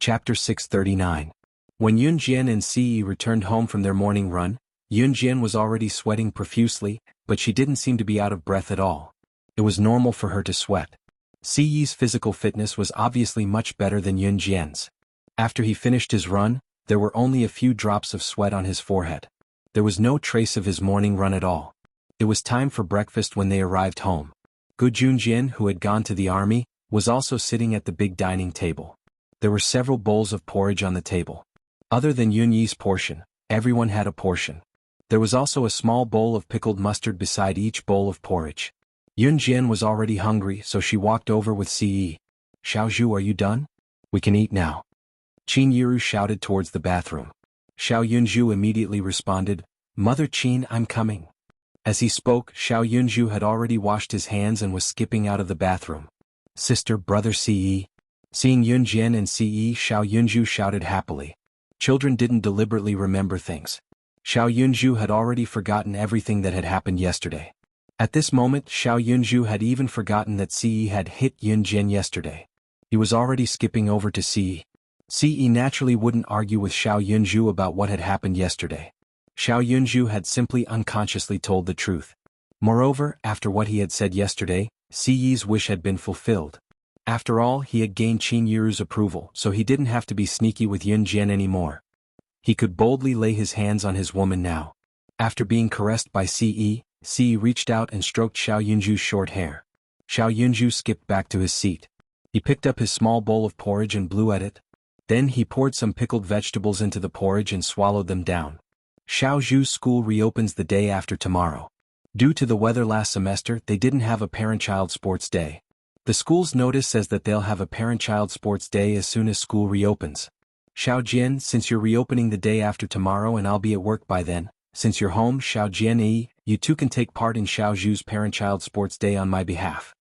Chapter 639. When Yunjian and Ce returned home from their morning run, Yunjian was already sweating profusely, but she didn't seem to be out of breath at all. It was normal for her to sweat. Ce's physical fitness was obviously much better than Yunjian's. After he finished his run, there were only a few drops of sweat on his forehead. There was no trace of his morning run at all. It was time for breakfast when they arrived home. Gu Junjian, who had gone to the army, was also sitting at the big dining table. There were several bowls of porridge on the table. Other than Yunyi's portion, everyone had a portion. There was also a small bowl of pickled mustard beside each bowl of porridge. Yunjian was already hungry, so she walked over with Ce. "Xiaozhu, are you done? We can eat now." Qin Yiru shouted towards the bathroom. Xiao Yunzhu immediately responded, "Mother Qin, I'm coming." As he spoke, Xiao Yunzhu had already washed his hands and was skipping out of the bathroom. "Sister, brother Ce." Seeing Yunjian and Ce, Xiao Yunzhu shouted happily. Children didn't deliberately remember things. Xiao Yunzhu had already forgotten everything that had happened yesterday. At this moment, Xiao Yunzhu had even forgotten that Ce had hit Yunjian yesterday. He was already skipping over to Ce. Ce naturally wouldn't argue with Xiao Yunzhu about what had happened yesterday. Xiao Yunzhu had simply unconsciously told the truth. Moreover, after what he had said yesterday, Ce's wish had been fulfilled. After all, he had gained Qin Yiru's approval, so he didn't have to be sneaky with Yunjian anymore. He could boldly lay his hands on his woman now. After being caressed by Ce reached out and stroked Xiao Yunzhu's short hair. Xiao Yunzhu skipped back to his seat. He picked up his small bowl of porridge and blew at it. Then he poured some pickled vegetables into the porridge and swallowed them down. Xiaozhu's school reopens the day after tomorrow. Due to the weather last semester, they didn't have a parent-child sports day. The school's notice says that they'll have a parent-child sports day as soon as school reopens. "Xiao Jian, since you're reopening the day after tomorrow and I'll be at work by then, since you're home, Xiao Jian, you two can take part in Xiaozhu's parent-child sports day on my behalf."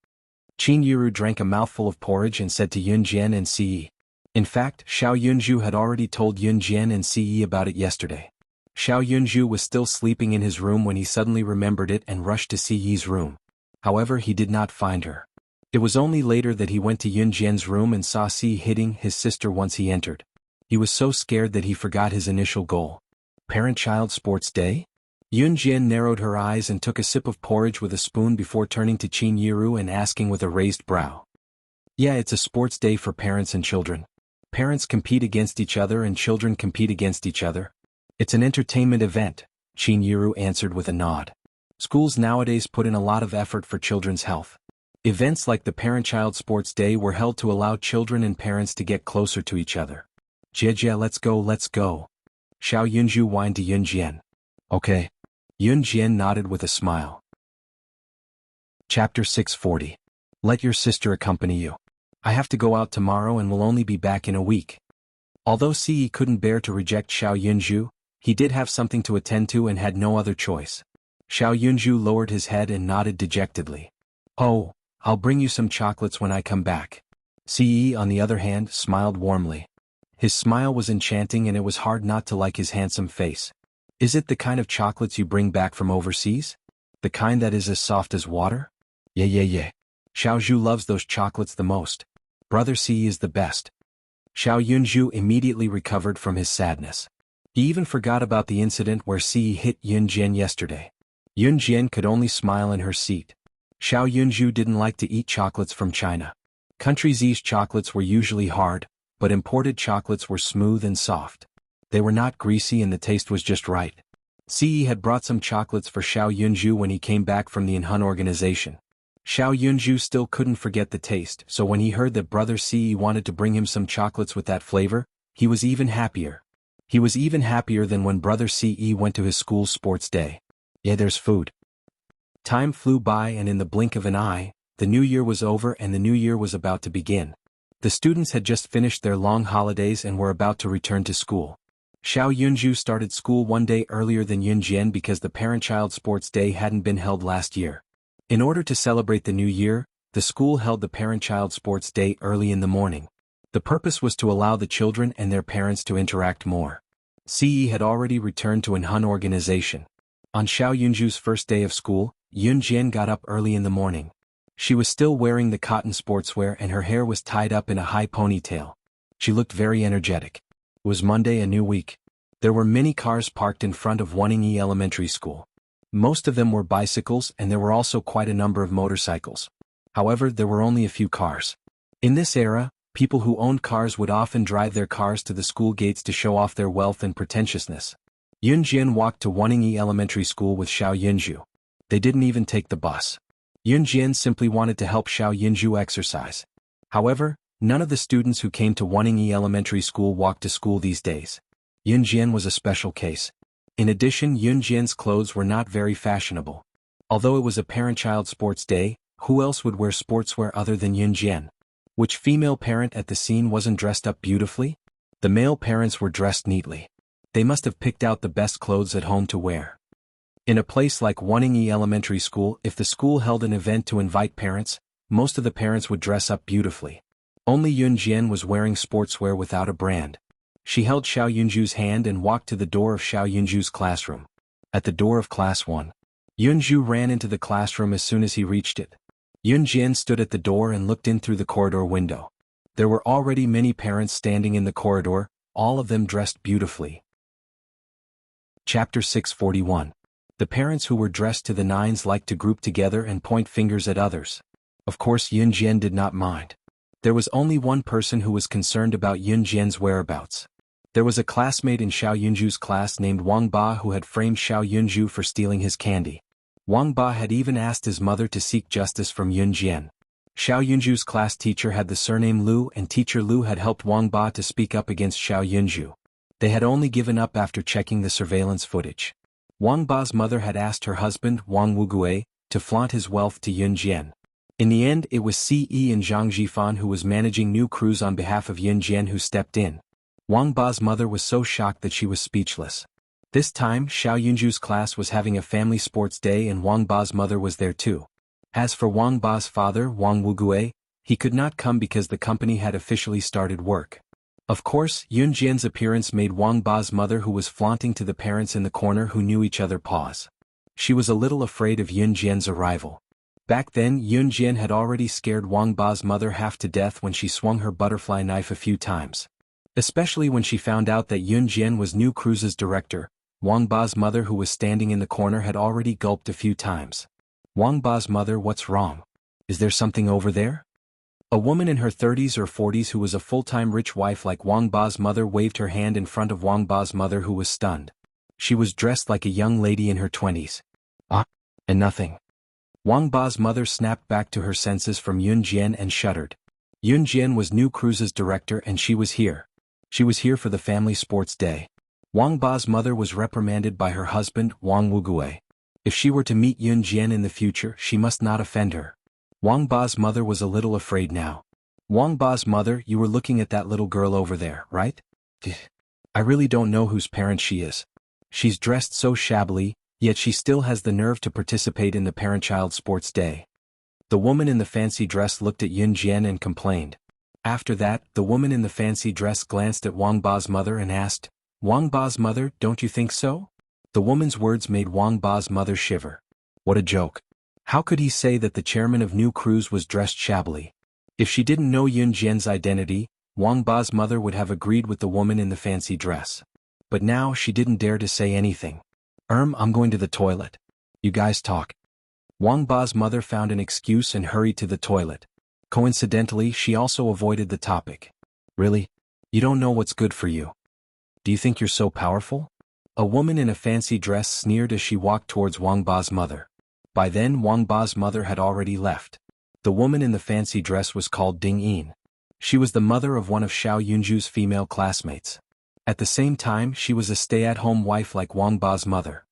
Qin Yiru drank a mouthful of porridge and said to Yunjian and Ce. In fact, Xiao Yunzhu had already told Yunjian and Ce about it yesterday. Xiao Yunzhu was still sleeping in his room when he suddenly remembered it and rushed to Ce's room. However, he did not find her. It was only later that he went to Yunjian's room and saw Ce hitting his sister once he entered. He was so scared that he forgot his initial goal. Parent-child sports day? Yunjian narrowed her eyes and took a sip of porridge with a spoon before turning to Qin Yiru and asking with a raised brow. "Yeah, it's a sports day for parents and children. Parents compete against each other and children compete against each other. It's an entertainment event," Qin Yiru answered with a nod. Schools nowadays put in a lot of effort for children's health. Events like the Parent-Child Sports Day were held to allow children and parents to get closer to each other. "Jie, let's go, let's go." Xiao Yunzhu whined to Yunjian. "Okay." Yunjian nodded with a smile. Chapter 640. Let your sister accompany you. I have to go out tomorrow and will only be back in a week. Although Ce couldn't bear to reject Xiao Yunzhu, he did have something to attend to and had no other choice. Xiao Yunzhu lowered his head and nodded dejectedly. "Oh, I'll bring you some chocolates when I come back." Ce, on the other hand, smiled warmly. His smile was enchanting and it was hard not to like his handsome face. "Is it the kind of chocolates you bring back from overseas? The kind that is as soft as water?" Yeah. Xiaozhu loves those chocolates the most. Brother Ce is the best." Xiao Yunzhu immediately recovered from his sadness. He even forgot about the incident where Ce hit Yunjian yesterday. Yunjian could only smile in her seat. Xiao Yunzhu didn't like to eat chocolates from China. Country Z's chocolates were usually hard, but imported chocolates were smooth and soft. They were not greasy and the taste was just right. Ce had brought some chocolates for Xiao Yunzhu when he came back from the Inhun organization. Xiao Yunzhu still couldn't forget the taste, so when he heard that brother Ce wanted to bring him some chocolates with that flavor, he was even happier. He was even happier than when brother Ce went to his school's sports day. Yeah, there's food. Time flew by and in the blink of an eye, the new year was over and the new year was about to begin. The students had just finished their long holidays and were about to return to school. Xiao Yunzhu started school one day earlier than Yunjian because the Parent-Child Sports Day hadn't been held last year. In order to celebrate the new year, the school held the Parent-Child Sports Day early in the morning. The purpose was to allow the children and their parents to interact more. Ce had already returned to Inhun organization. On Xiao Yunzhu's first day of school, Yunjian got up early in the morning. She was still wearing the cotton sportswear and her hair was tied up in a high ponytail. She looked very energetic. It was Monday, a new week. There were many cars parked in front of Wuning Elementary School. Most of them were bicycles, and there were also quite a number of motorcycles. However, there were only a few cars. In this era, people who owned cars would often drive their cars to the school gates to show off their wealth and pretentiousness. Yunjian walked to Wuning Elementary School with Xiao Yunju. They didn't even take the bus. Yunjian simply wanted to help Xiao Yunju exercise. However, none of the students who came to Wuning Elementary School walked to school these days. Yunjian was a special case. In addition, Yunjian's clothes were not very fashionable. Although it was a parent-child sports day, who else would wear sportswear other than Yunjian? Which female parent at the scene wasn't dressed up beautifully? The male parents were dressed neatly. They must have picked out the best clothes at home to wear. In a place like Wuning Elementary School, if the school held an event to invite parents, most of the parents would dress up beautifully. Only Yunjian was wearing sportswear without a brand. She held Xiao Yunju's hand and walked to the door of Xiao Yunju's classroom. At the door of Class 1. Yunju ran into the classroom as soon as he reached it. Yunjian stood at the door and looked in through the corridor window. There were already many parents standing in the corridor, all of them dressed beautifully. Chapter 641. The parents who were dressed to the nines liked to group together and point fingers at others. Of course, Yunjian did not mind. There was only one person who was concerned about Yunjian's whereabouts. There was a classmate in Xiao Yunju's class named Wang Ba who had framed Xiao Yunju for stealing his candy. Wang Ba had even asked his mother to seek justice from Yunjian. Xiao Yunju's class teacher had the surname Lu, and teacher Lu had helped Wang Ba to speak up against Xiao Yunju. They had only given up after checking the surveillance footage. Wang Ba's mother had asked her husband, Wang Wugue, to flaunt his wealth to Yunjian. In the end, it was Ce and Zhang Jifan who was managing new crews on behalf of Yunjian who stepped in. Wang Ba's mother was so shocked that she was speechless. This time, Xiao Yunju's class was having a family sports day and Wang Ba's mother was there too. As for Wang Ba's father, Wang Wugue, he could not come because the company had officially started work. Of course, Yunjian's appearance made Wang Ba's mother, who was flaunting to the parents in the corner who knew each other, pause. She was a little afraid of Yunjian's arrival. Back then, Yunjian had already scared Wang Ba's mother half to death when she swung her butterfly knife a few times. Especially when she found out that Yunjian was new cruise's director, Wang Ba's mother, who was standing in the corner, had already gulped a few times. Wang Ba's mother, what's wrong? Is there something over there? A woman in her 30s or 40s who was a full-time rich wife like Wang Ba's mother waved her hand in front of Wang Ba's mother, who was stunned. She was dressed like a young lady in her 20s. And nothing. Wang Ba's mother snapped back to her senses from Yunjian and shuddered. Yunjian was new cruise's director and she was here. She was here for the family sports day. Wang Ba's mother was reprimanded by her husband, Wang Wugue. If she were to meet Yunjian in the future, she must not offend her. Wang Ba's mother was a little afraid now. Wang Ba's mother, you were looking at that little girl over there, right? I really don't know whose parent she is. She's dressed so shabbily, yet she still has the nerve to participate in the parent-child sports day. The woman in the fancy dress looked at Yunjian and complained. After that, the woman in the fancy dress glanced at Wang Ba's mother and asked, Wang Ba's mother, don't you think so? The woman's words made Wang Ba's mother shiver. What a joke. How could he say that the chairman of New Cruise was dressed shabbily? If she didn't know Yunjian's identity, Wang Ba's mother would have agreed with the woman in the fancy dress. But now she didn't dare to say anything. I'm going to the toilet. You guys talk. Wang Ba's mother found an excuse and hurried to the toilet. Coincidentally, she also avoided the topic. Really? You don't know what's good for you? Do you think you're so powerful? A woman in a fancy dress sneered as she walked towards Wang Ba's mother. By then, Wang Ba's mother had already left. The woman in the fancy dress was called Ding Yin. She was the mother of one of Xiao Yunju's female classmates. At the same time, she was a stay-at-home wife like Wang Ba's mother.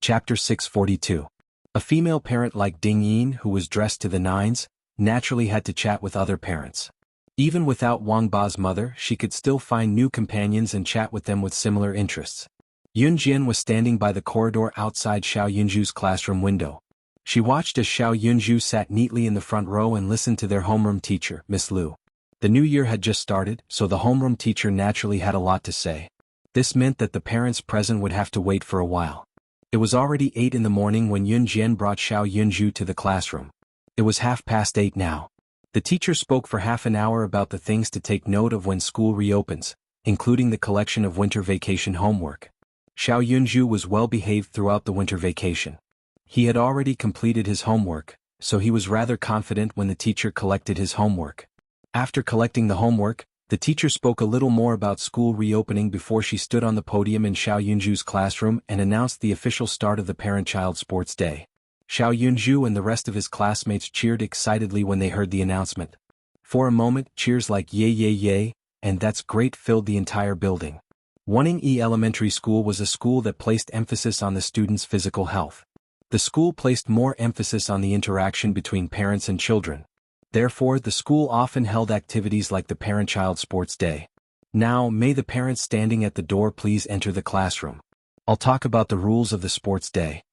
Chapter 642. A female parent like Ding Yin, who was dressed to the nines, naturally had to chat with other parents. Even without Wang Ba's mother, she could still find new companions and chat with them with similar interests. Yunjian was standing by the corridor outside Xiao Yunju's classroom window. She watched as Xiao Yunju sat neatly in the front row and listened to their homeroom teacher, Miss Lu. The new year had just started, so the homeroom teacher naturally had a lot to say. This meant that the parents present would have to wait for a while. It was already 8 in the morning when Yunjian brought Xiao Yunju to the classroom. It was 8:30 now. The teacher spoke for half an hour about the things to take note of when school reopens, including the collection of winter vacation homework. Xiao Yunju was well behaved throughout the winter vacation. He had already completed his homework, so he was rather confident when the teacher collected his homework. After collecting the homework, the teacher spoke a little more about school reopening before she stood on the podium in Xiao Yunju's classroom and announced the official start of the Parent-Child Sports Day. Xiao Yunju and the rest of his classmates cheered excitedly when they heard the announcement. For a moment, cheers like "yay yay yay," and "that's great" filled the entire building. Wanning Elementary School was a school that placed emphasis on the students' physical health. The school placed more emphasis on the interaction between parents and children. Therefore, the school often held activities like the Parent-Child Sports Day. Now, may the parents standing at the door please enter the classroom. I'll talk about the rules of the sports day.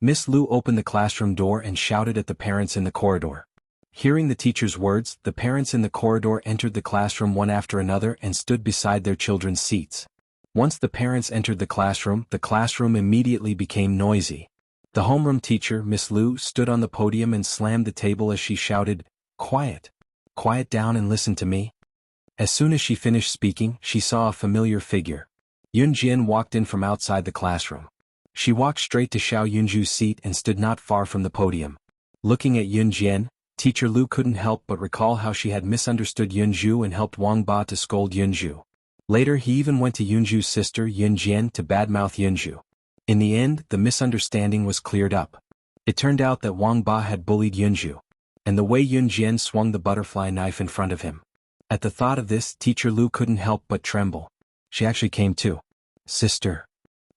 Miss Lu opened the classroom door and shouted at the parents in the corridor. Hearing the teacher's words, the parents in the corridor entered the classroom one after another and stood beside their children's seats. Once the parents entered the classroom immediately became noisy. The homeroom teacher, Miss Lu, stood on the podium and slammed the table as she shouted, "Quiet! Quiet down and listen to me." As soon as she finished speaking, she saw a familiar figure. Yun Jian walked in from outside the classroom. She walked straight to Xiao Yunju's seat and stood not far from the podium. Looking at Yun Jian, Teacher Lu couldn't help but recall how she had misunderstood Yunju and helped Wang Ba to scold Yunju. Later he even went to Yunju's sister Yun Jian to badmouth Yunju. In the end, the misunderstanding was cleared up. It turned out that Wang Ba had bullied Yunju, and the way Yun Jian swung the butterfly knife in front of him. At the thought of this, Teacher Lu couldn't help but tremble. She actually came too. "Sister."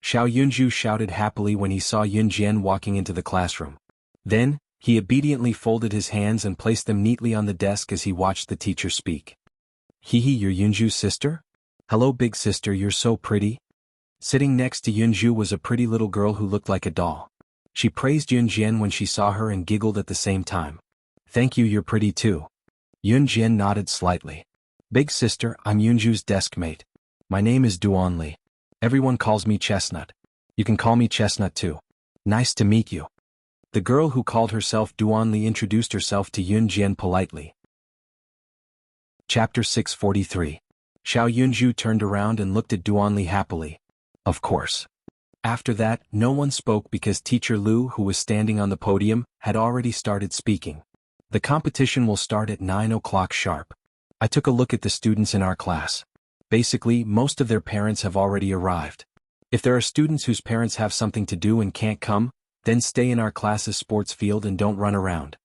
Xiao Yunju shouted happily when he saw Yun Jian walking into the classroom. Then, he obediently folded his hands and placed them neatly on the desk as he watched the teacher speak. "Hehe, you're Yunju's sister? Hello big sister, you're so pretty." Sitting next to Yunju was a pretty little girl who looked like a doll. She praised Yun Jian when she saw her and giggled at the same time. "Thank you, you're pretty too." Yun Jian nodded slightly. "Big sister, I'm Yunju's desk mate. My name is Duan Li. Everyone calls me Chestnut. You can call me Chestnut too. Nice to meet you." The girl who called herself Duan Li introduced herself to Yun Jian politely. Chapter 643. Xiao Yunju turned around and looked at Duan Li happily. Of course. After that, no one spoke because Teacher Lu, who was standing on the podium, had already started speaking. The competition will start at 9 o'clock sharp. I took a look at the students in our class. Basically, most of their parents have already arrived. If there are students whose parents have something to do and can't come, then stay in our class's sports field and don't run around.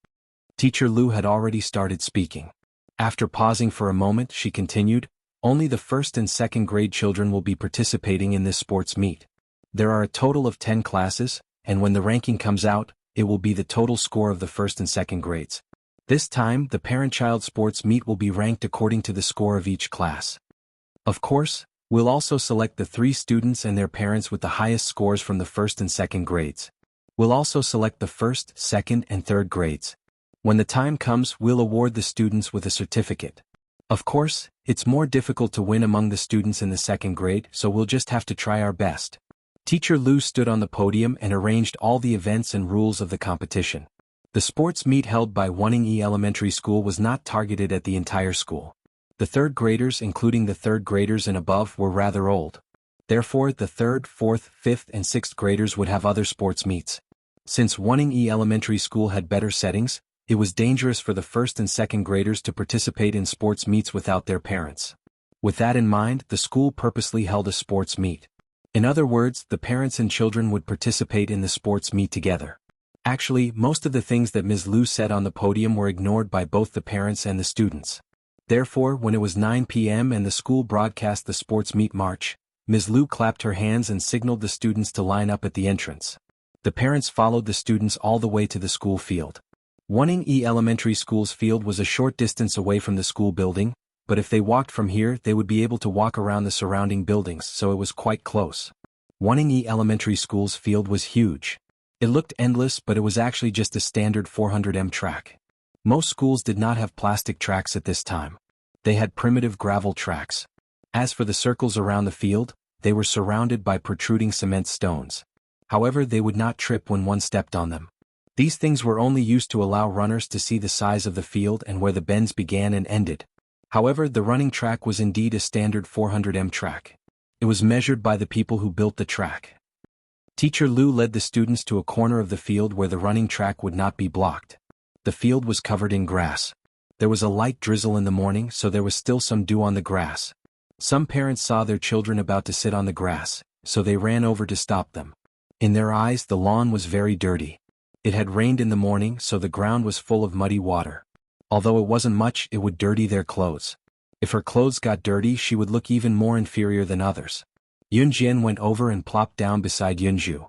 Teacher Lu had already started speaking. After pausing for a moment, she continued, "Only the first and second grade children will be participating in this sports meet. There are a total of 10 classes, and when the ranking comes out, it will be the total score of the first and second grades. This time, the parent-child sports meet will be ranked according to the score of each class. Of course, we'll also select the 3 students and their parents with the highest scores from the first and second grades. We'll also select the first, second, and third grades. When the time comes, we'll award the students with a certificate. Of course, it's more difficult to win among the students in the second grade, so we'll just have to try our best." Teacher Lu stood on the podium and arranged all the events and rules of the competition. The sports meet held by Wuxia Elementary School was not targeted at the entire school. The third graders, including the third graders and above, were rather old. Therefore, the third, fourth, fifth, and sixth graders would have other sports meets. Since Wuxia Elementary School had better settings, it was dangerous for the first and second graders to participate in sports meets without their parents. With that in mind, the school purposely held a sports meet. In other words, the parents and children would participate in the sports meet together. Actually, most of the things that Ms. Lu said on the podium were ignored by both the parents and the students. Therefore, when it was 9 p.m. and the school broadcast the sports meet march, Ms. Lu clapped her hands and signaled the students to line up at the entrance. The parents followed the students all the way to the school field. Wuxia Elementary School's field was a short distance away from the school building, but if they walked from here they would be able to walk around the surrounding buildings, so it was quite close. Wuxia Elementary School's field was huge. It looked endless, but it was actually just a standard 400m track. Most schools did not have plastic tracks at this time. They had primitive gravel tracks. As for the circles around the field, they were surrounded by protruding cement stones. However, they would not trip when one stepped on them. These things were only used to allow runners to see the size of the field and where the bends began and ended. However, the running track was indeed a standard 400 m track. It was measured by the people who built the track. Teacher Lu led the students to a corner of the field where the running track would not be blocked. The field was covered in grass. There was a light drizzle in the morning, so there was still some dew on the grass. Some parents saw their children about to sit on the grass, so they ran over to stop them. In their eyes, the lawn was very dirty. It had rained in the morning, so the ground was full of muddy water. Although it wasn't much, it would dirty their clothes. If her clothes got dirty, she would look even more inferior than others. Yunjian went over and plopped down beside Yunju.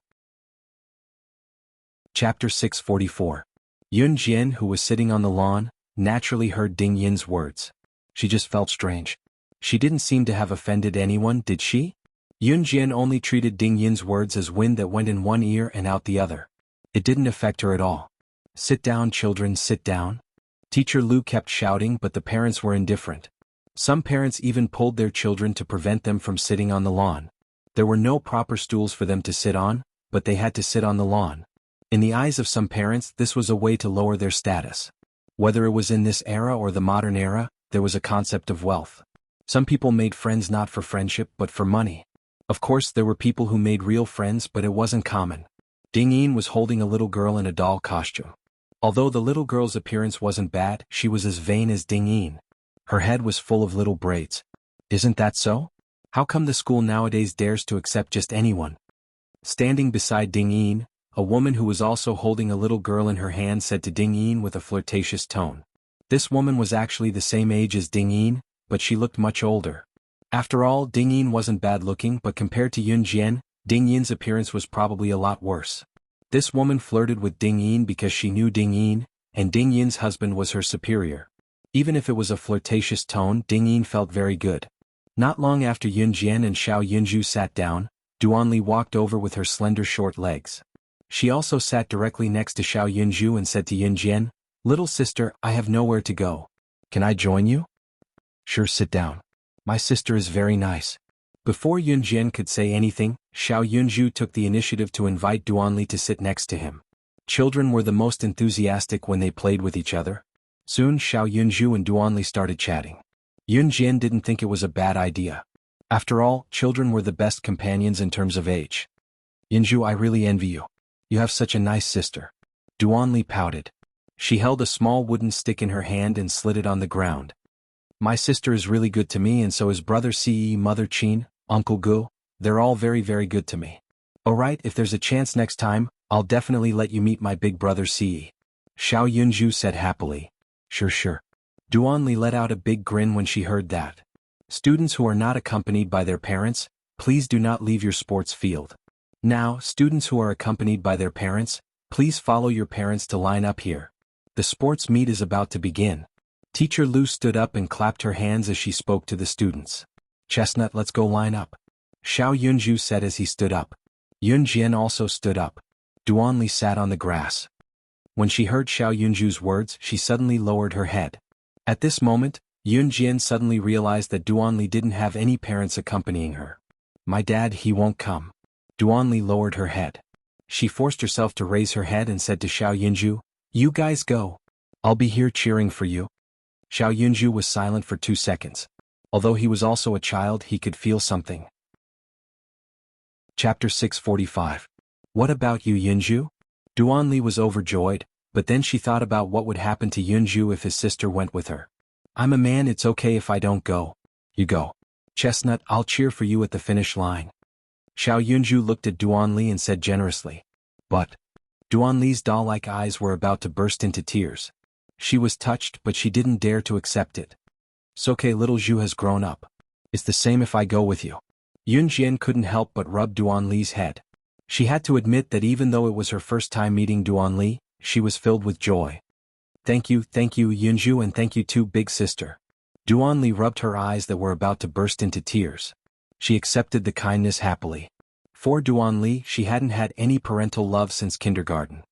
Chapter 644. Yunjian, who was sitting on the lawn, naturally heard Ding Yin's words. She just felt strange. She didn't seem to have offended anyone, did she? Yunjian only treated Ding Yin's words as wind that went in one ear and out the other. It didn't affect her at all. Sit down, children, sit down. Teacher Lu kept shouting, but the parents were indifferent. Some parents even pulled their children to prevent them from sitting on the lawn. There were no proper stools for them to sit on, but they had to sit on the lawn. In the eyes of some parents, this was a way to lower their status. Whether it was in this era or the modern era, there was a concept of wealth. Some people made friends not for friendship but for money. Of course, there were people who made real friends, but it wasn't common. Ding Yin was holding a little girl in a doll costume. Although the little girl's appearance wasn't bad, she was as vain as Ding Yin. Her head was full of little braids. Isn't that so? How come the school nowadays dares to accept just anyone? Standing beside Ding Yin, a woman who was also holding a little girl in her hand said to Ding Yin with a flirtatious tone. This woman was actually the same age as Ding Yin, but she looked much older. After all, Ding Yin wasn't bad looking, but compared to Yun Jian, Ding Yin's appearance was probably a lot worse. This woman flirted with Ding Yin because she knew Ding Yin, and Ding Yin's husband was her superior. Even if it was a flirtatious tone, Ding Yin felt very good. Not long after Yun Jian and Xiao Yunju sat down, Duanli walked over with her slender short legs. She also sat directly next to Xiao Yunju and said to Yun Jian, "Little sister, I have nowhere to go. Can I join you?" "Sure, sit down. My sister is very nice." Before Yun Jian could say anything, Xiao Yunju took the initiative to invite Duanli to sit next to him. Children were the most enthusiastic when they played with each other. Soon Xiao Yunju and Duanli started chatting. Yun Jian didn't think it was a bad idea. After all, children were the best companions in terms of age. "Yunju, I really envy you. You have such a nice sister." Duanli pouted. She held a small wooden stick in her hand and slid it on the ground. "My sister is really good to me, and so is brother Ce, mother Qin, Uncle Gu. They're all very, very good to me. Alright, if there's a chance next time, I'll definitely let you meet my big brother Ce." Xiao Yunju said happily. Sure. Duanli let out a big grin when she heard that. Students who are not accompanied by their parents, please do not leave your sports field. Now, students who are accompanied by their parents, please follow your parents to line up here. The sports meet is about to begin. Teacher Lu stood up and clapped her hands as she spoke to the students. "Chestnut, let's go line up," Xiao Yunju said as he stood up. Yun Jian also stood up. Duanli sat on the grass. When she heard Xiao Yunju's words, she suddenly lowered her head. At this moment, Yun Jian suddenly realized that Duanli didn't have any parents accompanying her. "My dad, he won't come." Duanli lowered her head. She forced herself to raise her head and said to Xiao Yunju, "You guys go. I'll be here cheering for you." Xiao Yunju was silent for 2 seconds. Although he was also a child, he could feel something. Chapter 645. What about you, Yunju? Duanli was overjoyed, but then she thought about what would happen to Yunju if his sister went with her. "I'm a man, it's okay if I don't go." "You go. Chestnut, I'll cheer for you at the finish line." Xiao Yunju looked at Duanli and said generously. But Duanli's doll-like eyes were about to burst into tears. She was touched, but she didn't dare to accept it. "It's okay, little Zhu has grown up. It's the same if I go with you." Yun Jian couldn't help but rub Duanli's head. She had to admit that even though it was her first time meeting Duanli, she was filled with joy. Thank you, Yunju, and thank you too, big sister." Duanli rubbed her eyes that were about to burst into tears. She accepted the kindness happily. For Duanli, she hadn't had any parental love since kindergarten.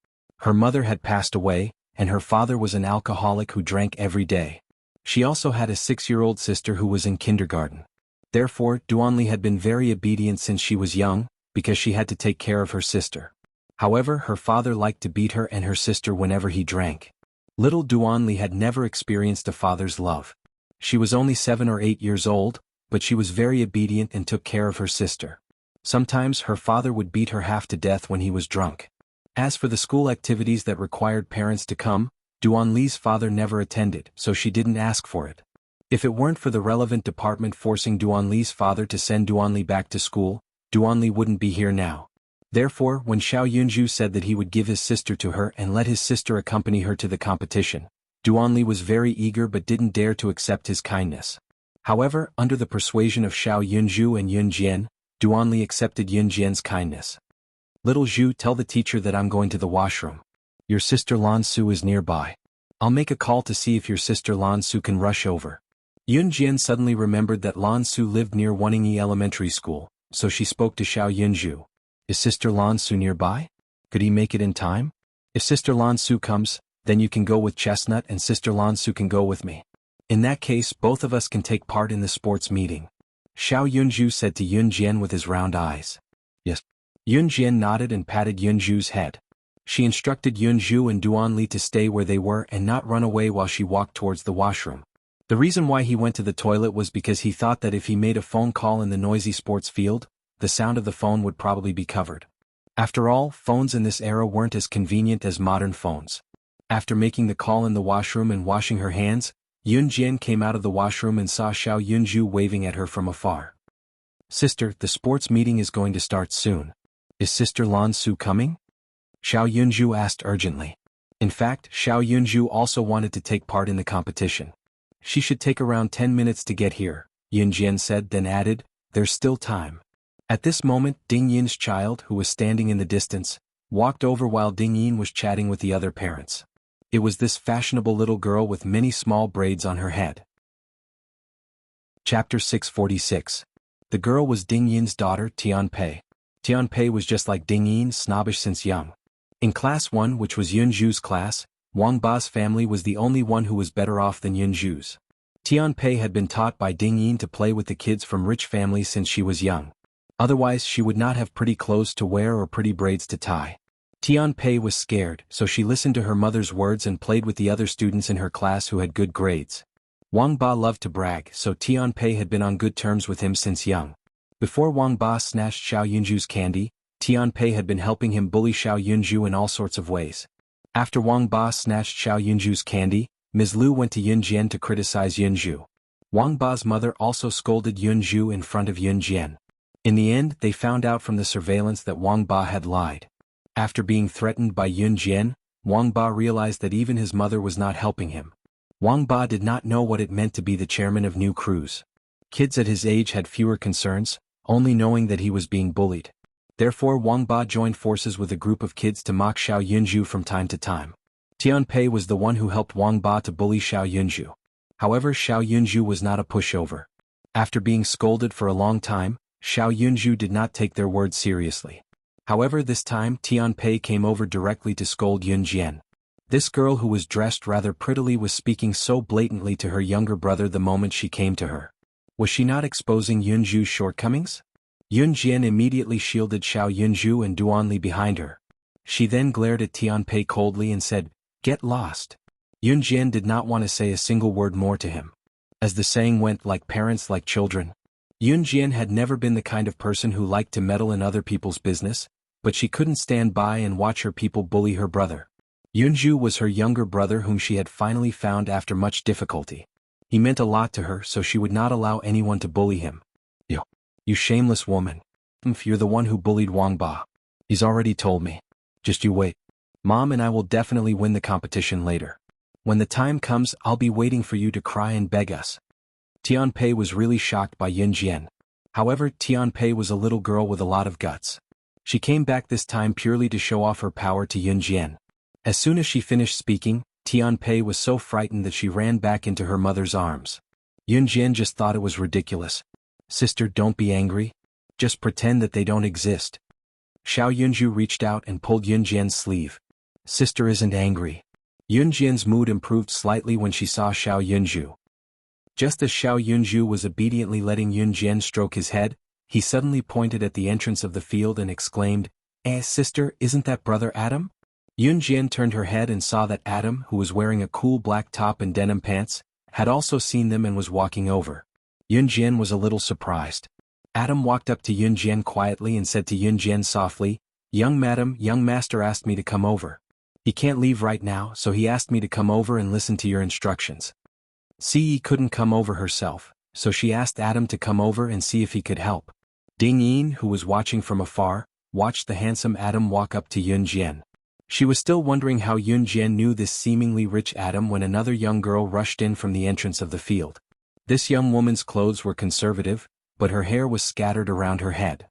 Her mother had passed away, and her father was an alcoholic who drank every day. She also had a 6-year-old sister who was in kindergarten. Therefore, Duanli had been very obedient since she was young, because she had to take care of her sister. However, her father liked to beat her and her sister whenever he drank. Little Duanli had never experienced a father's love. She was only 7 or 8 years old, but she was very obedient and took care of her sister. Sometimes her father would beat her half to death when he was drunk. As for the school activities that required parents to come, Duanli's father never attended, so she didn't ask for it. If it weren't for the relevant department forcing Duanli's father to send Duanli back to school, Duanli wouldn't be here now. Therefore, when Xiao Yunju said that he would give his sister to her and let his sister accompany her to the competition, Duanli was very eager but didn't dare to accept his kindness. However, under the persuasion of Xiao Yunju and Yunjian, Duanli accepted Yunjian's kindness. Little Zhu, tell the teacher that I'm going to the washroom. Your sister Lan Su is nearby. I'll make a call to see if your sister Lan Su can rush over. Yunjian suddenly remembered that Lan Su lived near Wenyi Elementary School, so she spoke to Xiao Yunju. Is Sister Lan Su nearby? Could he make it in time? If Sister Lan Su comes, then you can go with Chestnut and Sister Lan Su can go with me. In that case, both of us can take part in the sports meeting. Xiao Yunju said to Yunjian with his round eyes. Yes. Yunjian nodded and patted Yunju's head. She instructed Yunju and Duanli to stay where they were and not run away while she walked towards the washroom. The reason why he went to the toilet was because he thought that if he made a phone call in the noisy sports field, the sound of the phone would probably be covered. After all, phones in this era weren't as convenient as modern phones. After making the call in the washroom and washing her hands, Yunjian came out of the washroom and saw Xiao Yunju waving at her from afar. Sister, the sports meeting is going to start soon. Is Sister Lan Su coming? Xiao Yunju asked urgently. In fact, Xiao Yunju also wanted to take part in the competition. She should take around 10 minutes to get here, Yunjian said, then added, there's still time. At this moment, Ding Yin's child, who was standing in the distance, walked over while Ding Yin was chatting with the other parents. It was this fashionable little girl with many small braids on her head. Chapter 646. The girl was Ding Yin's daughter, Tianpei. Tianpei was just like Ding Yin, snobbish since young. In Class 1, which was Yunju's class, Wang Ba's family was the only one who was better off than Yunju's. Tianpei had been taught by Ding Yin to play with the kids from rich families since she was young. Otherwise, she would not have pretty clothes to wear or pretty braids to tie. Tianpei was scared, so she listened to her mother's words and played with the other students in her class who had good grades. Wang Ba loved to brag, so Tianpei had been on good terms with him since young. Before Wang Ba snatched Xiao Yunju's candy, Tianpei had been helping him bully Xiao Yunju in all sorts of ways. After Wang Ba snatched Xiao Yunju's candy, Ms. Liu went to Yunjian to criticize Yunju. Wang Ba's mother also scolded Yunju in front of Yunjian. In the end, they found out from the surveillance that Wang Ba had lied. After being threatened by Yunjian, Wang Ba realized that even his mother was not helping him. Wang Ba did not know what it meant to be the chairman of new crews. Kids at his age had fewer concerns, only knowing that he was being bullied. Therefore, Wang Ba joined forces with a group of kids to mock Xiao Yunju from time to time. Tianpei was the one who helped Wang Ba to bully Xiao Yunju. However, Xiao Yunju was not a pushover. After being scolded for a long time, Xiao Yunju did not take their words seriously. However, this time Tianpei came over directly to scold Yunjian. This girl who was dressed rather prettily was speaking so blatantly to her younger brother the moment she came to her. Was she not exposing Yunju's shortcomings? Yunjian immediately shielded Xiao Yunju and Duanli behind her. She then glared at Tianpei coldly and said, "Get lost." Yunjian did not want to say a single word more to him. As the saying went, like parents like children. Yunjian had never been the kind of person who liked to meddle in other people's business, but she couldn't stand by and watch her people bully her brother. Yunju was her younger brother whom she had finally found after much difficulty. He meant a lot to her, so she would not allow anyone to bully him. You shameless woman. You're the one who bullied Wang Ba. He's already told me. Just you wait. Mom and I will definitely win the competition later. When the time comes, I'll be waiting for you to cry and beg us. Tianpei was really shocked by Yunjian. However, Tianpei was a little girl with a lot of guts. She came back this time purely to show off her power to Yunjian. As soon as she finished speaking, Tianpei was so frightened that she ran back into her mother's arms. Yunjian just thought it was ridiculous. Sister, don't be angry. Just pretend that they don't exist. Xiao Yunju reached out and pulled Yunjian's sleeve. Sister isn't angry. Yunjian's mood improved slightly when she saw Xiao Yunju. Just as Xiao Yunju was obediently letting Yunjian stroke his head, he suddenly pointed at the entrance of the field and exclaimed, Sister, isn't that brother Adam?" Yunjian turned her head and saw that Adam, who was wearing a cool black top and denim pants, had also seen them and was walking over. Yunjian was a little surprised. Adam walked up to Yunjian quietly and said to Yunjian softly, "Young madam, young master asked me to come over. He can't leave right now, so he asked me to come over and listen to your instructions." Ce couldn't come over herself, so she asked Adam to come over and see if he could help. Ding Yin, who was watching from afar, watched the handsome Adam walk up to Yunjian. She was still wondering how Yunjian knew this seemingly rich Adam when another young girl rushed in from the entrance of the field. This young woman's clothes were conservative, but her hair was scattered around her head.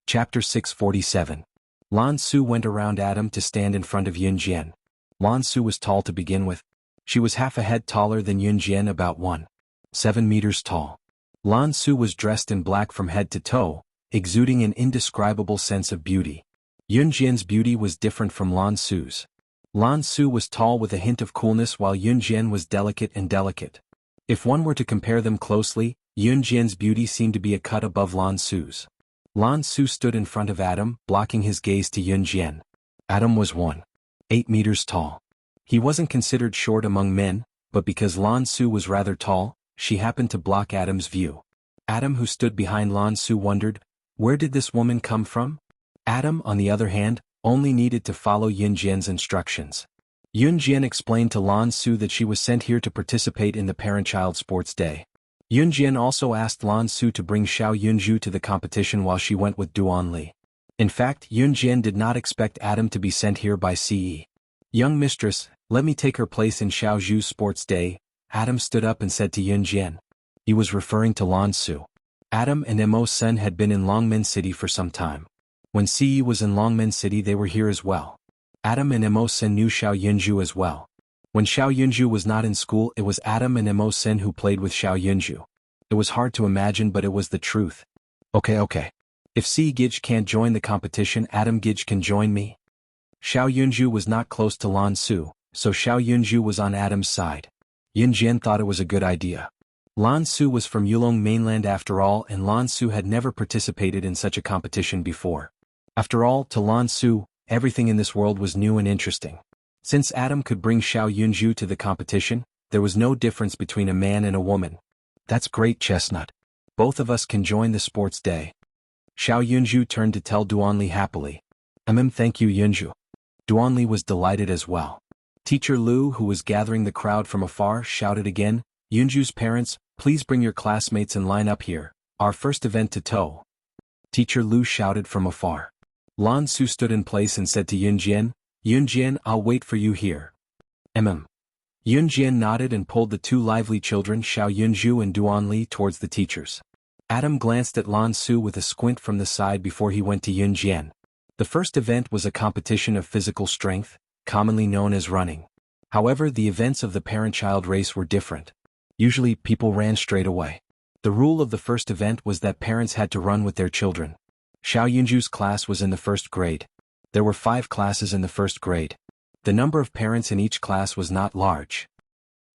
Chapter 647. Lan Su went around Adam to stand in front of Yunjian. Lan Su was tall to begin with. She was half a head taller than Yunjian, about 1.7 meters tall. Lan Su was dressed in black from head to toe, exuding an indescribable sense of beauty. Yunjian's beauty was different from Lan Su's. Lan Su was tall with a hint of coolness while Yunjian was delicate and delicate. If one were to compare them closely, Yunjian's beauty seemed to be a cut above Lan Su's. Lan Su stood in front of Adam, blocking his gaze to Yunjian. Adam was 1.8 meters tall. He wasn't considered short among men, but because Lan Su was rather tall, she happened to block Adam's view. Adam, who stood behind Lan Su, wondered, where did this woman come from? Adam, on the other hand, only needed to follow Yunjian's instructions. Yunjian explained to Lan Su that she was sent here to participate in the parent-child sports day. Yunjian also asked Lan Su to bring Xiao Yunju to the competition while she went with Duan Li. In fact, Yunjian did not expect Adam to be sent here by Ce. "Young mistress, let me take her place in Xiao Zhu's sports day," Adam stood up and said to Yunjian. He was referring to Lan Su. Adam and Mo Sen had been in Longmen City for some time. When Ce was in Longmen City, they were here as well. Adam and Mo Sen knew Xiao Yunju as well. When Xiao Yunju was not in school, it was Adam and Mo Sen who played with Xiao Yunju. It was hard to imagine, but it was the truth. Okay. If Ce Gij can't join the competition, Adam Gij can join me. Xiao Yunju was not close to Lan Su, so Xiao Yunju was on Adam's side. Yunjian thought it was a good idea. Lan Su was from Yulong mainland after all, and Lan Su had never participated in such a competition before. After all, to Lan Su, everything in this world was new and interesting. Since Adam could bring Xiao Yunju to the competition, there was no difference between a man and a woman. "That's great, Chestnut. Both of us can join the sports day." Xiao Yunju turned to tell Duan Li happily. Thank you, Yunju." Duan Li was delighted as well. Teacher Lu, who was gathering the crowd from afar, shouted again, "Yunju's parents, please bring your classmates and line up here, our first event to toe." Teacher Lu shouted from afar. Lan Su stood in place and said to Yunjian, "Yunjian, I'll wait for you here." Yunjian nodded and pulled the two lively children Xiao Yunju and Duan Li towards the teachers. Adam glanced at Lan Su with a squint from the side before he went to Yunjian. The first event was a competition of physical strength, commonly known as running. However, the events of the parent-child race were different. Usually, people ran straight away. The rule of the first event was that parents had to run with their children. Xiao Yunju's class was in the first grade. There were 5 classes in the first grade. The number of parents in each class was not large.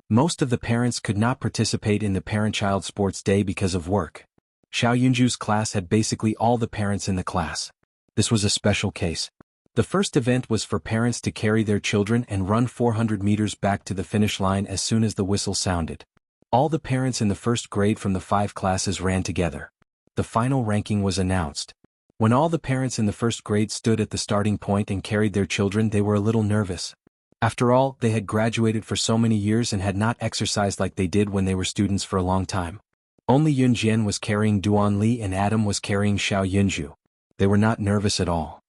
Most of the parents could not participate in the parent-child sports day because of work. Xiao Yunju's class had basically all the parents in the class. This was a special case. The first event was for parents to carry their children and run 400 meters back to the finish line as soon as the whistle sounded. All the parents in the first grade from the 5 classes ran together. The final ranking was announced. When all the parents in the first grade stood at the starting point and carried their children, they were a little nervous. After all, they had graduated for so many years and had not exercised like they did when they were students for a long time. Only Yunjian was carrying Duan Li and Adam was carrying Xiao Yunju. They were not nervous at all.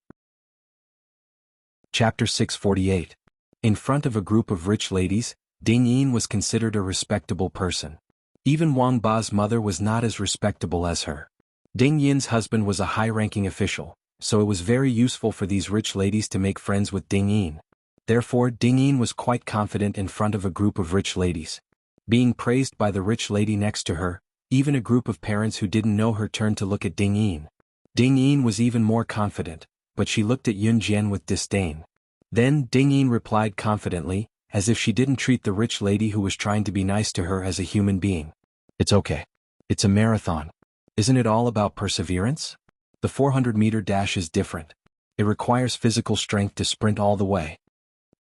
Chapter 648. In front of a group of rich ladies, Ding Yin was considered a respectable person. Even Wang Ba's mother was not as respectable as her. Ding Yin's husband was a high-ranking official, so it was very useful for these rich ladies to make friends with Ding Yin. Therefore, Ding Yin was quite confident in front of a group of rich ladies. Being praised by the rich lady next to her, even a group of parents who didn't know her turned to look at Ding Yin. Ding Yin was even more confident, but she looked at Yunjian with disdain. Then Ding Yin replied confidently, as if she didn't treat the rich lady who was trying to be nice to her as a human being. "It's okay. It's a marathon. Isn't it all about perseverance?" The 400-meter dash is different. It requires physical strength to sprint all the way.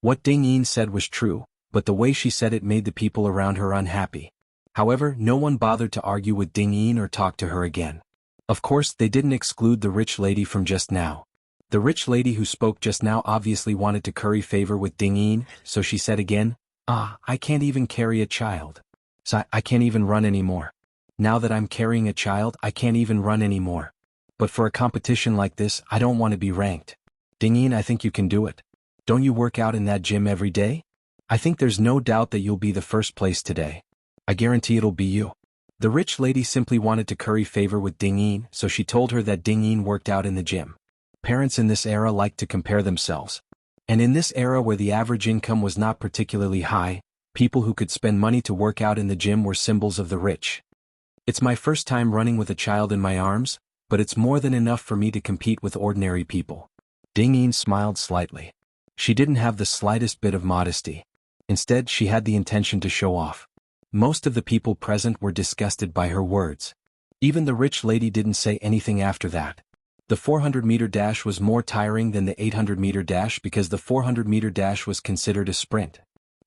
What Ding Yin said was true, but the way she said it made the people around her unhappy. However, no one bothered to argue with Ding Yin or talk to her again. Of course, they didn't exclude the rich lady from just now. The rich lady who spoke just now obviously wanted to curry favor with Ding Yin, so she said again, I can't even carry a child. So I can't even run anymore. Now that I'm carrying a child, I can't even run anymore. But for a competition like this, I don't want to be ranked. Ding Yin, I think you can do it. Don't you work out in that gym every day? I think there's no doubt that you'll be the first place today. I guarantee it'll be you. The rich lady simply wanted to curry favor with Ding Yin, so she told her that Ding Yin worked out in the gym. Parents in this era liked to compare themselves. And in this era where the average income was not particularly high, people who could spend money to work out in the gym were symbols of the rich. It's my first time running with a child in my arms, but it's more than enough for me to compete with ordinary people. Ding Yin smiled slightly. She didn't have the slightest bit of modesty. Instead, she had the intention to show off. Most of the people present were disgusted by her words. Even the rich lady didn't say anything after that. The 400-meter dash was more tiring than the 800-meter dash because the 400-meter dash was considered a sprint.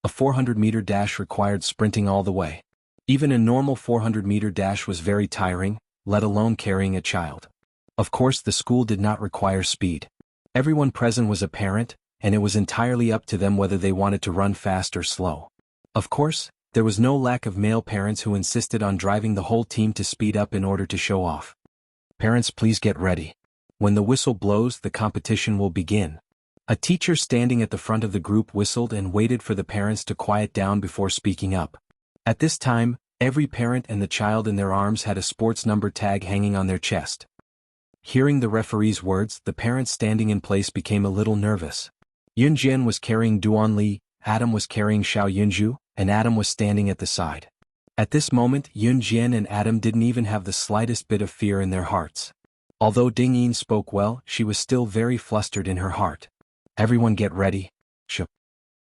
A 400-meter dash required sprinting all the way. Even a normal 400-meter dash was very tiring, let alone carrying a child. Of course, the school did not require speed. Everyone present was a parent, and it was entirely up to them whether they wanted to run fast or slow. Of course, there was no lack of male parents who insisted on driving the whole team to speed up in order to show off. Parents, please get ready. When the whistle blows, the competition will begin. A teacher standing at the front of the group whistled and waited for the parents to quiet down before speaking up. At this time, every parent and the child in their arms had a sports number tag hanging on their chest. Hearing the referee's words, the parents standing in place became a little nervous. Yun Jian was carrying Duan Li, Adam was carrying Xiao Yunju, and Adam was standing at the side. At this moment, Yun Jian and Adam didn't even have the slightest bit of fear in their hearts. Although Ding Yin spoke well, she was still very flustered in her heart. Everyone get ready.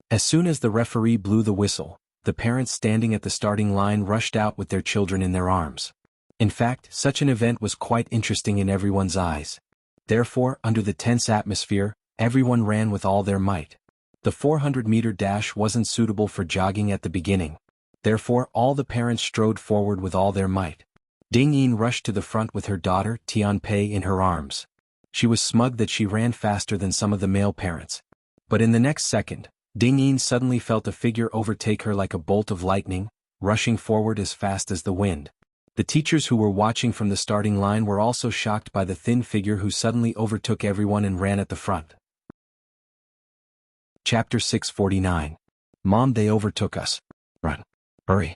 As soon as the referee blew the whistle, the parents standing at the starting line rushed out with their children in their arms. In fact, such an event was quite interesting in everyone's eyes. Therefore, under the tense atmosphere, everyone ran with all their might. The 400-meter dash wasn't suitable for jogging at the beginning. Therefore, all the parents strode forward with all their might. Ding Yin rushed to the front with her daughter, Tianpei, in her arms. She was smug that she ran faster than some of the male parents. But in the next second, Ding Yin suddenly felt a figure overtake her like a bolt of lightning, rushing forward as fast as the wind. The teachers who were watching from the starting line were also shocked by the thin figure who suddenly overtook everyone and ran at the front. Chapter 649. Mom, they overtook us. Run. Hurry.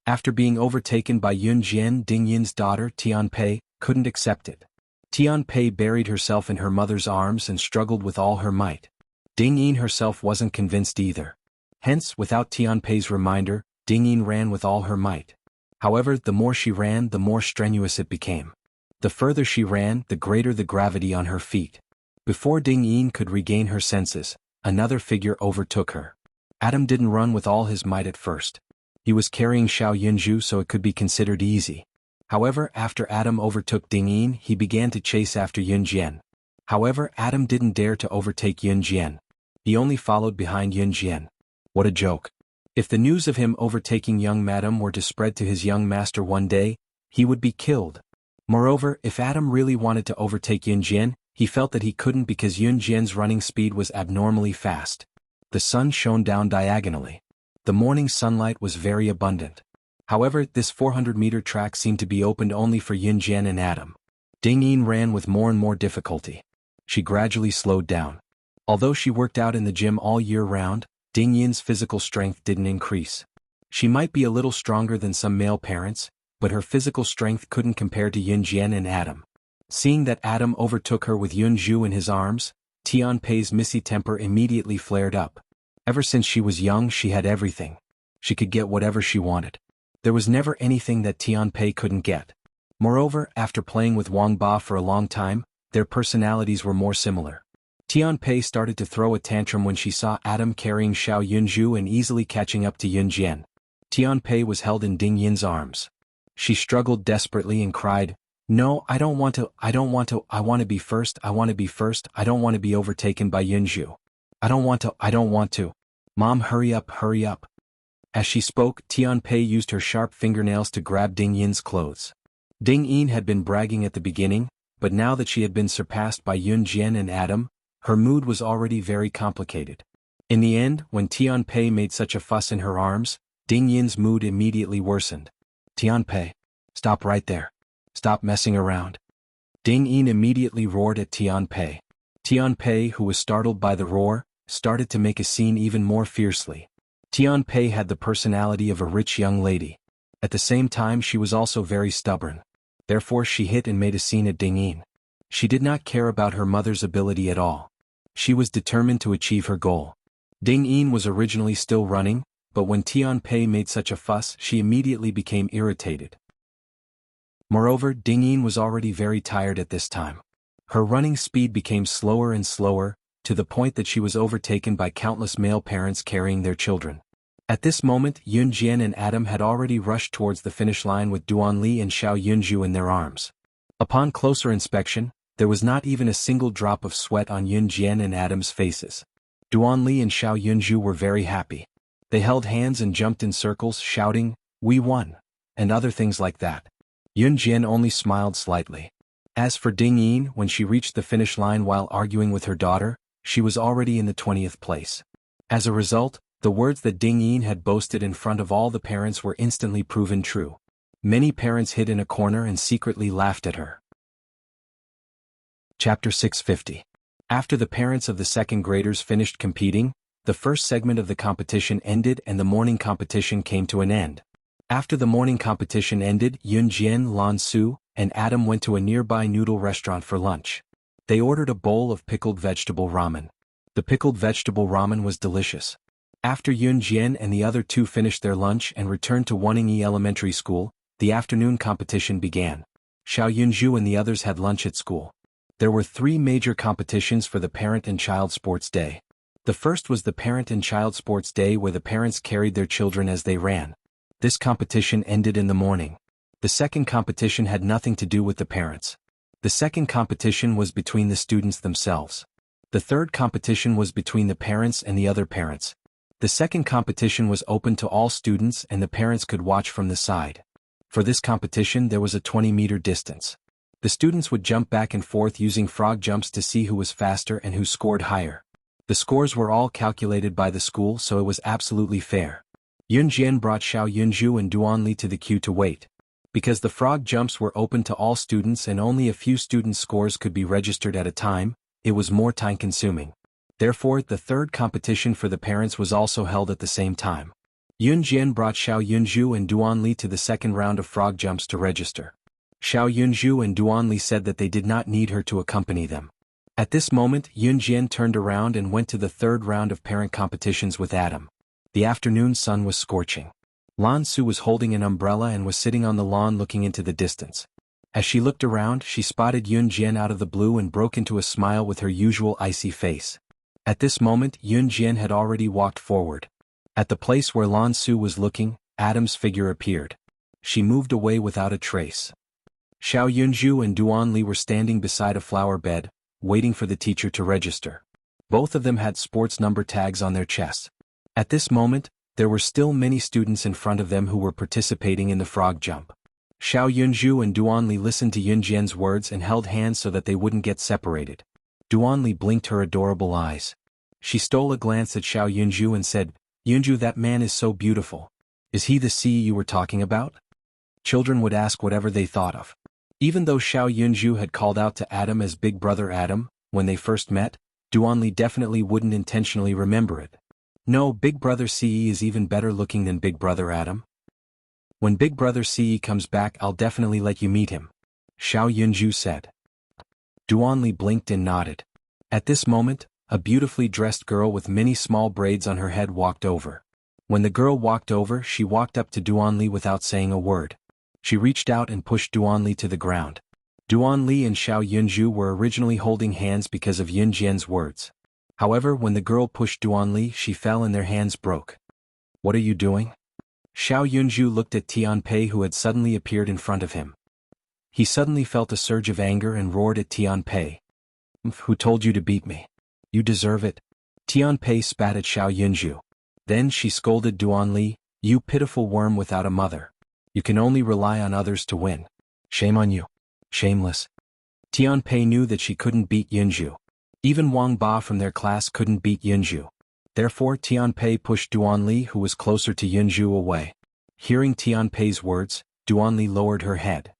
After being overtaken by Yun Jian, Ding Yin's daughter, Tianpei, couldn't accept it. Tianpei buried herself in her mother's arms and struggled with all her might. Ding Yin herself wasn't convinced either. Hence, without Tianpei's reminder, Ding Yin ran with all her might. However, the more she ran, the more strenuous it became. The further she ran, the greater the gravity on her feet. Before Ding Yin could regain her senses, another figure overtook her. Adam didn't run with all his might at first. He was carrying Xiao Yunju, so it could be considered easy. However, after Adam overtook Ding Yin, he began to chase after Yun Jian. However, Adam didn't dare to overtake Yun Jian. He only followed behind Yun Jian. What a joke. If the news of him overtaking young Madam were to spread to his young master one day, he would be killed. Moreover, if Adam really wanted to overtake Yun Jian, he felt that he couldn't because Yun Jian's running speed was abnormally fast. The sun shone down diagonally. The morning sunlight was very abundant. However, this 400-meter track seemed to be opened only for Yun Jian and Adam. Ding Yin ran with more and more difficulty. She gradually slowed down. Although she worked out in the gym all year round, Ding Yin's physical strength didn't increase. She might be a little stronger than some male parents, but her physical strength couldn't compare to Yun Jian and Adam. Seeing that Adam overtook her with Yun Zhu in his arms, Tianpei's missy temper immediately flared up. Ever since she was young, she had everything. She could get whatever she wanted. There was never anything that Tianpei couldn't get. Moreover, after playing with Wang Ba for a long time, their personalities were more similar. Tianpei started to throw a tantrum when she saw Adam carrying Xiao Yunju and easily catching up to Yun Jian. Tianpei was held in Ding Yin's arms. She struggled desperately and cried, No, I want to be first, I don't want to be overtaken by Yunju. I don't want to. Mom, hurry up, hurry up. As she spoke, Tianpei used her sharp fingernails to grab Ding Yin's clothes. Ding Yin had been bragging at the beginning, but now that she had been surpassed by Yun Jian and Adam, her mood was already very complicated. In the end, when Tianpei made such a fuss in her arms, Ding Yin's mood immediately worsened. Tianpei, stop right there. Stop messing around. Ding Yin immediately roared at Tianpei. Tianpei, who was startled by the roar, started to make a scene even more fiercely. Tianpei had the personality of a rich young lady. At the same time, she was also very stubborn. Therefore she hit and made a scene at Ding Yin. She did not care about her mother's ability at all. She was determined to achieve her goal. Ding Yin was originally still running, but when Tianpei made such a fuss, she immediately became irritated. Moreover, Ding Yin was already very tired at this time. Her running speed became slower and slower, to the point that she was overtaken by countless male parents carrying their children. At this moment, Yun Jian and Adam had already rushed towards the finish line with Duan Li and Xiao Yunju in their arms. Upon closer inspection, there was not even a single drop of sweat on Yun Jian and Adam's faces. Duan Li and Xiao Yunju were very happy. They held hands and jumped in circles, shouting, "We won!" and other things like that. Yun Jian only smiled slightly. As for Ding Yin, when she reached the finish line while arguing with her daughter, she was already in the 20th place. As a result, the words that Ding Yin had boasted in front of all the parents were instantly proven true. Many parents hid in a corner and secretly laughed at her. Chapter 650. After the parents of the second graders finished competing, the first segment of the competition ended and the morning competition came to an end. After the morning competition ended, Yun Jian, Lan Su, and Adam went to a nearby noodle restaurant for lunch. They ordered a bowl of pickled vegetable ramen. The pickled vegetable ramen was delicious. After Yun Jian and the other two finished their lunch and returned to Wanningyi Elementary School, the afternoon competition began. Xiao Yunju and the others had lunch at school. There were 3 major competitions for the Parent and Child Sports Day. The first was the Parent and Child Sports Day, where the parents carried their children as they ran. This competition ended in the morning. The second competition had nothing to do with the parents. The second competition was between the students themselves. The third competition was between the parents and the other parents. The second competition was open to all students and the parents could watch from the side. For this competition there was a 20-meter distance. The students would jump back and forth using frog jumps to see who was faster and who scored higher. The scores were all calculated by the school, so it was absolutely fair. Yun Jian brought Xiao Yunju and Duan Li to the queue to wait. Because the frog jumps were open to all students and only a few students' scores could be registered at a time, it was more time-consuming. Therefore, the third competition for the parents was also held at the same time. Yun Jian brought Xiao Yunju and Duan Li to the second round of frog jumps to register. Xiao Yunju and Duan Li said that they did not need her to accompany them. At this moment, Yun Jian turned around and went to the third round of parent competitions with Adam. The afternoon sun was scorching. Lan Su was holding an umbrella and was sitting on the lawn looking into the distance. As she looked around, she spotted Yun Jian out of the blue and broke into a smile with her usual icy face. At this moment, Yun Jian had already walked forward. At the place where Lan Su was looking, Adam's figure appeared. She moved away without a trace. Xiao Yunju and Duan Li were standing beside a flower bed, waiting for the teacher to register. Both of them had sports number tags on their chests. At this moment, there were still many students in front of them who were participating in the frog jump. Xiao Yunju and Duan Li listened to Yun Jian's words and held hands so that they wouldn't get separated. Duan Li blinked her adorable eyes. She stole a glance at Xiao Yunju and said, "Yunju, that man is so beautiful. Is he the sea you were talking about?" Children would ask whatever they thought of. Even though Xiao Yunju had called out to Adam as Big Brother Adam, when they first met, Duan Li definitely wouldn't intentionally remember it. No, Big Brother CE is even better looking than Big Brother Adam. When Big Brother CE comes back, I'll definitely let you meet him, Xiao Yunju said. Duan Li blinked and nodded. At this moment, a beautifully dressed girl with many small braids on her head walked over. When the girl walked over, she walked up to Duan Li without saying a word. She reached out and pushed Duan Li to the ground. Duan Li and Xiao Yunju were originally holding hands because of Yun Jian's words. However, when the girl pushed Duan Li, she fell and their hands broke. "What are you doing?" Xiao Yunju looked at Tianpei, who had suddenly appeared in front of him. He suddenly felt a surge of anger and roared at Tian Pei. Who told you to beat me? You deserve it. Tian Pei spat at Xiao Yunju. Then she scolded Duan Li, you pitiful worm without a mother. You can only rely on others to win. Shame on you. Shameless. Tian Pei knew that she couldn't beat Yunju. Even Wang Ba from their class couldn't beat Yunju. Therefore Tian Pei pushed Duan Li, who was closer to Yunju, away. Hearing Tian Pei's words, Duan Li lowered her head.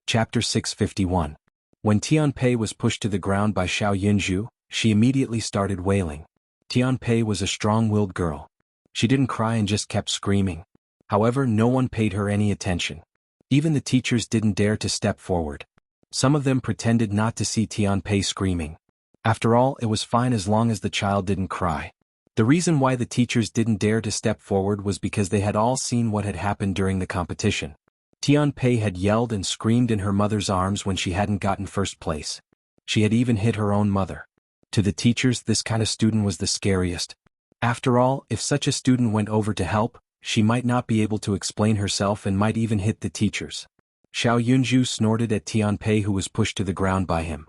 Chapter 651. When Tian Pei was pushed to the ground by Xiao Yunju, she immediately started wailing. Tian Pei was a strong-willed girl. She didn't cry and just kept screaming. However, no one paid her any attention. Even the teachers didn't dare to step forward. Some of them pretended not to see Tian Pei screaming. After all, it was fine as long as the child didn't cry. The reason why the teachers didn't dare to step forward was because they had all seen what had happened during the competition. Tian Pei had yelled and screamed in her mother's arms when she hadn't gotten first place. She had even hit her own mother. To the teachers, this kind of student was the scariest. After all, if such a student went over to help, she might not be able to explain herself and might even hit the teachers. Xiao Yunju snorted at Tian Pei, who was pushed to the ground by him.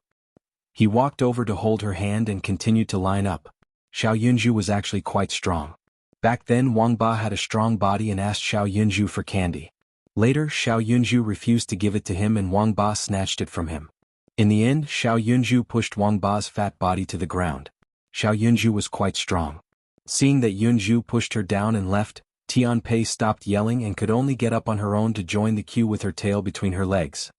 He walked over to hold her hand and continued to line up. Xiao Yunju was actually quite strong. Back then Wang Ba had a strong body and asked Xiao Yunju for candy. Later Xiao Yunju refused to give it to him and Wang Ba snatched it from him. In the end, Xiao Yunju pushed Wang Ba's fat body to the ground. Xiao Yunju was quite strong. Seeing that Yunju pushed her down and left, Tian Pei stopped yelling and could only get up on her own to join the queue with her tail between her legs.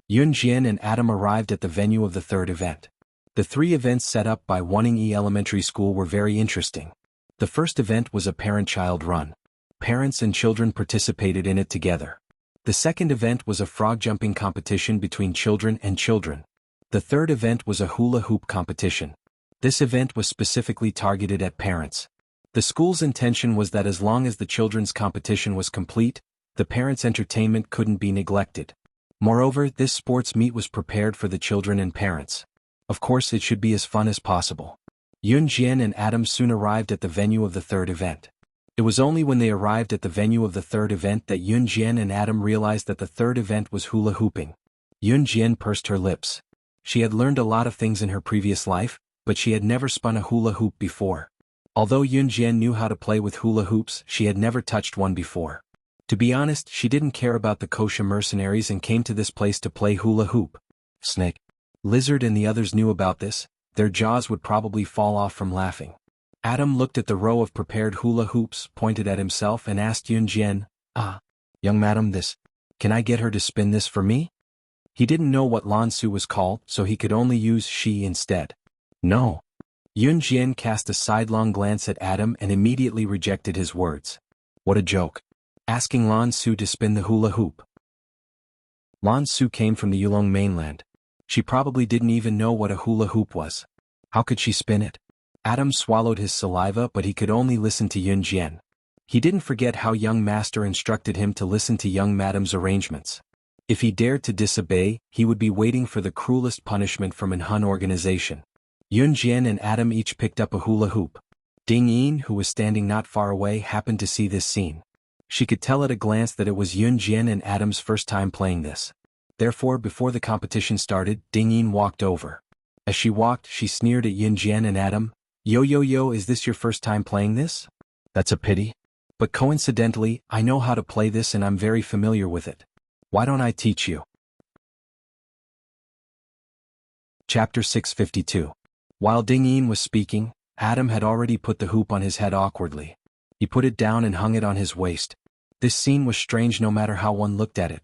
Yun Jian and Adam arrived at the venue of the third event. The three events set up by Wuning Yi Elementary School were very interesting. The first event was a parent-child run. Parents and children participated in it together. The second event was a frog jumping competition between children and children. The third event was a hula hoop competition. This event was specifically targeted at parents. The school's intention was that as long as the children's competition was complete, the parents' entertainment couldn't be neglected. Moreover, this sports meet was prepared for the children and parents. Of course, it should be as fun as possible. Yun Jian and Adam soon arrived at the venue of the third event. It was only when they arrived at the venue of the third event that Yun Jian and Adam realized that the third event was hula hooping. Yun Jian pursed her lips. She had learned a lot of things in her previous life, but she had never spun a hula hoop before. Although Yun Jian knew how to play with hula hoops, she had never touched one before. To be honest, she didn't care about the kosher mercenaries and came to this place to play hula hoop. Snake, Lizard and the others knew about this. Their jaws would probably fall off from laughing. Adam looked at the row of prepared hula hoops, pointed at himself and asked Yun Jian, young madam, can I get her to spin this for me? He didn't know what Lan Su was called, so he could only use she instead. No. Yun Jian cast a sidelong glance at Adam and immediately rejected his words. What a joke. Asking Lan Su to spin the hula hoop. Lan Su came from the Yulong mainland. She probably didn't even know what a hula hoop was. How could she spin it? Adam swallowed his saliva, but he could only listen to Yun Jian. He didn't forget how young master instructed him to listen to young madam's arrangements. If he dared to disobey, he would be waiting for the cruelest punishment from an Hun organization. Yun Jian and Adam each picked up a hula hoop. Ding Yin, who was standing not far away, happened to see this scene. She could tell at a glance that it was Yun Jian and Adam's first time playing this. Therefore, before the competition started, Ding Yin walked over. As she walked, she sneered at Yun Jian and Adam. Yo, is this your first time playing this? That's a pity. But coincidentally, I know how to play this and I'm very familiar with it. Why don't I teach you? Chapter 652. While Ding Yin was speaking, Adam had already put the hoop on his head awkwardly. He put it down and hung it on his waist. This scene was strange no matter how one looked at it.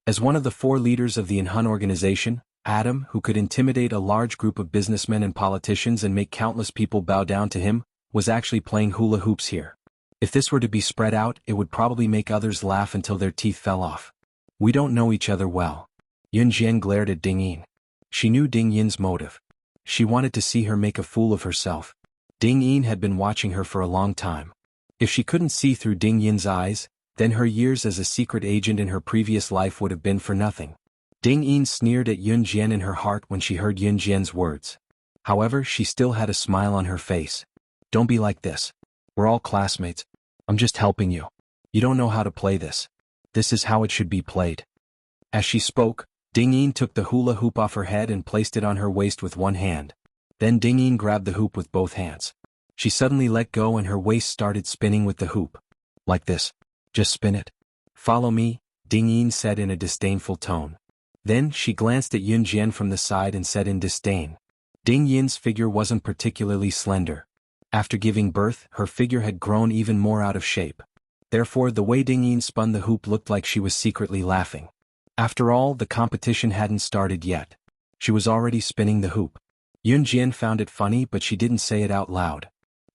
As one of the 4 leaders of the Hun organization, Adam, who could intimidate a large group of businessmen and politicians and make countless people bow down to him, was actually playing hula hoops here. If this were to be spread out, it would probably make others laugh until their teeth fell off. We don't know each other well. Yun Jian glared at Ding Yin. She knew Ding Yin's motive. She wanted to see her make a fool of herself. Ding Yin had been watching her for a long time. If she couldn't see through Ding Yin's eyes, then her years as a secret agent in her previous life would have been for nothing. Ding Yin sneered at Yun Jian in her heart when she heard Yun Jian's words. However, she still had a smile on her face. Don't be like this. We're all classmates. I'm just helping you. You don't know how to play this. This is how it should be played. As she spoke, Ding-Yin took the hula hoop off her head and placed it on her waist with one hand. Then Ding-Yin grabbed the hoop with both hands. She suddenly let go and her waist started spinning with the hoop. Like this. Just spin it. Follow me, Ding-Yin said in a disdainful tone. Then she glanced at Yun-Jian from the side and said in disdain. Ding-Yin's figure wasn't particularly slender. After giving birth, her figure had grown even more out of shape. Therefore, the way Ding-Yin spun the hoop looked like she was secretly laughing. After all, the competition hadn't started yet. She was already spinning the hoop. Yun-Jian found it funny, but she didn't say it out loud.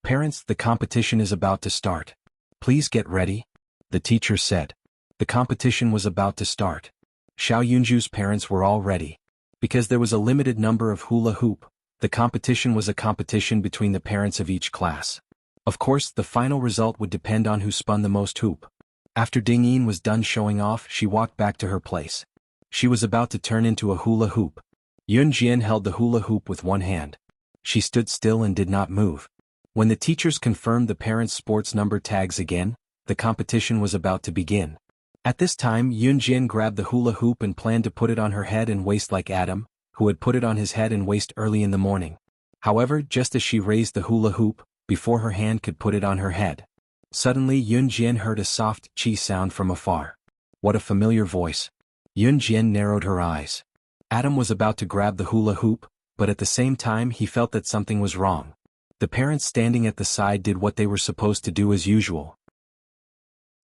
Parents, the competition is about to start. Please get ready, the teacher said. The competition was about to start. Xiao Yunju's parents were all ready. Because there was a limited number of hula hoop, the competition was a competition between the parents of each class. Of course, the final result would depend on who spun the most hoop. After Ding-Yin was done showing off, she walked back to her place. She was about to turn into a hula hoop. Yun-Jian held the hula hoop with one hand. She stood still and did not move. When the teachers confirmed the parents' sports number tags again, the competition was about to begin. At this time, Yun-Jian grabbed the hula hoop and planned to put it on her head and waist like Adam, who had put it on his head and waist early in the morning. However, just as she raised the hula hoop, before her hand could put it on her head, suddenly Yun-Jian heard a soft chi sound from afar. What a familiar voice. Yun-Jian narrowed her eyes. Adam was about to grab the hula hoop, but at the same time he felt that something was wrong. The parents standing at the side did what they were supposed to do as usual.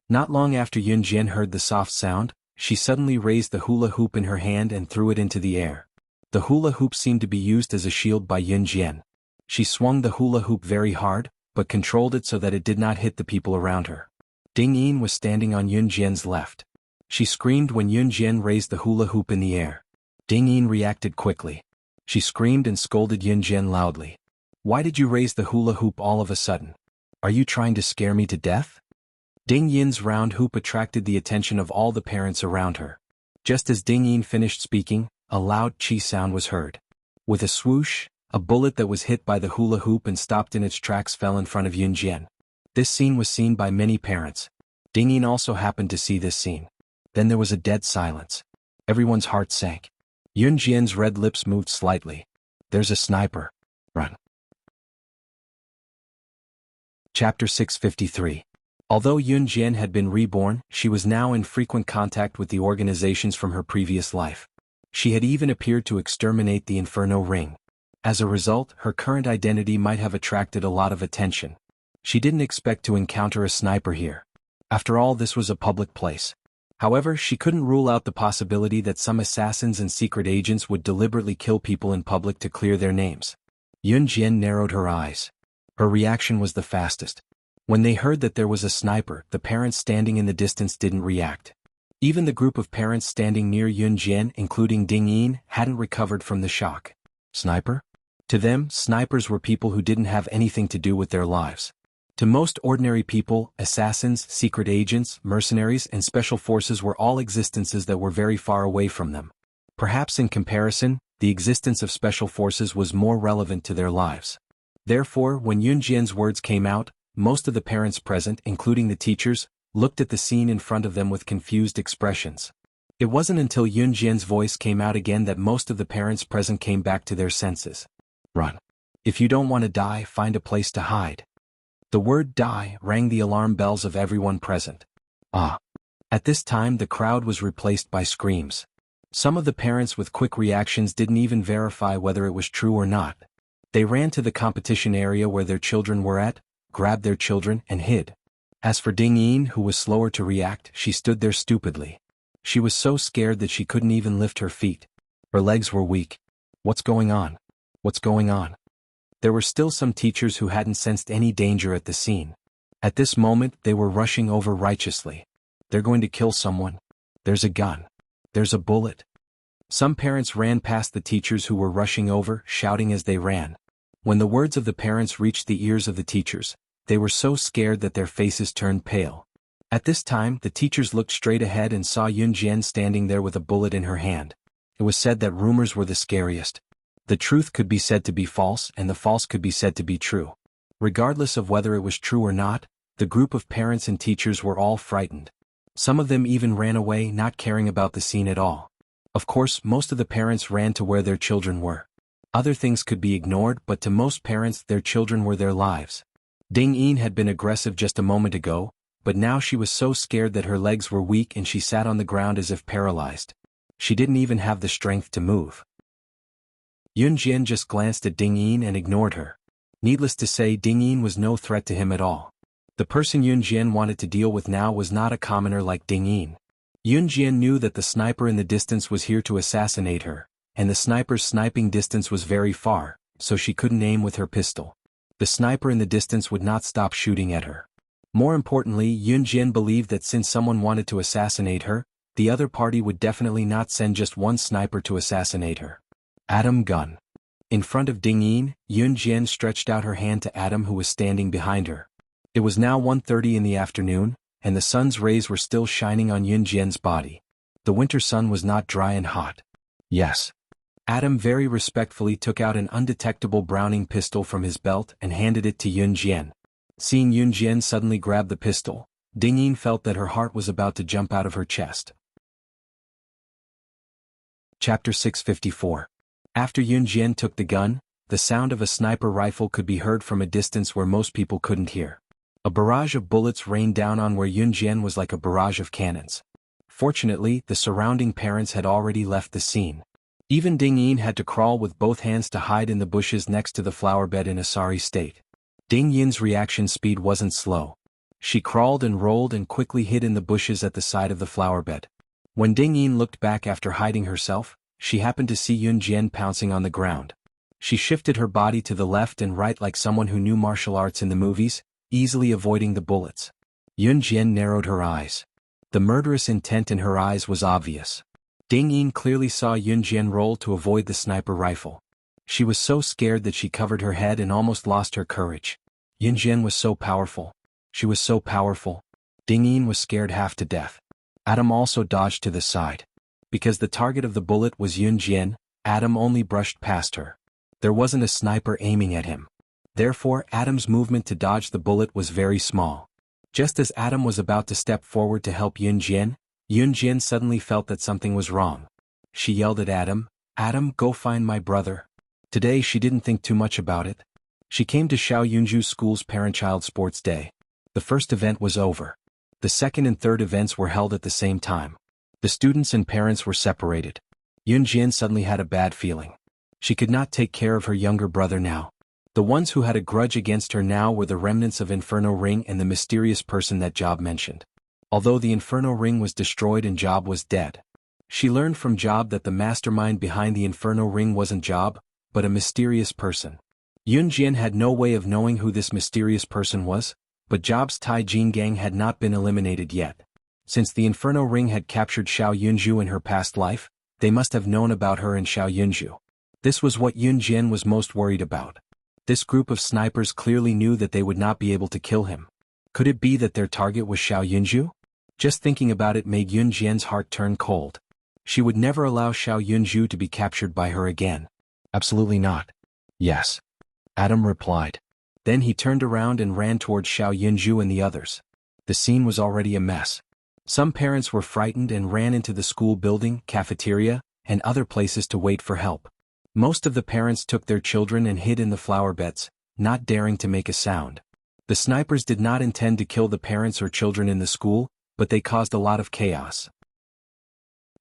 Not long after Yun-Jian heard the soft sound, she suddenly raised the hula hoop in her hand and threw it into the air. The hula hoop seemed to be used as a shield by Yun-Jian. She swung the hula hoop very hard, but controlled it so that it did not hit the people around her. Ding-Yin was standing on Yun-Jian's left. She screamed when Yun-Jian raised the hula hoop in the air. Ding-Yin reacted quickly. She screamed and scolded Yun-Jian loudly. Why did you raise the hula hoop all of a sudden? Are you trying to scare me to death? Ding-Yin's round hoop attracted the attention of all the parents around her. Just as Ding-Yin finished speaking, a loud chi sound was heard. With a swoosh, a bullet that was hit by the hula hoop and stopped in its tracks fell in front of Yun-Jian. This scene was seen by many parents. Ding-Yin also happened to see this scene. Then there was a dead silence. Everyone's heart sank. Yun-Jian's red lips moved slightly. There's a sniper. Run. Chapter 653. Although Yun-Jian had been reborn, she was now in frequent contact with the organizations from her previous life. She had even appeared to exterminate the Inferno Ring. As a result, her current identity might have attracted a lot of attention. She didn't expect to encounter a sniper here. After all, this was a public place. However, she couldn't rule out the possibility that some assassins and secret agents would deliberately kill people in public to clear their names. Yun-Jian narrowed her eyes. Her reaction was the fastest. When they heard that there was a sniper, the parents standing in the distance didn't react. Even the group of parents standing near Yun-Jian, including Ding-Yin, hadn't recovered from the shock. Sniper? To them, snipers were people who didn't have anything to do with their lives. To most ordinary people, assassins, secret agents, mercenaries, and special forces were all existences that were very far away from them. Perhaps in comparison, the existence of special forces was more relevant to their lives. Therefore, when Yun-Jian's words came out, most of the parents present, including the teachers, looked at the scene in front of them with confused expressions. It wasn't until Yun-Jian's voice came out again that most of the parents present came back to their senses. Run. If you don't want to die, find a place to hide. The word die rang the alarm bells of everyone present. Ah! At this time the crowd was replaced by screams. Some of the parents with quick reactions didn't even verify whether it was true or not. They ran to the competition area where their children were at, grabbed their children, and hid. As for Ding-Yin, who was slower to react, she stood there stupidly. She was so scared that she couldn't even lift her feet. Her legs were weak. What's going on? What's going on? There were still some teachers who hadn't sensed any danger at the scene. At this moment, they were rushing over righteously. They're going to kill someone. There's a gun. There's a bullet. Some parents ran past the teachers who were rushing over, shouting as they ran. When the words of the parents reached the ears of the teachers, they were so scared that their faces turned pale. At this time, the teachers looked straight ahead and saw Yun-Jian standing there with a bullet in her hand. It was said that rumors were the scariest. The truth could be said to be false, and the false could be said to be true. Regardless of whether it was true or not, the group of parents and teachers were all frightened. Some of them even ran away, not caring about the scene at all. Of course, most of the parents ran to where their children were. Other things could be ignored, but to most parents their children were their lives. Ding Yin had been aggressive just a moment ago, but now she was so scared that her legs were weak and she sat on the ground as if paralyzed. She didn't even have the strength to move. Yun Jian just glanced at Ding Yin and ignored her. Needless to say, Ding Yin was no threat to him at all. The person Yun Jian wanted to deal with now was not a commoner like Ding Yin. Yun Jian knew that the sniper in the distance was here to assassinate her, and the sniper's sniping distance was very far, so she couldn't aim with her pistol. The sniper in the distance would not stop shooting at her. More importantly, Yun Jian believed that since someone wanted to assassinate her, the other party would definitely not send just one sniper to assassinate her. Atom gun. In front of Ding Yin, Yun Jian stretched out her hand to Atom, who was standing behind her. It was now 1:30 in the afternoon, and the sun's rays were still shining on Yun Jian's body. The winter sun was not dry and hot. Yes. Atom very respectfully took out an undetectable Browning pistol from his belt and handed it to Yun Jian. Seeing Yun Jian suddenly grab the pistol, Ding Yin felt that her heart was about to jump out of her chest. Chapter 654. After Yun Jian took the gun, the sound of a sniper rifle could be heard from a distance where most people couldn't hear. A barrage of bullets rained down on where Yun Jian was like a barrage of cannons. Fortunately, the surrounding parents had already left the scene. Even Ding Yin had to crawl with both hands to hide in the bushes next to the flower bed in a sorry state. Ding Yin's reaction speed wasn't slow. She crawled and rolled and quickly hid in the bushes at the side of the flower bed. When Ding Yin looked back after hiding herself, she happened to see Yun Jian pouncing on the ground. She shifted her body to the left and right like someone who knew martial arts in the movies, easily avoiding the bullets. Yun Jian narrowed her eyes. The murderous intent in her eyes was obvious. Ding Yin clearly saw Yun Jian roll to avoid the sniper rifle. She was so scared that she covered her head and almost lost her courage. Yun Jian was so powerful. She was so powerful. Ding Yin was scared half to death. Atom also dodged to the side. Because the target of the bullet was Yun Jian, Atom only brushed past her. There wasn't a sniper aiming at him. Therefore, Atom's movement to dodge the bullet was very small. Just as Atom was about to step forward to help Yun Jian suddenly felt that something was wrong. She yelled at Atom, "Atom, go find my brother." Today she didn't think too much about it. She came to Xiao Yunju's school's parent-child sports day. The first event was over. The second and third events were held at the same time. The students and parents were separated. Yun Jian suddenly had a bad feeling. She could not take care of her younger brother now. The ones who had a grudge against her now were the remnants of Inferno Ring and the mysterious person that Job mentioned. Although the Inferno Ring was destroyed and Job was dead. She learned from Job that the mastermind behind the Inferno Ring wasn't Job, but a mysterious person. Yun Jian had no way of knowing who this mysterious person was, but Job's Tai Jin gang had not been eliminated yet. Since the Inferno Ring had captured Xiao Yunju in her past life, they must have known about her and Xiao Yunju. This was what Yun Jian was most worried about. This group of snipers clearly knew that they would not be able to kill him. Could it be that their target was Xiao Yunju? Just thinking about it made Yun Jian's heart turn cold. She would never allow Xiao Yunju to be captured by her again. Absolutely not. Yes. Atom replied. Then he turned around and ran towards Xiao Yunju and the others. The scene was already a mess. Some parents were frightened and ran into the school building, cafeteria, and other places to wait for help. Most of the parents took their children and hid in the flower beds, not daring to make a sound. The snipers did not intend to kill the parents or children in the school, but they caused a lot of chaos.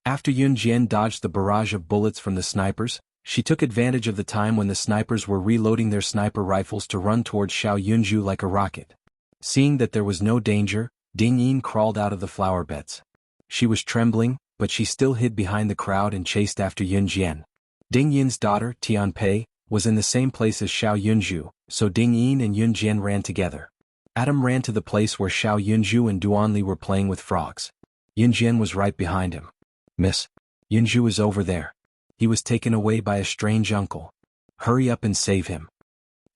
After Yun Jian dodged the barrage of bullets from the snipers, she took advantage of the time when the snipers were reloading their sniper rifles to run towards Xiao Yunju like a rocket. Seeing that there was no danger, Ding Yin crawled out of the flower beds. She was trembling, but she still hid behind the crowd and chased after Yun Jian. Ding Yin's daughter, Tianpei, was in the same place as Xiao Yunju, so Ding Yin and Yun Jian ran together. Atom ran to the place where Xiao Yunju and Duanli were playing with frogs. Yun Jian was right behind him. "Miss, Yunju is over there. He was taken away by a strange uncle. Hurry up and save him."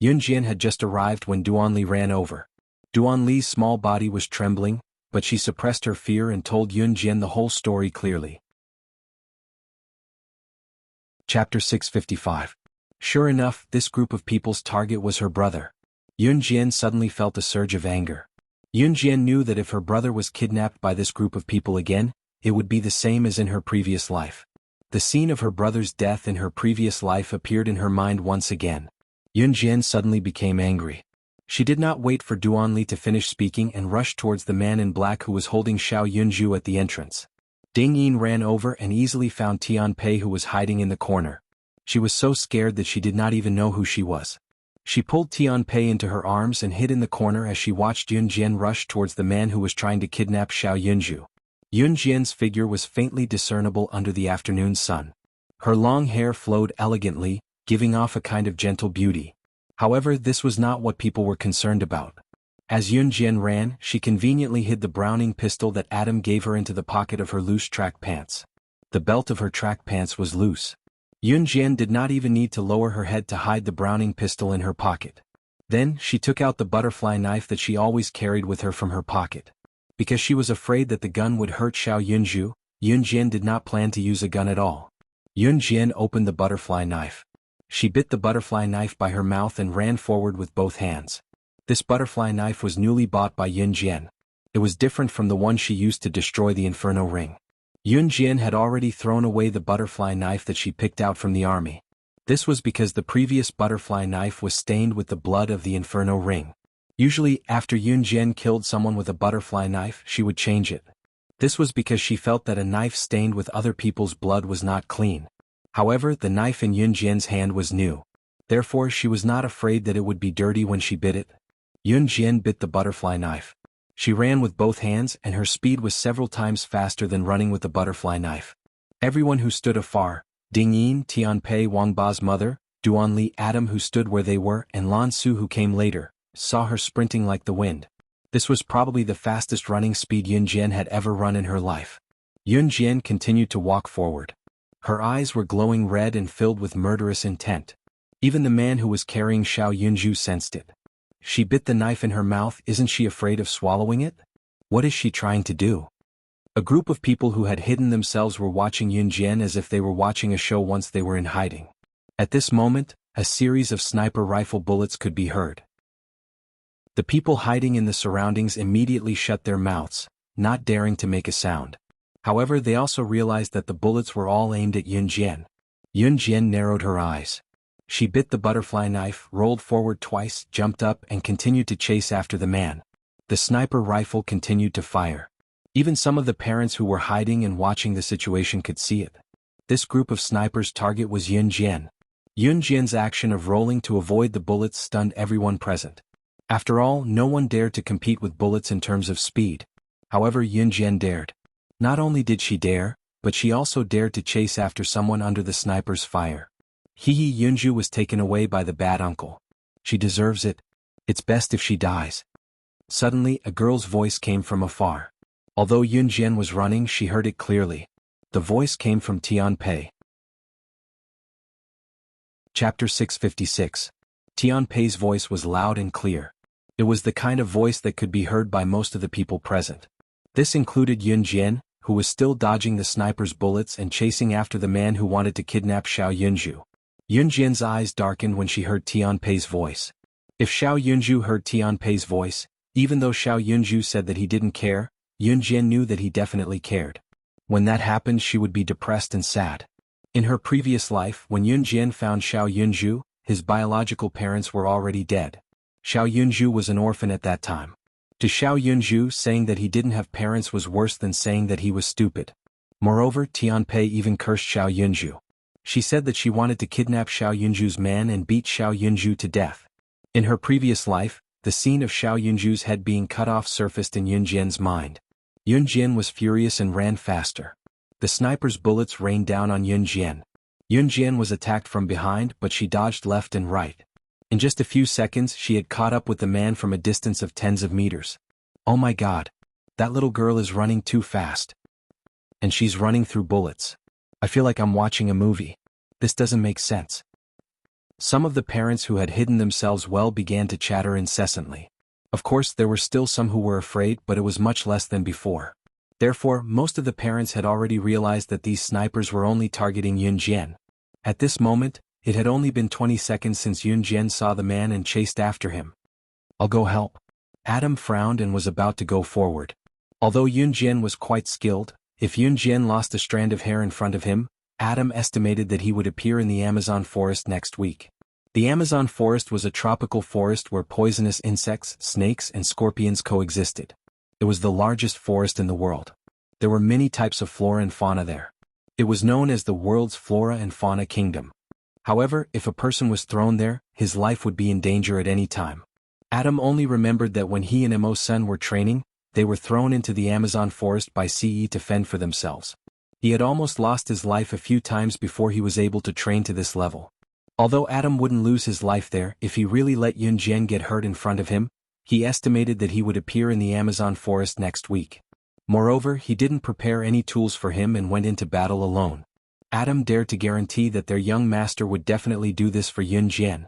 Yun Jian had just arrived when Duanli ran over. Duanli's small body was trembling, but she suppressed her fear and told Yun Jian the whole story clearly. Chapter 655. Sure enough, this group of people's target was her brother. Yun Jian suddenly felt a surge of anger. Yunjian knew that if her brother was kidnapped by this group of people again, it would be the same as in her previous life. The scene of her brother's death in her previous life appeared in her mind once again. Yunjian suddenly became angry. She did not wait for Duanli to finish speaking and rushed towards the man in black who was holding Xiao Yunju at the entrance. Ding Yin ran over and easily found Tian Pei, who was hiding in the corner. She was so scared that she did not even know who she was. She pulled Tian Pei into her arms and hid in the corner as she watched Yunjian rush towards the man who was trying to kidnap Xiao Yunju. Yunjian's figure was faintly discernible under the afternoon sun. Her long hair flowed elegantly, giving off a kind of gentle beauty. However, this was not what people were concerned about. As Yunjian ran, she conveniently hid the Browning pistol that Adam gave her into the pocket of her loose track pants. The belt of her track pants was loose. Yunjian did not even need to lower her head to hide the Browning pistol in her pocket. Then, she took out the butterfly knife that she always carried with her from her pocket. Because she was afraid that the gun would hurt Xiao Yunju, Yunjian did not plan to use a gun at all. Yunjian opened the butterfly knife. She bit the butterfly knife by her mouth and ran forward with both hands. This butterfly knife was newly bought by Yunjian. It was different from the one she used to destroy the Inferno ring. Yunjian had already thrown away the butterfly knife that she picked out from the army. This was because the previous butterfly knife was stained with the blood of the Inferno ring. Usually, after Yunjian killed someone with a butterfly knife, she would change it. This was because she felt that a knife stained with other people's blood was not clean. However, the knife in Yunjian's hand was new. Therefore, she was not afraid that it would be dirty when she bit it. Yunjian bit the butterfly knife. She ran with both hands and her speed was several times faster than running with the butterfly knife. Everyone who stood afar, Ding Yin, Tian Pei, Wang Ba's mother, Duanli, Adam who stood where they were, and Lan Su who came later, saw her sprinting like the wind. This was probably the fastest running speed Yunjian had ever run in her life. Yunjian continued to walk forward. Her eyes were glowing red and filled with murderous intent. Even the man who was carrying Xiao Yunju sensed it. She bit the knife in her mouth. Isn't she afraid of swallowing it? What is she trying to do? A group of people who had hidden themselves were watching Yunjian as if they were watching a show once they were in hiding. At this moment, a series of sniper rifle bullets could be heard. The people hiding in the surroundings immediately shut their mouths, not daring to make a sound. However, they also realized that the bullets were all aimed at Yunjian. Yunjian narrowed her eyes. She bit the butterfly knife, rolled forward twice, jumped up and continued to chase after the man. The sniper rifle continued to fire. Even some of the parents who were hiding and watching the situation could see it. This group of snipers' target was Yunjian. Yunjian's action of rolling to avoid the bullets stunned everyone present. After all, no one dared to compete with bullets in terms of speed. However, Yunjian dared. Not only did she dare, but she also dared to chase after someone under the sniper's fire. Yunju was taken away by the bad uncle. She deserves it. It's best if she dies. Suddenly, a girl's voice came from afar. Although Yunjian was running, she heard it clearly. The voice came from Tian Pei. Chapter 656. Tian Pei's voice was loud and clear. It was the kind of voice that could be heard by most of the people present. This included Yunjian, who was still dodging the sniper's bullets and chasing after the man who wanted to kidnap Xiao Yunju. Yunjian's eyes darkened when she heard Tian Pei's voice. If Xiao Yunju heard Tian Pei's voice, even though Xiao Yunju said that he didn't care, Yunjian knew that he definitely cared. When that happened, she would be depressed and sad. In her previous life, when Yunjian found Xiao Yunju, his biological parents were already dead. Xiao Yunju was an orphan at that time. To Xiao Yunju, saying that he didn't have parents was worse than saying that he was stupid. Moreover, Tian Pei even cursed Xiao Yunju. She said that she wanted to kidnap Xiao Yunju's man and beat Xiao Yunju to death. In her previous life, the scene of Xiao Yunju's head being cut off surfaced in Yunjian's mind. Yunjian was furious and ran faster. The sniper's bullets rained down on Yunjian. Yunjian was attacked from behind, but she dodged left and right. In just a few seconds, she had caught up with the man from a distance of tens of meters. Oh my God! That little girl is running too fast. And she's running through bullets. I feel like I'm watching a movie. This doesn't make sense. Some of the parents who had hidden themselves well began to chatter incessantly. Of course, there were still some who were afraid, but it was much less than before. Therefore, most of the parents had already realized that these snipers were only targeting Yunjian. At this moment, it had only been 20 seconds since Yunjian saw the man and chased after him. I'll go help. Adam frowned and was about to go forward. Although Yunjian was quite skilled, if Yunjian lost a strand of hair in front of him, Adam estimated that he would appear in the Amazon forest next week. The Amazon forest was a tropical forest where poisonous insects, snakes, and scorpions coexisted. It was the largest forest in the world. There were many types of flora and fauna there. It was known as the world's flora and fauna kingdom. However, if a person was thrown there, his life would be in danger at any time. Adam only remembered that when he and Mo-sun were training, they were thrown into the Amazon forest by Ce to fend for themselves. He had almost lost his life a few times before he was able to train to this level. Although Adam wouldn't lose his life there if he really let Yunjian get hurt in front of him, he estimated that he would appear in the Amazon forest next week. Moreover, he didn't prepare any tools for him and went into battle alone. Adam dared to guarantee that their young master would definitely do this for Yunjian.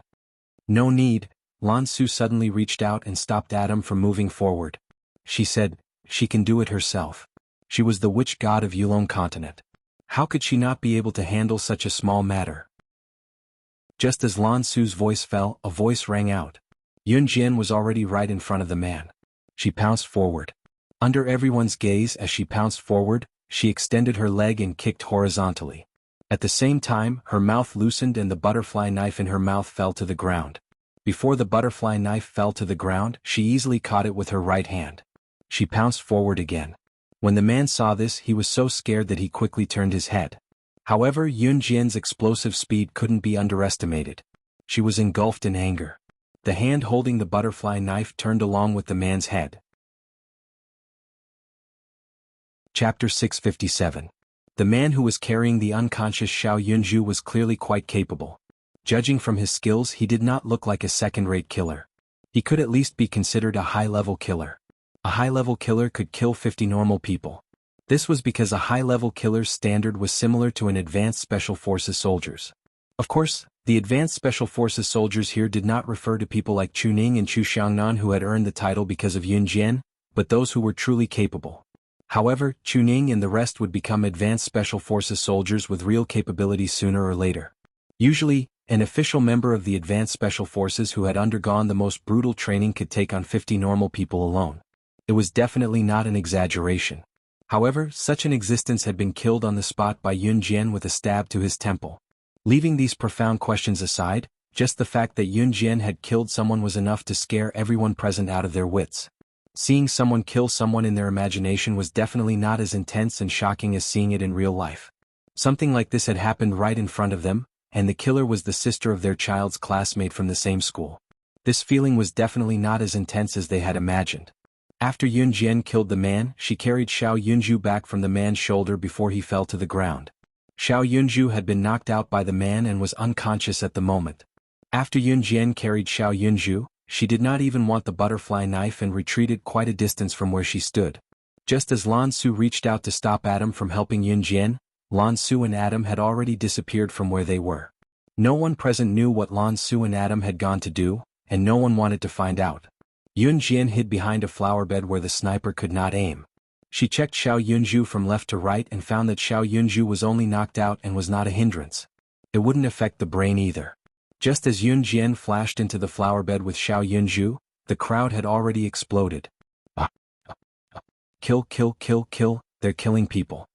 No need, Lan Su suddenly reached out and stopped Adam from moving forward. She said, she can do it herself. She was the witch god of Yulong continent. How could she not be able to handle such a small matter? Just as Lan Su's voice fell, a voice rang out. Yunjian was already right in front of the man. She pounced forward. Under everyone's gaze as she pounced forward, she extended her leg and kicked horizontally. At the same time, her mouth loosened and the butterfly knife in her mouth fell to the ground. Before the butterfly knife fell to the ground, she easily caught it with her right hand. She pounced forward again. When the man saw this, he was so scared that he quickly turned his head. However, Yunjian's explosive speed couldn't be underestimated. She was engulfed in anger. The hand holding the butterfly knife turned along with the man's head. Chapter 657. The man who was carrying the unconscious Xiao Yunju was clearly quite capable. Judging from his skills, he did not look like a second-rate killer. He could at least be considered a high-level killer. A high-level killer could kill 50 normal people. This was because a high-level killer's standard was similar to an advanced special forces soldiers. Of course, the advanced special forces soldiers here did not refer to people like Chu Ning and Chu Xiangnan who had earned the title because of Yunjian, but those who were truly capable. However, Chu Ning and the rest would become advanced special forces soldiers with real capabilities sooner or later. Usually, an official member of the advanced special forces who had undergone the most brutal training could take on 50 normal people alone. It was definitely not an exaggeration. However, such an existence had been killed on the spot by Yunjian with a stab to his temple. Leaving these profound questions aside, just the fact that Yunjian had killed someone was enough to scare everyone present out of their wits. Seeing someone kill someone in their imagination was definitely not as intense and shocking as seeing it in real life. Something like this had happened right in front of them, and the killer was the sister of their child's classmate from the same school. This feeling was definitely not as intense as they had imagined. After Yunjian killed the man, she carried Xiao Yunju back from the man's shoulder before he fell to the ground. Xiao Yunju had been knocked out by the man and was unconscious at the moment. After Yunjian carried Xiao Yunju, she did not even want the butterfly knife and retreated quite a distance from where she stood. Just as Lan Su reached out to stop Adam from helping Yunjian, Lan Su and Adam had already disappeared from where they were. No one present knew what Lan Su and Adam had gone to do, and no one wanted to find out. Yunjian hid behind a flower bed where the sniper could not aim. She checked Xiao Yunju from left to right and found that Xiao Yunju was only knocked out and was not a hindrance. It wouldn't affect the brain either. Just as Yunjian flashed into the flower bed with Xiao Yunju, the crowd had already exploded. Kill, kill, kill, kill, they're killing people.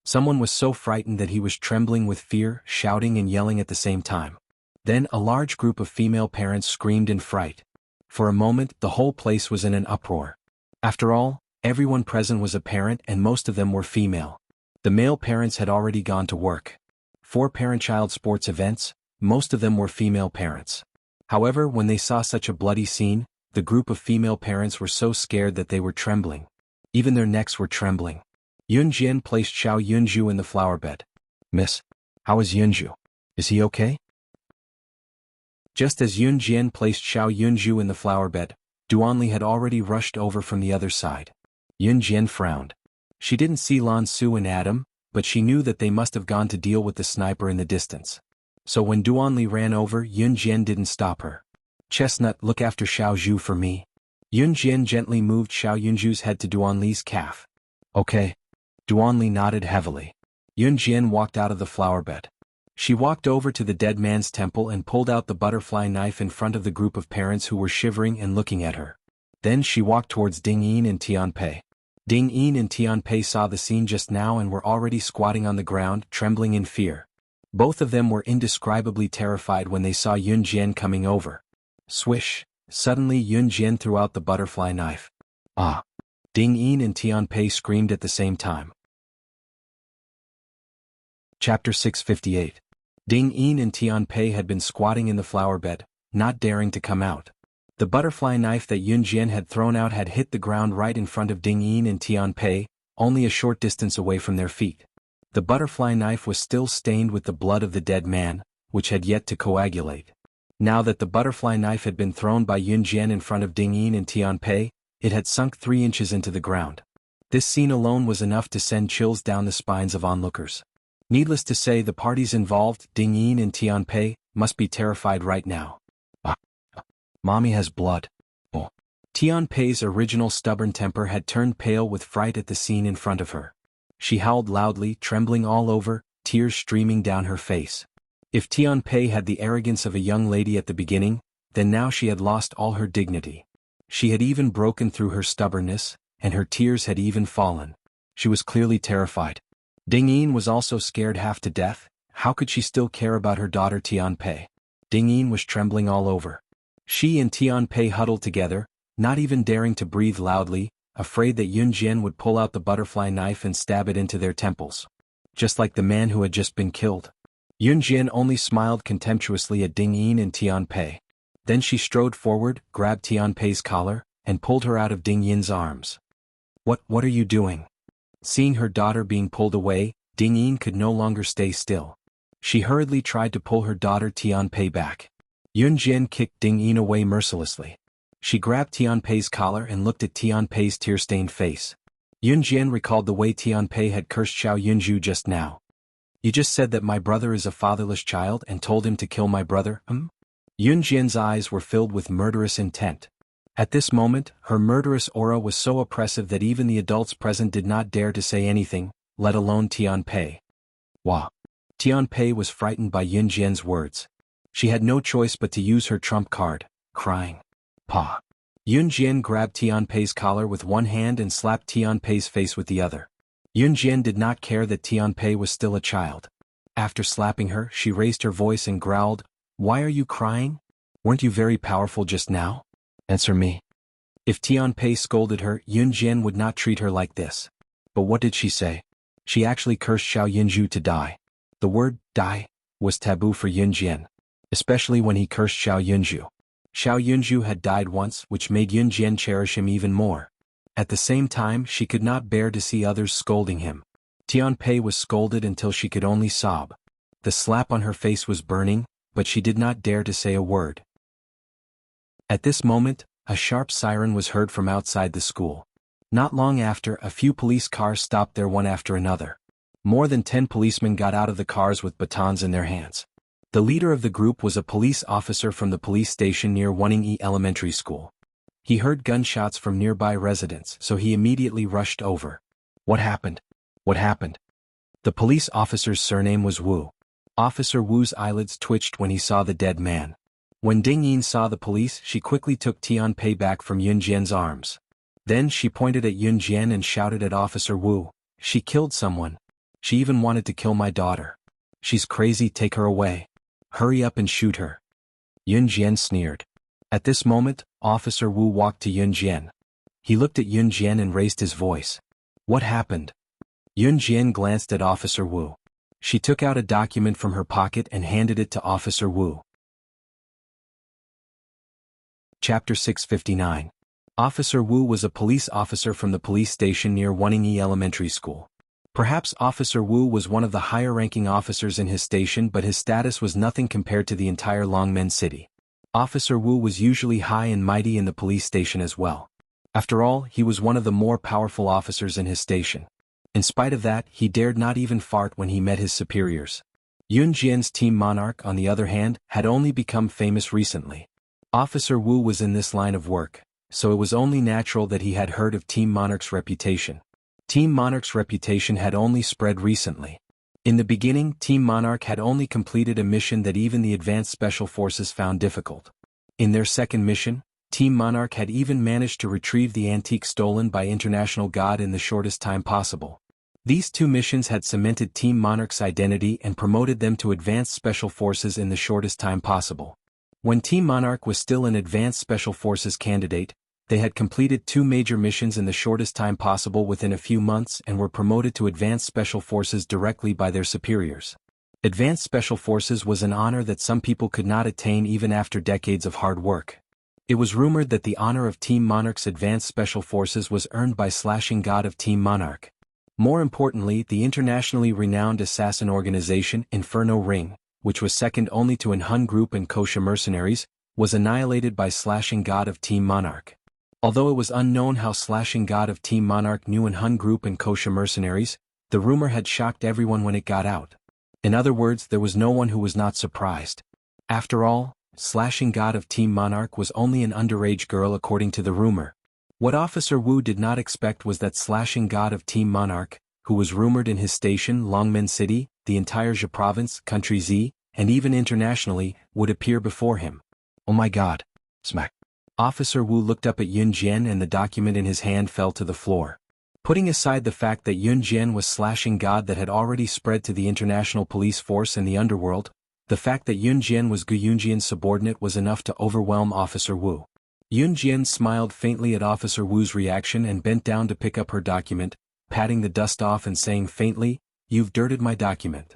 Someone was so frightened that he was trembling with fear, shouting and yelling at the same time. Then a large group of female parents screamed in fright. For a moment, the whole place was in an uproar. After all, everyone present was a parent and most of them were female. The male parents had already gone to work. For parent-child sports events, most of them were female parents. However, when they saw such a bloody scene, the group of female parents were so scared that they were trembling. Even their necks were trembling. Yunjian placed Xiao Yunju in the flower bed. "Miss, how is Yunju? Is he okay?" Just as Yunjian placed Xiao Yunju in the flower bed, Duanli had already rushed over from the other side. Yunjian frowned. She didn't see Lan Su and Adam, but she knew that they must have gone to deal with the sniper in the distance. So when Duanli ran over, Yunjian didn't stop her. "Chestnut, look after Xiao Zhu for me." Yunjian gently moved Xiao Yunju's head to Duanli's calf. "Okay." Duanli nodded heavily. Yunjian walked out of the flower bed. She walked over to the dead man's temple and pulled out the butterfly knife in front of the group of parents who were shivering and looking at her. Then she walked towards Ding Yin and Tianpei. Ding Yin and Tianpei saw the scene just now and were already squatting on the ground, trembling in fear. Both of them were indescribably terrified when they saw Yun Jian coming over. Swish! Suddenly Yun Jian threw out the butterfly knife. Ah! Ding Yin and Tianpei screamed at the same time. Chapter 658. Ding Yin and Tianpei had been squatting in the flower bed, not daring to come out. The butterfly knife that Yun Jian had thrown out had hit the ground right in front of Ding Yin and Tianpei, only a short distance away from their feet. The butterfly knife was still stained with the blood of the dead man, which had yet to coagulate. Now that the butterfly knife had been thrown by Yun Jian in front of Ding Yin and Tianpei, it had sunk 3 inches into the ground. This scene alone was enough to send chills down the spines of onlookers. Needless to say, the parties involved, Ding Yin and Tianpei, must be terrified right now. Mommy has blood. Oh. Tianpei's original stubborn temper had turned pale with fright at the scene in front of her. She howled loudly, trembling all over, tears streaming down her face. If Tianpei had the arrogance of a young lady at the beginning, then now she had lost all her dignity. She had even broken through her stubbornness, and her tears had even fallen. She was clearly terrified. Ding Yin was also scared half to death. How could she still care about her daughter Tianpei? Ding Yin was trembling all over. She and Tianpei huddled together, not even daring to breathe loudly, afraid that Yun Jian would pull out the butterfly knife and stab it into their temples. Just like the man who had just been killed. Yun Jian only smiled contemptuously at Ding Yin and Tianpei. Then she strode forward, grabbed Tianpei's collar, and pulled her out of Ding Yin's arms. What are you doing? Seeing her daughter being pulled away, Ding Yin could no longer stay still. She hurriedly tried to pull her daughter Tianpei back. Yun Jian kicked Ding Yin away mercilessly. She grabbed Tianpei's collar and looked at Tianpei's tear-stained face. Yun Jian recalled the way Tianpei had cursed Xiao Yunju just now. You just said that my brother is a fatherless child and told him to kill my brother, Yun Jian's eyes were filled with murderous intent. At this moment, her murderous aura was so oppressive that even the adults present did not dare to say anything, let alone Tianpei. Wah! Tianpei was frightened by Yun Jian's words. She had no choice but to use her trump card, crying. Pa! Yun Jian grabbed Tianpei's collar with one hand and slapped Tianpei's face with the other. Yun Jian did not care that Tianpei was still a child. After slapping her, she raised her voice and growled, Why are you crying? Weren't you very powerful just now? Answer me. If Tianpei scolded her, Yun Jian would not treat her like this. But what did she say? She actually cursed Xiao Yunju to die. The word, die, was taboo for Yun Jian. Especially when he cursed Xiao Yunju. Xiao Yunju had died once, which made Yun Jian cherish him even more. At the same time, she could not bear to see others scolding him. Tianpei was scolded until she could only sob. The slap on her face was burning, but she did not dare to say a word. At this moment, a sharp siren was heard from outside the school. Not long after, a few police cars stopped there one after another. More than 10 policemen got out of the cars with batons in their hands. The leader of the group was a police officer from the police station near Wuning Elementary School. He heard gunshots from nearby residents, so he immediately rushed over. What happened? What happened? The police officer's surname was Wu. Officer Wu's eyelids twitched when he saw the dead man. When Ding Yin saw the police, she quickly took Tianpei back from Yun Jian's arms. Then she pointed at Yun Jian and shouted at Officer Wu, She killed someone. She even wanted to kill my daughter. She's crazy, take her away. Hurry up and shoot her. Yun Jian sneered. At this moment, Officer Wu walked to Yun Jian. He looked at Yun Jian and raised his voice. What happened? Yun Jian glanced at Officer Wu. She took out a document from her pocket and handed it to Officer Wu. Chapter 659. Officer Wu was a police officer from the police station near Wuning Elementary School. Perhaps Officer Wu was one of the higher-ranking officers in his station, but his status was nothing compared to the entire Longmen City. Officer Wu was usually high and mighty in the police station as well. After all, he was one of the more powerful officers in his station. In spite of that, he dared not even fart when he met his superiors. Yun Jian's Team Monarch, on the other hand, had only become famous recently. Officer Wu was in this line of work, so it was only natural that he had heard of Team Monarch's reputation. Team Monarch's reputation had only spread recently. In the beginning, Team Monarch had only completed a mission that even the advanced special forces found difficult. In their second mission, Team Monarch had even managed to retrieve the antique stolen by International God in the shortest time possible. These two missions had cemented Team Monarch's identity and promoted them to Advanced Special Forces in the shortest time possible. When Team Monarch was still an Advanced Special Forces candidate, they had completed two major missions in the shortest time possible within a few months and were promoted to Advanced Special Forces directly by their superiors. Advanced Special Forces was an honor that some people could not attain even after decades of hard work. It was rumored that the honor of Team Monarch's Advanced Special Forces was earned by Slashing God of Team Monarch. More importantly, the internationally renowned assassin organization Inferno Ring, which was second only to Hun Group and Kosha Mercenaries, was annihilated by Slashing God of Team Monarch. Although it was unknown how Slashing God of Team Monarch knew Hun Group and Kosha Mercenaries, the rumor had shocked everyone when it got out. In other words, there was no one who was not surprised. After all, Slashing God of Team Monarch was only an underage girl according to the rumor. What Officer Wu did not expect was that Slashing God of Team Monarch, who was rumored in his station Longmen City, the entire Zhe province, Country Z, and even internationally, would appear before him. Oh my God! Smack! Officer Wu looked up at Yun Jian and the document in his hand fell to the floor. Putting aside the fact that Yun Jian was Slashing God that had already spread to the international police force and the underworld, the fact that Yun Jian was Gu Yunjian's subordinate was enough to overwhelm Officer Wu. Yun Jian smiled faintly at Officer Wu's reaction and bent down to pick up her document, patting the dust off and saying faintly, "You've dirted my document."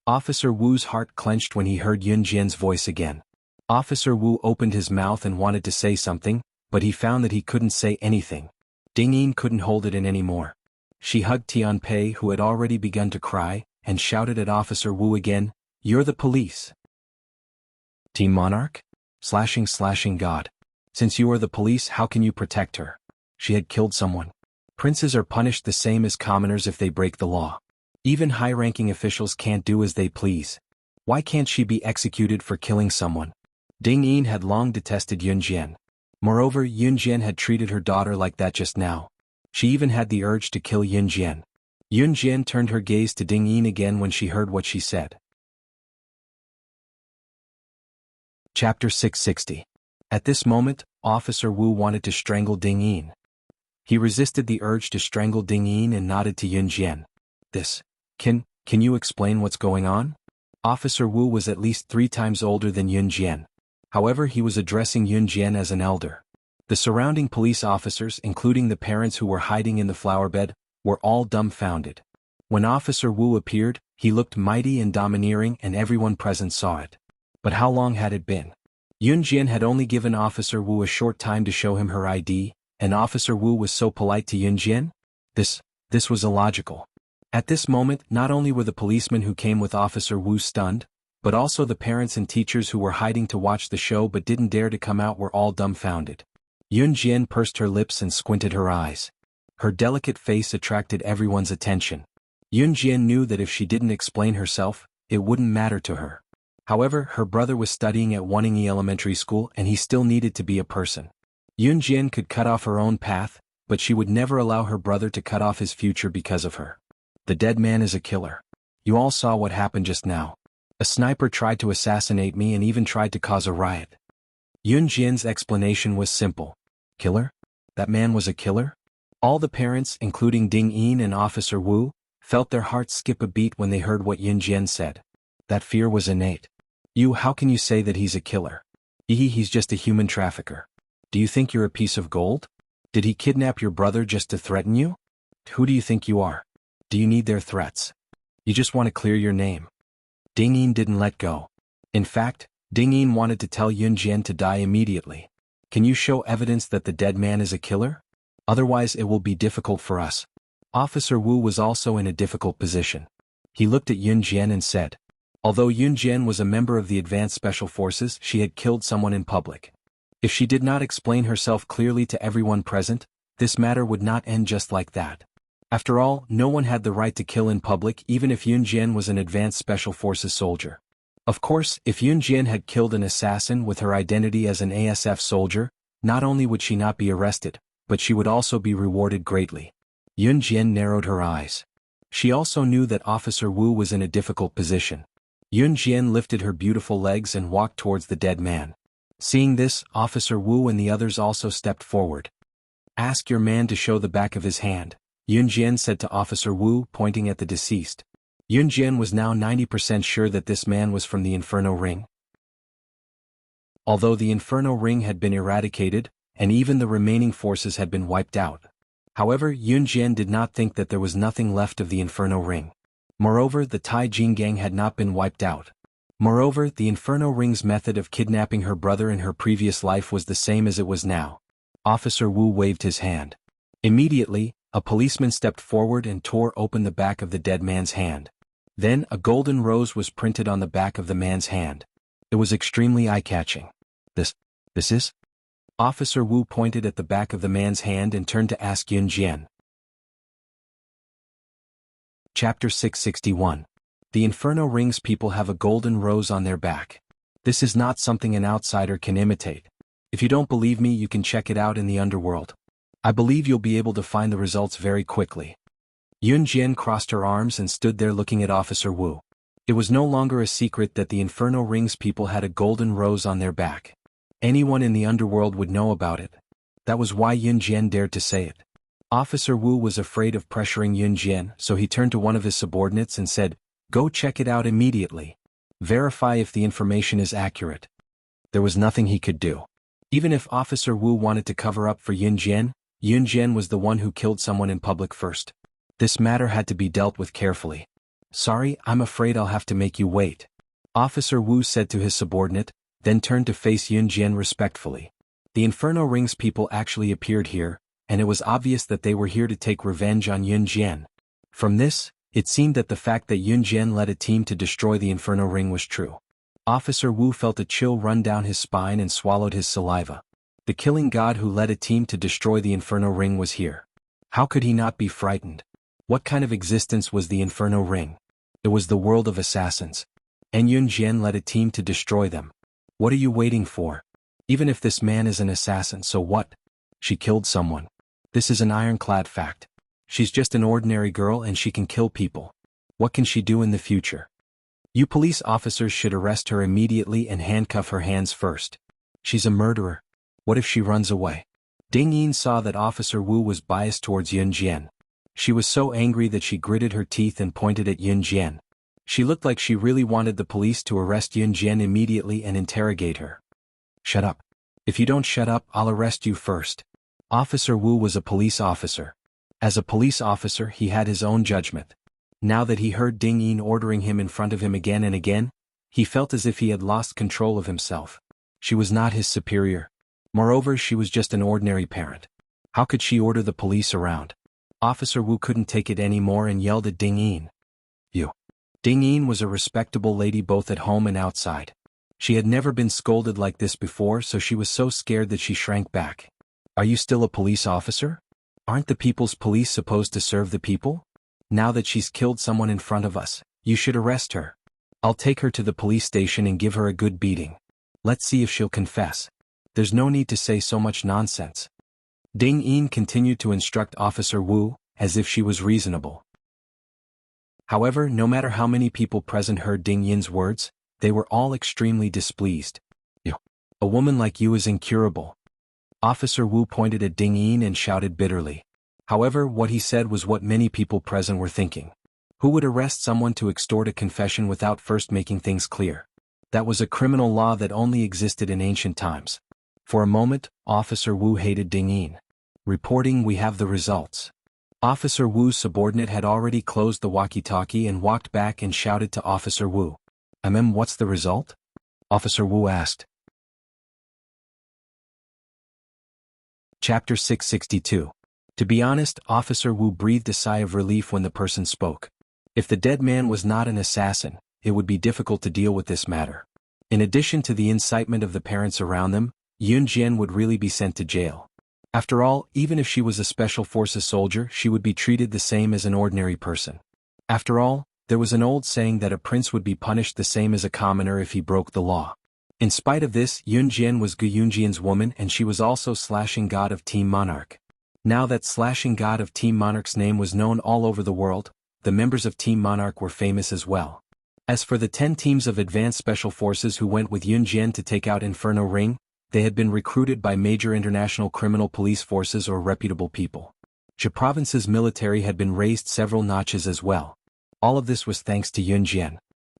Officer Wu's heart clenched when he heard Yun Jian's voice again. Officer Wu opened his mouth and wanted to say something, but he found that he couldn't say anything. Ding Yin couldn't hold it in anymore. She hugged Tian Pei, who had already begun to cry, and shouted at Officer Wu again, "You're the police." Team Monarch? Slashing God. Since you are the police, how can you protect her? She had killed someone. Princes are punished the same as commoners if they break the law. Even high-ranking officials can't do as they please. Why can't she be executed for killing someone? Ding Yin had long detested Yun Jian. Moreover, Yun Jian had treated her daughter like that just now. She even had the urge to kill Yun Jian. Yun Jian turned her gaze to Ding Yin again when she heard what she said. Chapter 660. At this moment, Officer Wu wanted to strangle Ding Yin. He resisted the urge to strangle Ding Yin and nodded to Yun Jian. Can you explain what's going on? Officer Wu was at least 3 times older than Yun Jian. However, he was addressing Yun Jian as an elder. The surrounding police officers, including the parents who were hiding in the flower bed, were all dumbfounded. When Officer Wu appeared, he looked mighty and domineering and everyone present saw it. But how long had it been? Yun Jian had only given Officer Wu a short time to show him her ID, and Officer Wu was so polite to Yun Jian? This was illogical. At this moment, not only were the policemen who came with Officer Wu stunned, but also the parents and teachers who were hiding to watch the show but didn't dare to come out were all dumbfounded. Yun Jian pursed her lips and squinted her eyes. Her delicate face attracted everyone's attention. Yun Jian knew that if she didn't explain herself, it wouldn't matter to her. However, her brother was studying at Wanningi Elementary School and he still needed to be a person. Yun Jian could cut off her own path, but she would never allow her brother to cut off his future because of her. The dead man is a killer. You all saw what happened just now. A sniper tried to assassinate me and even tried to cause a riot. Yun Jian's explanation was simple. Killer? That man was a killer? All the parents, including Ding Yin and Officer Wu, felt their hearts skip a beat when they heard what Yun Jian said. That fear was innate. How can you say that he's a killer? He's just a human trafficker. Do you think you're a piece of gold? Did he kidnap your brother just to threaten you? Who do you think you are? Do you need their threats? You just want to clear your name. Ding Yin didn't let go. In fact, Ding Yin wanted to tell Yun Jian to die immediately. Can you show evidence that the dead man is a killer? Otherwise it will be difficult for us. Officer Wu was also in a difficult position. He looked at Yun Jian and said, although Yun Jian was a member of the Advanced Special Forces, she had killed someone in public. If she did not explain herself clearly to everyone present, this matter would not end just like that. After all, no one had the right to kill in public even if Yun Jian was an Advanced Special Forces soldier. Of course, if Yun Jian had killed an assassin with her identity as an ASF soldier, not only would she not be arrested, but she would also be rewarded greatly. Yun Jian narrowed her eyes. She also knew that Officer Wu was in a difficult position. Yun Jian lifted her beautiful legs and walked towards the dead man. Seeing this, Officer Wu and the others also stepped forward. Ask your man to show the back of his hand, Yun Jian said to Officer Wu, pointing at the deceased. Yun Jian was now 90% sure that this man was from the Inferno Ring. Although the Inferno Ring had been eradicated, and even the remaining forces had been wiped out. However, Yun Jian did not think that there was nothing left of the Inferno Ring. Moreover, the Tai Jing gang had not been wiped out. Moreover, the Inferno Ring's method of kidnapping her brother in her previous life was the same as it was now. Officer Wu waved his hand. Immediately, a policeman stepped forward and tore open the back of the dead man's hand. Then, a golden rose was printed on the back of the man's hand. It was extremely eye-catching. This is? Officer Wu pointed at the back of the man's hand and turned to ask Yun Jian. Chapter 661. The Inferno Ring's people have a golden rose on their back. This is not something an outsider can imitate. If you don't believe me, you can check it out in the underworld. I believe you'll be able to find the results very quickly. Yun Jian crossed her arms and stood there looking at Officer Wu. It was no longer a secret that the Inferno Ring's people had a golden rose on their back. Anyone in the underworld would know about it. That was why Yun Jian dared to say it. Officer Wu was afraid of pressuring Yun Jian, so he turned to one of his subordinates and said, "Go check it out immediately. Verify if the information is accurate." There was nothing he could do. Even if Officer Wu wanted to cover up for Yun Jian was the one who killed someone in public first. This matter had to be dealt with carefully. "Sorry, I'm afraid I'll have to make you wait," Officer Wu said to his subordinate, then turned to face Yun Jian respectfully. The Inferno Ring's people actually appeared here, and it was obvious that they were here to take revenge on Yun Jian. From this, it seemed that the fact that Yun Jian led a team to destroy the Inferno Ring was true. Officer Wu felt a chill run down his spine and swallowed his saliva. The killing god who led a team to destroy the Inferno Ring was here. How could he not be frightened? What kind of existence was the Inferno Ring? It was the world of assassins. And Yun Jian led a team to destroy them. What are you waiting for? Even if this man is an assassin, so what? She killed someone. This is an ironclad fact. She's just an ordinary girl and she can kill people. What can she do in the future? You police officers should arrest her immediately and handcuff her hands first. She's a murderer. What if she runs away? Ding Yin saw that Officer Wu was biased towards Yun Jian. She was so angry that she gritted her teeth and pointed at Yun Jian. She looked like she really wanted the police to arrest Yun Jian immediately and interrogate her. "Shut up. If you don't shut up, I'll arrest you first." Officer Wu was a police officer. As a police officer, he had his own judgment. Now that he heard Ding Yin ordering him in front of him again and again, he felt as if he had lost control of himself. She was not his superior. Moreover, she was just an ordinary parent. How could she order the police around? Officer Wu couldn't take it anymore and yelled at Ding Yin. "You." Ding Yin was a respectable lady both at home and outside. She had never been scolded like this before, so she was so scared that she shrank back. "Are you still a police officer? Aren't the people's police supposed to serve the people? Now that she's killed someone in front of us, you should arrest her. I'll take her to the police station and give her a good beating. Let's see if she'll confess. There's no need to say so much nonsense." Ding Yin continued to instruct Officer Wu, as if she was reasonable. However, no matter how many people present heard Ding Yin's words, they were all extremely displeased. "You. A woman like you is incurable." Officer Wu pointed at Ding Yin and shouted bitterly. However, what he said was what many people present were thinking. Who would arrest someone to extort a confession without first making things clear? That was a criminal law that only existed in ancient times. For a moment, Officer Wu hated Ding Yin. Reporting, "We have the results." Officer Wu's subordinate had already closed the walkie-talkie and walked back and shouted to Officer Wu. What's the result?" Officer Wu asked. Chapter 662. To be honest, Officer Wu breathed a sigh of relief when the person spoke. If the dead man was not an assassin, it would be difficult to deal with this matter. In addition to the incitement of the parents around them, Yun Jian would really be sent to jail. After all, even if she was a special forces soldier, she would be treated the same as an ordinary person. After all, there was an old saying that a prince would be punished the same as a commoner if he broke the law. In spite of this, Yun Jian was Gu Yunjian's woman and she was also Slashing God of Team Monarch. Now that Slashing God of Team Monarch's name was known all over the world, the members of Team Monarch were famous as well. As for the 10 teams of advanced special forces who went with Yun Jian to take out Inferno Ring, they had been recruited by major international criminal police forces or reputable people. The province's military had been raised several notches as well. All of this was thanks to Yun Jian.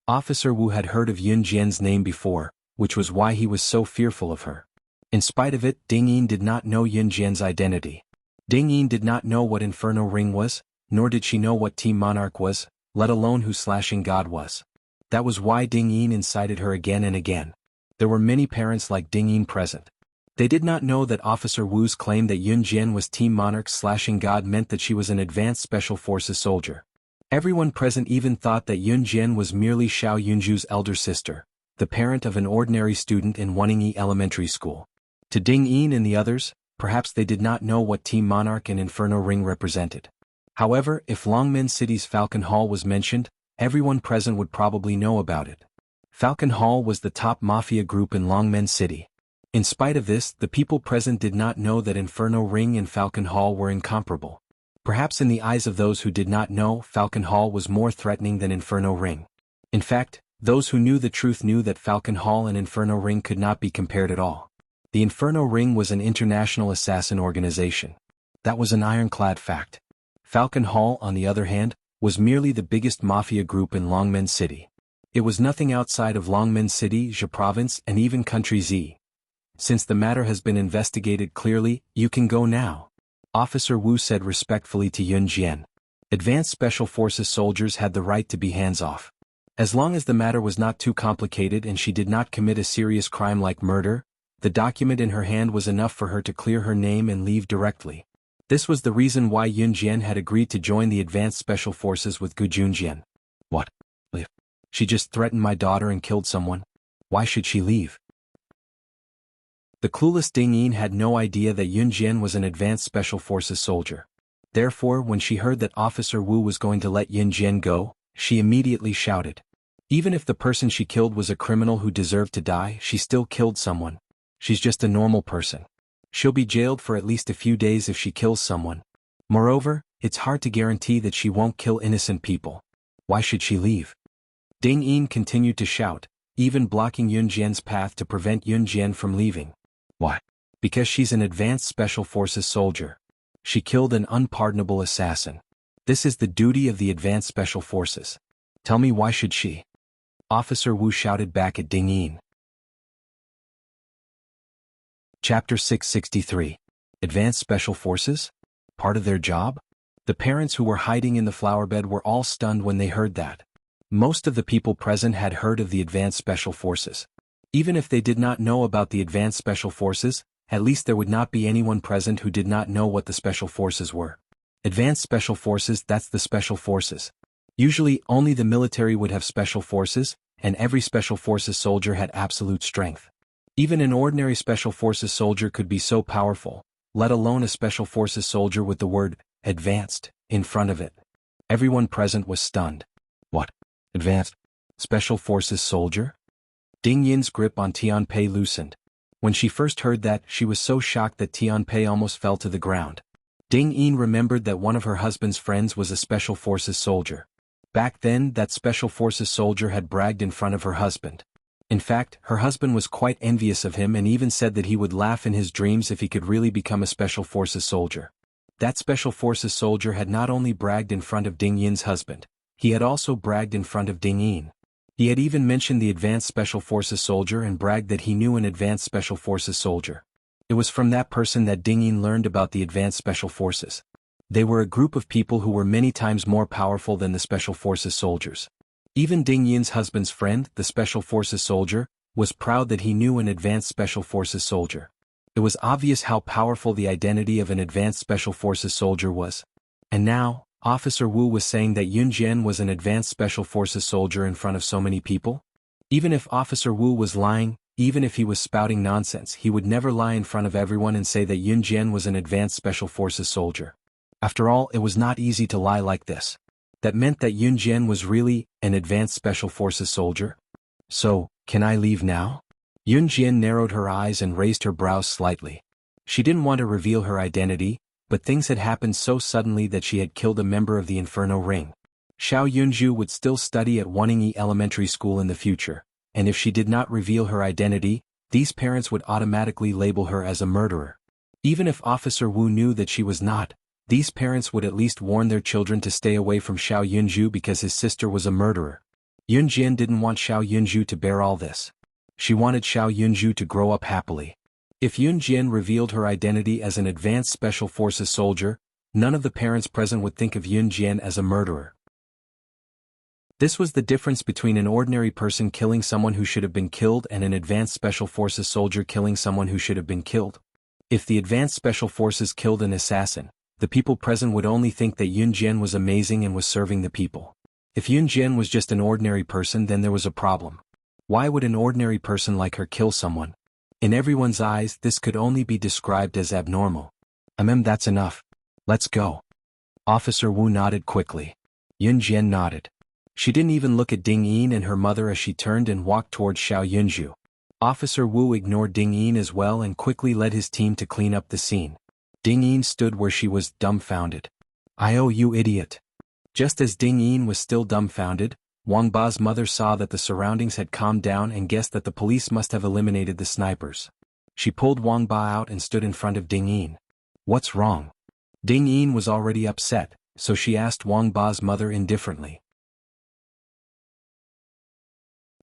Officer Wu had heard of Yun Jian's name before, which was why he was so fearful of her. In spite of it, Ding Yin did not know Yun Jian's identity. Ding Yin did not know what Inferno Ring was, nor did she know what Team Monarch was, let alone who Slashing God was. That was why Ding Yin incited her again and again. There were many parents like Ding Yin present. They did not know that Officer Wu's claim that Yun Jian was Team Monarch's Slashing God meant that she was an advanced Special Forces soldier. Everyone present even thought that Yun Jian was merely Xiao Yunju's elder sister, the parent of an ordinary student in Wanningi Elementary School. To Ding Yin and the others, perhaps they did not know what Team Monarch and Inferno Ring represented. However, if Longmen City's Falcon Hall was mentioned, everyone present would probably know about it. Falcon Hall was the top mafia group in Longmen City. In spite of this, the people present did not know that Inferno Ring and Falcon Hall were incomparable. Perhaps in the eyes of those who did not know, Falcon Hall was more threatening than Inferno Ring. In fact, those who knew the truth knew that Falcon Hall and Inferno Ring could not be compared at all. The Inferno Ring was an international assassin organization. That was an ironclad fact. Falcon Hall, on the other hand, was merely the biggest mafia group in Longmen City. It was nothing outside of Longmen City, Zhe Province, and even Country Z. Since the matter has been investigated clearly, you can go now, Officer Wu said respectfully to Yun Jian. Advanced Special Forces soldiers had the right to be hands-off. As long as the matter was not too complicated and she did not commit a serious crime like murder, the document in her hand was enough for her to clear her name and leave directly. This was the reason why Yun Jian had agreed to join the Advanced Special Forces with Gu Junjian. What? Leave? She just threatened my daughter and killed someone. Why should she leave? The clueless Ding Yin had no idea that Yun Jian was an Advanced Special Forces soldier. Therefore, when she heard that Officer Wu was going to let Yun Jian go, she immediately shouted. Even if the person she killed was a criminal who deserved to die, she still killed someone. She's just a normal person. She'll be jailed for at least a few days if she kills someone. Moreover, it's hard to guarantee that she won't kill innocent people. Why should she leave? Ding Yin continued to shout, even blocking Yun Jian's path to prevent Yun Jian from leaving. Why? Because she's an Advanced Special Forces soldier. She killed an unpardonable assassin. This is the duty of the Advanced Special Forces. Tell me, why should she? Officer Wu shouted back at Ding Yin. Chapter 663. Advanced Special Forces? Part of their job? The parents who were hiding in the flower bed were all stunned when they heard that. Most of the people present had heard of the Advanced Special Forces. Even if they did not know about the Advanced Special Forces, at least there would not be anyone present who did not know what the Special Forces were. Advanced Special Forces, that's the Special Forces. Usually, only the military would have Special Forces, and every Special Forces soldier had absolute strength. Even an ordinary Special Forces soldier could be so powerful, let alone a Special Forces soldier with the word, advanced, in front of it. Everyone present was stunned. What? Advanced? Special Forces soldier? Ding Yin's grip on Tianpei loosened. When she first heard that, she was so shocked that Tianpei almost fell to the ground. Ding Yin remembered that one of her husband's friends was a Special Forces soldier. Back then, that Special Forces soldier had bragged in front of her husband. In fact, her husband was quite envious of him and even said that he would laugh in his dreams if he could really become a Special Forces soldier. That Special Forces soldier had not only bragged in front of Ding Yin's husband, he had also bragged in front of Ding Yin. He had even mentioned the Advanced Special Forces soldier and bragged that he knew an Advanced Special Forces soldier. It was from that person that Ding Yin learned about the Advanced Special Forces. They were a group of people who were many times more powerful than the Special Forces soldiers. Even Ding Yin's husband's friend, the Special Forces soldier, was proud that he knew an Advanced Special Forces soldier. It was obvious how powerful the identity of an Advanced Special Forces soldier was. And now, Officer Wu was saying that Yun Jian was an Advanced Special Forces soldier in front of so many people? Even if Officer Wu was lying, even if he was spouting nonsense, he would never lie in front of everyone and say that Yun Jian was an Advanced Special Forces soldier. After all, it was not easy to lie like this. That meant that Yun Jian was really an Advanced Special Forces soldier? So, can I leave now? Yun Jian narrowed her eyes and raised her brows slightly. She didn't want to reveal her identity, but things had happened so suddenly that she had killed a member of the Inferno Ring. Xiao Yunju would still study at Wanningi Elementary School in the future, and if she did not reveal her identity, these parents would automatically label her as a murderer. Even if Officer Wu knew that she was not, these parents would at least warn their children to stay away from Xiao Yunju because his sister was a murderer. Yunjian didn't want Xiao Yunju to bear all this. She wanted Xiao Yunju to grow up happily. If Yunjian revealed her identity as an advanced special forces soldier, none of the parents present would think of Yunjian as a murderer. This was the difference between an ordinary person killing someone who should have been killed and an advanced special forces soldier killing someone who should have been killed. If the advanced special forces killed an assassin, the people present would only think that Yunjian was amazing and was serving the people. If Yunjian was just an ordinary person, then there was a problem. Why would an ordinary person like her kill someone? In everyone's eyes, this could only be described as abnormal. That's enough. Let's go. Officer Wu nodded quickly. Yunjian nodded. She didn't even look at Ding Yin and her mother as she turned and walked towards Xiao Yunju. Officer Wu ignored Ding Yin as well and quickly led his team to clean up the scene. Ding Yin stood where she was, dumbfounded. "Oh, you idiot." Just as Ding Yin was still dumbfounded, Wang Ba's mother saw that the surroundings had calmed down and guessed that the police must have eliminated the snipers. She pulled Wang Ba out and stood in front of Ding Yin. "What's wrong?" Ding Yin was already upset, so she asked Wang Ba's mother indifferently.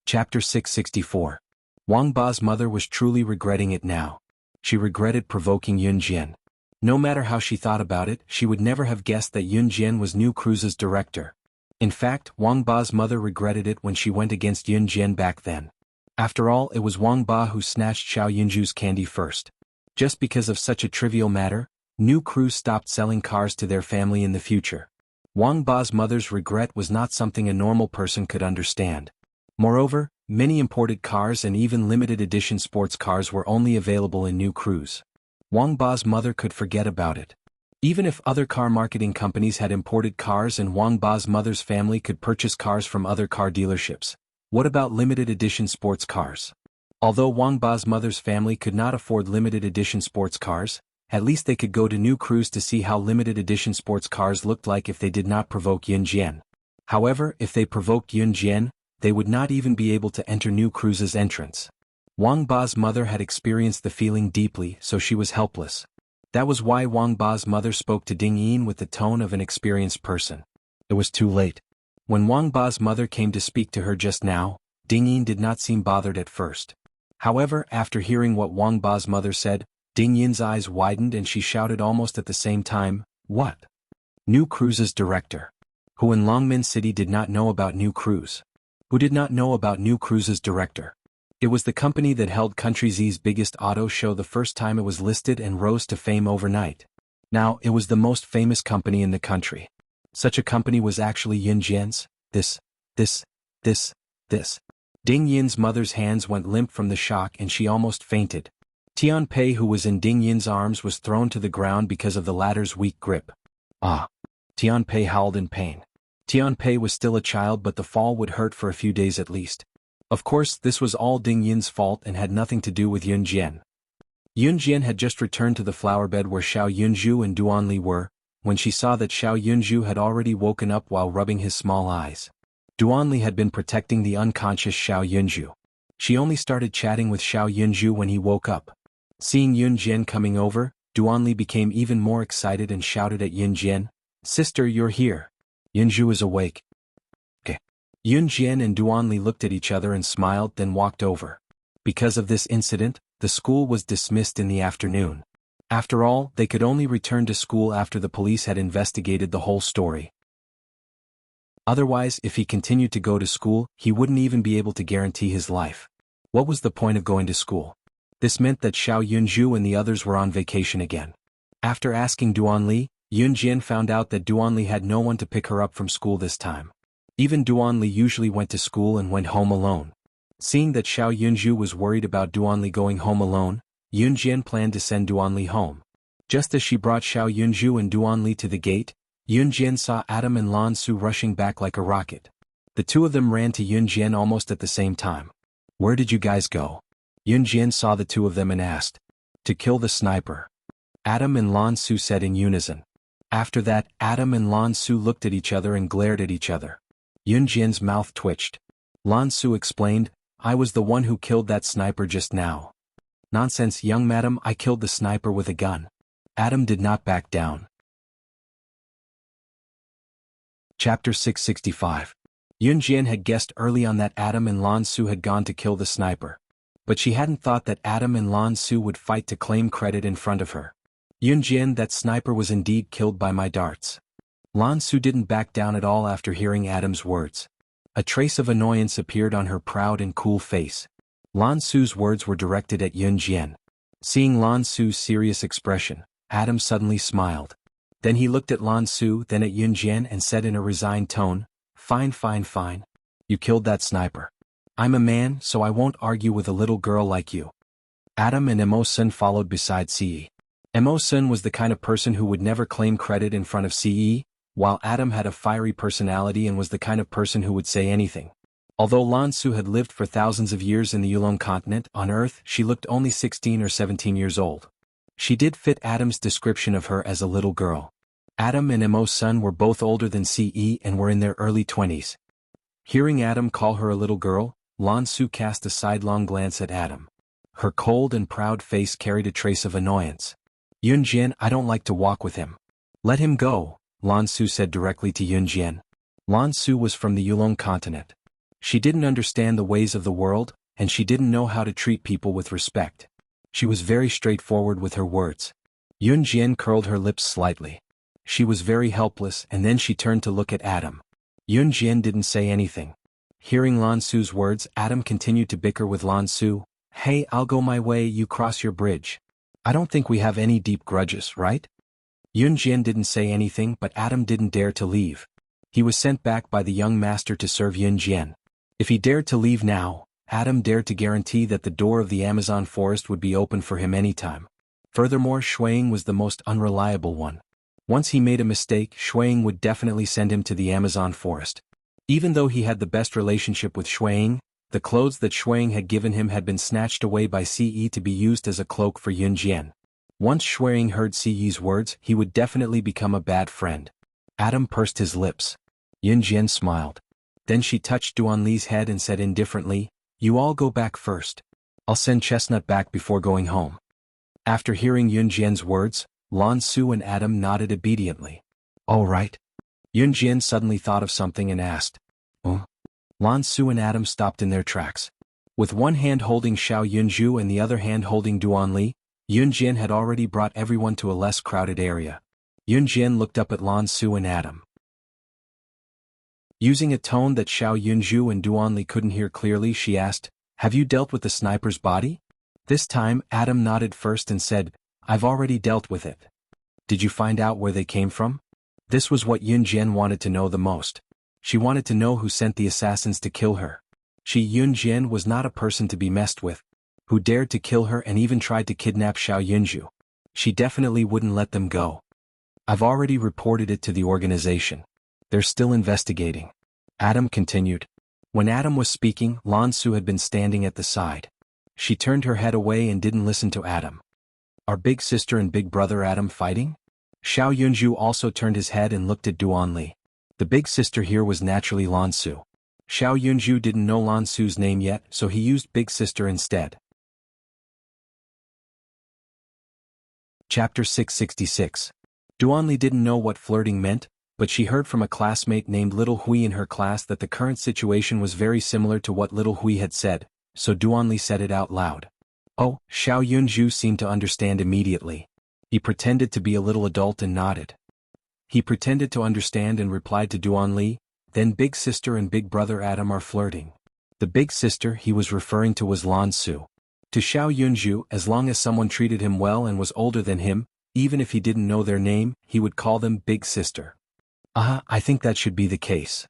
Chapter 664. Wang Ba's mother was truly regretting it now. She regretted provoking Yunjian. No matter how she thought about it, she would never have guessed that Yunjian was New Cruise's director. In fact, Wang Ba's mother regretted it when she went against Yunjian back then. After all, it was Wang Ba who snatched Xiao Yunju's candy first. Just because of such a trivial matter, New Cruise stopped selling cars to their family in the future. Wang Ba's mother's regret was not something a normal person could understand. Moreover, many imported cars and even limited edition sports cars were only available in New Cruise. Wang Ba's mother could forget about it. Even if other car marketing companies had imported cars and Wang Ba's mother's family could purchase cars from other car dealerships, what about limited edition sports cars? Although Wang Ba's mother's family could not afford limited edition sports cars, at least they could go to New Cruise to see how limited edition sports cars looked like if they did not provoke Yunjian. However, if they provoked Yunjian, they would not even be able to enter New Cruise's entrance. Wang Ba's mother had experienced the feeling deeply, so she was helpless. That was why Wang Ba's mother spoke to Ding Yin with the tone of an experienced person. It was too late. When Wang Ba's mother came to speak to her just now, Ding Yin did not seem bothered at first. However, after hearing what Wang Ba's mother said, Ding Yin's eyes widened and she shouted almost at the same time, "What? New Cruise's director? Who in Longmin City did not know about New Cruise? Who did not know about New Cruise's director?" It was the company that held Country Z's biggest auto show the first time it was listed and rose to fame overnight. Now, it was the most famous company in the country. Such a company was actually Yunjian's. This. Ding Yin's mother's hands went limp from the shock and she almost fainted. Tian Pei, who was in Ding Yin's arms, was thrown to the ground because of the latter's weak grip. "Ah!" Tian Pei howled in pain. Tian Pei was still a child, but the fall would hurt for a few days at least. Of course, this was all Ding Yin's fault and had nothing to do with Yunjian. Yunjian had just returned to the flower bed where Xiao Yunju and Duanli were, when she saw that Xiao Yunju had already woken up while rubbing his small eyes. Duanli had been protecting the unconscious Xiao Yunju. She only started chatting with Xiao Yunju when he woke up. Seeing Yunjian coming over, Duanli became even more excited and shouted at Yunjian, "Sister, you're here. Yunju is awake." Yunjian and Duanli looked at each other and smiled, then walked over. Because of this incident, the school was dismissed in the afternoon. After all, they could only return to school after the police had investigated the whole story. Otherwise, if he continued to go to school, he wouldn't even be able to guarantee his life. What was the point of going to school? This meant that Xiao Yunju and the others were on vacation again. After asking Duanli, Yunjian found out that Duanli had no one to pick her up from school this time. Even Duanli usually went to school and went home alone. Seeing that Xiao Yunju was worried about Duanli going home alone, Yunjian planned to send Duanli home. Just as she brought Xiao Yunju and Duanli to the gate, Yunjian saw Adam and Lan Su rushing back like a rocket. The two of them ran to Yunjian almost at the same time. "Where did you guys go?" Yunjian saw the two of them and asked. "To kill the sniper," Adam and Lan Su said in unison. After that, Adam and Lan Su looked at each other and glared at each other. Yunjian's mouth twitched. Lan Su explained, "I was the one who killed that sniper just now. Nonsense, young madam, I killed the sniper with a gun. Adam did not back down. Chapter 665. Yun Jian had guessed early on that Adam and Lan Su had gone to kill the sniper. But she hadn't thought that Adam and Lan Su would fight to claim credit in front of her. Yun Jian, that sniper was indeed killed by my darts. Lan Su didn't back down at all after hearing Adam's words. A trace of annoyance appeared on her proud and cool face. Lan Su's words were directed at Yun Jian. Seeing Lan Su's serious expression, Adam suddenly smiled. Then he looked at Lan Su, then at Yun Jian and said in a resigned tone, Fine. You killed that sniper. I'm a man, so I won't argue with a little girl like you. Adam and Mo Sun followed beside Ce. Mo Sun was the kind of person who would never claim credit in front of Ce, while Adam had a fiery personality and was the kind of person who would say anything. Although Lan Su had lived for thousands of years in the Yulong continent, on Earth she looked only 16 or 17 years old. She did fit Adam's description of her as a little girl. Adam and Mo Sun were both older than Ce and were in their early 20s. Hearing Adam call her a little girl, Lan Su cast a sidelong glance at Adam. Her cold and proud face carried a trace of annoyance. Yun Jian, I don't like to walk with him. Let him go, Lan Su said directly to Yun Jian. Lan Su was from the Yulong continent. She didn't understand the ways of the world, and she didn't know how to treat people with respect. She was very straightforward with her words. Yun Jian curled her lips slightly. She was very helpless, and then she turned to look at Adam. Yun Jian didn't say anything. Hearing Lan Su's words, Adam continued to bicker with Lan Su. Hey, I'll go my way, you cross your bridge. I don't think we have any deep grudges, right? Yun Jian didn't say anything, but Adam didn't dare to leave. He was sent back by the young master to serve Yun Jian. If he dared to leave now, Adam dared to guarantee that the door of the Amazon forest would be open for him anytime. Furthermore, Shuang was the most unreliable one. Once he made a mistake, Shuang would definitely send him to the Amazon forest. Even though he had the best relationship with Shuang, the clothes that Shuang had given him had been snatched away by Ce to be used as a cloak for Yun Jian. Once Shuang heard Ce's words, he would definitely become a bad friend. Adam pursed his lips. Yun Jian smiled. Then she touched Duanli's head and said indifferently, You all go back first. I'll send Chestnut back before going home. After hearing Yun Jian's words, Lan Su and Adam nodded obediently. All right. Yun Jian suddenly thought of something and asked. Lan Su and Adam stopped in their tracks. With one hand holding Xiao Yunju and the other hand holding Duanli, Yun Jian had already brought everyone to a less crowded area. Yun Jian looked up at Lan Su and Adam. Using a tone that Xiao Yunju and Duanli couldn't hear clearly, she asked, Have you dealt with the sniper's body? This time, Adam nodded first and said, I've already dealt with it. Did you find out where they came from? This was what Yun Jian wanted to know the most. She wanted to know who sent the assassins to kill her. She, Yun Jian, was not a person to be messed with. Who dared to kill her and even tried to kidnap Xiao Yunju. She definitely wouldn't let them go. I've already reported it to the organization. They're still investigating. Adam continued. When Adam was speaking, Lan Su had been standing at the side. She turned her head away and didn't listen to Adam. Are big sister and big brother Adam fighting? Xiao Yunju also turned his head and looked at Duanli. The big sister here was naturally Lan Su. Xiao Yunju didn't know Lan Su's name yet, so he used big sister instead. Chapter 666. Duanli didn't know what flirting meant, but she heard from a classmate named Little Hui in her class that the current situation was very similar to what Little Hui had said, so Duanli said it out loud. Oh, Xiao Yunju seemed to understand immediately. He pretended to be a little adult and nodded. He pretended to understand and replied to Duanli, Then big sister and big brother Adam are flirting. The big sister he was referring to was Lan Su. To Xiao Yunju, as long as someone treated him well and was older than him, even if he didn't know their name, he would call them big sister. I think that should be the case.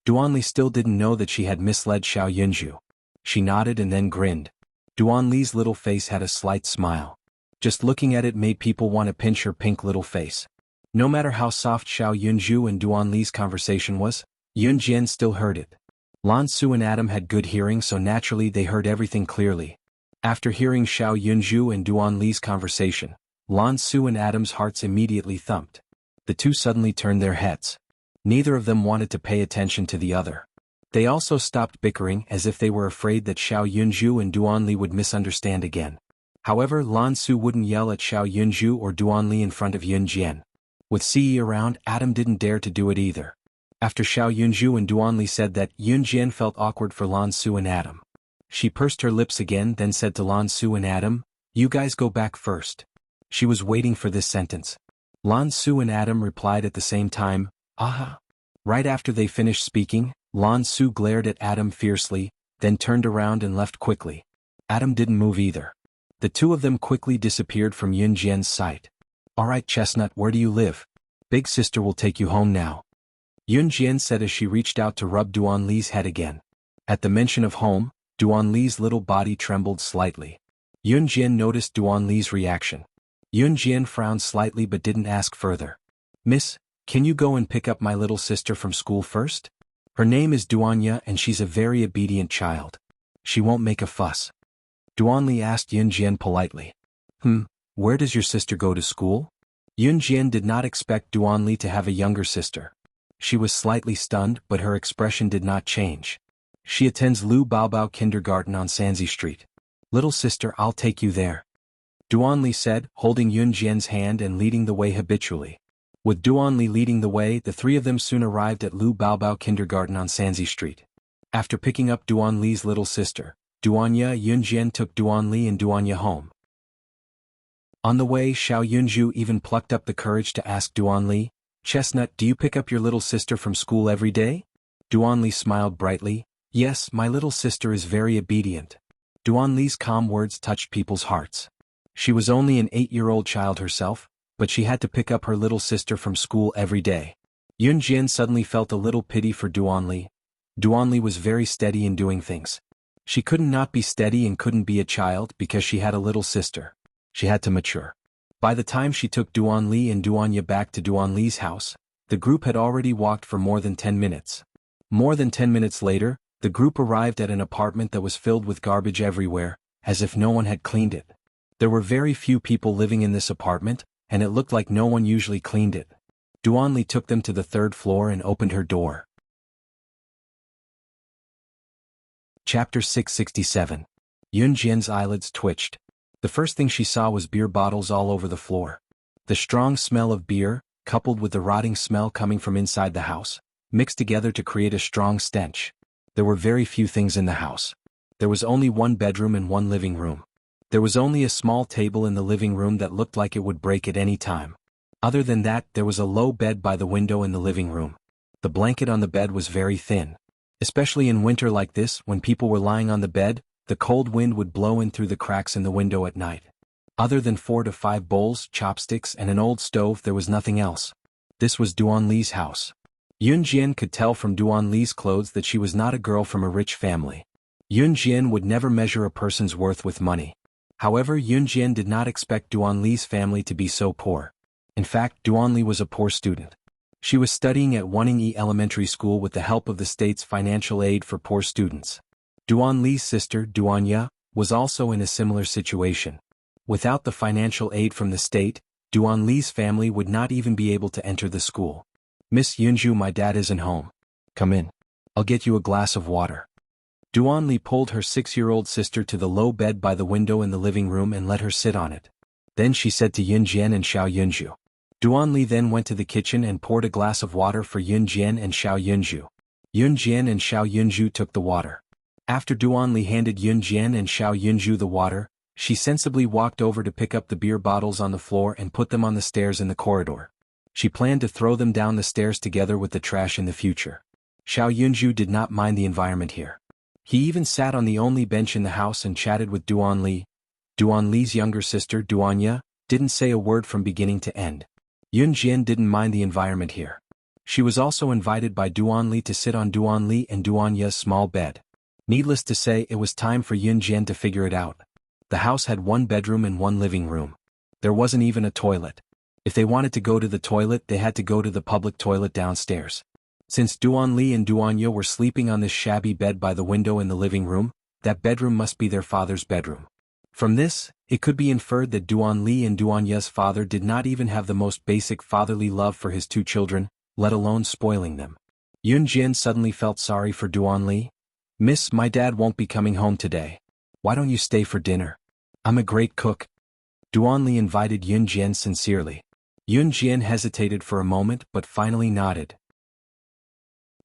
Duanli still didn't know that she had misled Xiao Yunju. She nodded and then grinned. Duanli's little face had a slight smile. Just looking at it made people want to pinch her pink little face. No matter how soft Xiao Yunju and Duanli's conversation was, Yun Jian still heard it. Lan Su and Adam had good hearing, so naturally they heard everything clearly. After hearing Xiao Yunju and Duanli's conversation, Lan Su and Adam's hearts immediately thumped. The two suddenly turned their heads. Neither of them wanted to pay attention to the other. They also stopped bickering as if they were afraid that Xiao Yunju and Duanli would misunderstand again. However, Lan Su wouldn't yell at Xiao Yunju or Duan Li in front of Yun Jian. With Ce around, Adam didn't dare to do it either. After Xiao Yunju and Duan Li said that, Yun Jian felt awkward for Lan Su and Adam. She pursed her lips again, then said to Lan Su and Adam, "You guys go back first." She was waiting for this sentence. Lan Su and Adam replied at the same time, "Aha." Right after they finished speaking, Lan Su glared at Adam fiercely, then turned around and left quickly. Adam didn't move either. The two of them quickly disappeared from Yun Jian's sight. "Alright Chestnut, where do you live? Big sister will take you home now," Yun Jian said as she reached out to rub Duan Li's head again. At the mention of home, Duan Li's little body trembled slightly. Yun Jian noticed Duan Li's reaction. Yun Jian frowned slightly but didn't ask further. "Miss, can you go and pick up my little sister from school first? Her name is Duanya and she's a very obedient child. She won't make a fuss." Duan Li asked Yun Jian politely. Where does your sister go to school?" Yun Jian did not expect Duan Li to have a younger sister. She was slightly stunned, but her expression did not change. "She attends Lu Baobao Kindergarten on Sanzi Street. Little sister, I'll take you there," Duan Li said, holding Yun Jian's hand and leading the way habitually. With Duan Li leading the way, the three of them soon arrived at Lu Baobao Kindergarten on Sanzi Street. After picking up Duan Li's little sister, Duanya, Yun Jian took Duan Li and Duanya home. On the way, Xiao Yunju even plucked up the courage to ask Duan Li, "Chestnut, do you pick up your little sister from school every day?" Duan Li smiled brightly. "Yes, my little sister is very obedient." Duan Li's calm words touched people's hearts. She was only an 8-year-old child herself, but she had to pick up her little sister from school every day. Yun Jian suddenly felt a little pity for Duan Li. Duan Li was very steady in doing things. She couldn't not be steady and couldn't be a child because she had a little sister. She had to mature. By the time she took Duan Li and Duanya back to Duan Li's house, the group had already walked for more than 10 minutes. More than 10 minutes later, the group arrived at an apartment that was filled with garbage everywhere, as if no one had cleaned it. There were very few people living in this apartment, and it looked like no one usually cleaned it. Duan Li took them to the 3rd floor and opened her door. Chapter 667. Yun Jian's eyelids twitched. The first thing she saw was beer bottles all over the floor. The strong smell of beer, coupled with the rotting smell coming from inside the house, mixed together to create a strong stench. There were very few things in the house. There was only one bedroom and one living room. There was only a small table in the living room that looked like it would break at any time. Other than that, there was a low bed by the window in the living room. The blanket on the bed was very thin. Especially in winter like this, when people were lying on the bed, the cold wind would blow in through the cracks in the window at night. Other than 4 to 5 bowls, chopsticks, and an old stove, there was nothing else. This was Duan Li's house. Yun Jian could tell from Duan Li's clothes that she was not a girl from a rich family. Yun Jian would never measure a person's worth with money. However, Yun Jian did not expect Duan Li's family to be so poor. In fact, Duan Li was a poor student. She was studying at Wuning Elementary School with the help of the state's financial aid for poor students. Duan Li's sister, Duanya, was also in a similar situation. Without the financial aid from the state, Duan Li's family would not even be able to enter the school. "Miss Yunju, my dad isn't home. Come in. I'll get you a glass of water." Duan Li pulled her 6-year-old sister to the low bed by the window in the living room and let her sit on it. Then she said to Yun Jian and Xiao Yunju. Duan Li then went to the kitchen and poured a glass of water for Yun Jian and Xiao Yunju. Yun Jian and Xiao Yunju took the water. After Duan Li handed Yun Jian and Xiao Yunju the water, she sensibly walked over to pick up the beer bottles on the floor and put them on the stairs in the corridor. She planned to throw them down the stairs together with the trash in the future. Xiao Yunju did not mind the environment here. He even sat on the only bench in the house and chatted with Duan Li. Duan Li's younger sister, Duanya, didn't say a word from beginning to end. Yun Jian didn't mind the environment here. She was also invited by Duan Li to sit on Duan Li and Duanya's small bed. Needless to say, it was time for Yun Jian to figure it out. The house had 1 bedroom and 1 living room. There wasn't even a toilet. If they wanted to go to the toilet, they had to go to the public toilet downstairs. Since Duan Li and Duanya were sleeping on this shabby bed by the window in the living room, that bedroom must be their father's bedroom. From this, it could be inferred that Duan Li and Duanya's father did not even have the most basic fatherly love for his 2 children, let alone spoiling them. Yun Jian suddenly felt sorry for Duan Li. "Miss, my dad won't be coming home today. Why don't you stay for dinner? I'm a great cook. Duanli invited Yunjian sincerely. Yunjian hesitated for a moment but finally nodded.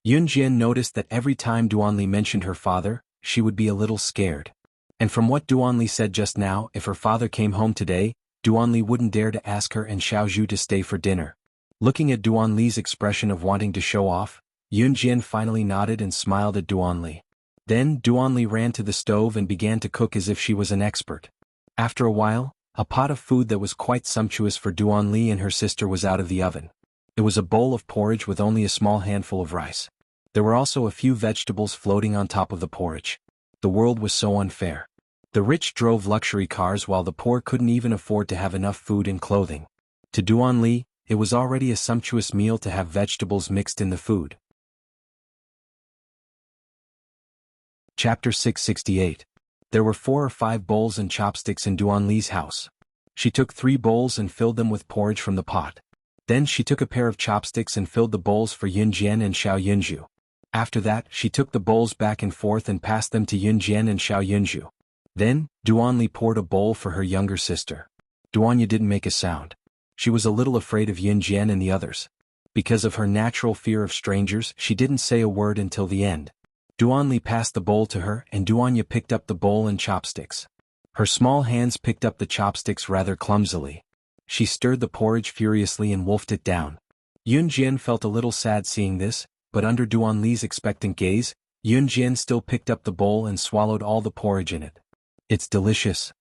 Yunjian noticed that every time Duanli mentioned her father, she would be a little scared. And from what Duanli said just now, if her father came home today, Duanli wouldn't dare to ask her and Xiaozhu to stay for dinner. Looking at Duanli's expression of wanting to show off, Yunjian finally nodded and smiled at Duanli. Then Duanli ran to the stove and began to cook as if she was an expert. After a while, a pot of food that was quite sumptuous for Duanli and her sister was out of the oven. It was a bowl of porridge with only a small handful of rice. There were also a few vegetables floating on top of the porridge. The world was so unfair. The rich drove luxury cars while the poor couldn't even afford to have enough food and clothing. To Duanli, it was already a sumptuous meal to have vegetables mixed in the food. Chapter 668. There were 4 or 5 bowls and chopsticks in Duanli's house. She took 3 bowls and filled them with porridge from the pot. Then she took a pair of chopsticks and filled the bowls for Yunjian and Xiao Yunju. After that, she took the bowls back and forth and passed them to Yunjian and Xiao Yunju. Then, Duanli poured a bowl for her younger sister. Duanya didn't make a sound. She was a little afraid of Yunjian and the others. Because of her natural fear of strangers, she didn't say a word until the end. Duanli passed the bowl to her and Duanya picked up the bowl and chopsticks. Her small hands picked up the chopsticks rather clumsily. She stirred the porridge furiously and wolfed it down. Yunjian felt a little sad seeing this, but under Duanli's expectant gaze, Yunjian still picked up the bowl and swallowed all the porridge in it. It's delicious.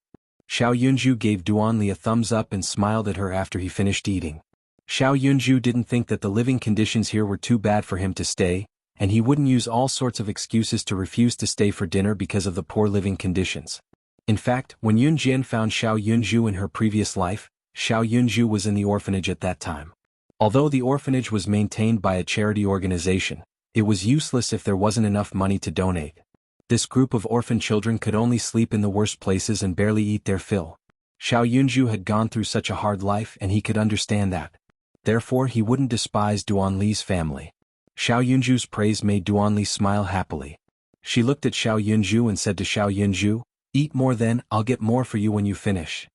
Xiao Yunju gave Duanli a thumbs up and smiled at her after he finished eating. Xiao Yunju didn't think that the living conditions here were too bad for him to stay, and he wouldn't use all sorts of excuses to refuse to stay for dinner because of the poor living conditions. In fact, when Yunjian found Xiao Yunju in her previous life, Xiao Yunju was in the orphanage at that time. Although the orphanage was maintained by a charity organization, it was useless if there wasn't enough money to donate. This group of orphan children could only sleep in the worst places and barely eat their fill. Xiao Yunju had gone through such a hard life and he could understand that. Therefore he wouldn't despise Duanli's family. Xiao Yunju's praise made Duanli smile happily. She looked at Xiao Yunju and said to Xiao Yunju, "Eat more then, I'll get more for you when you finish."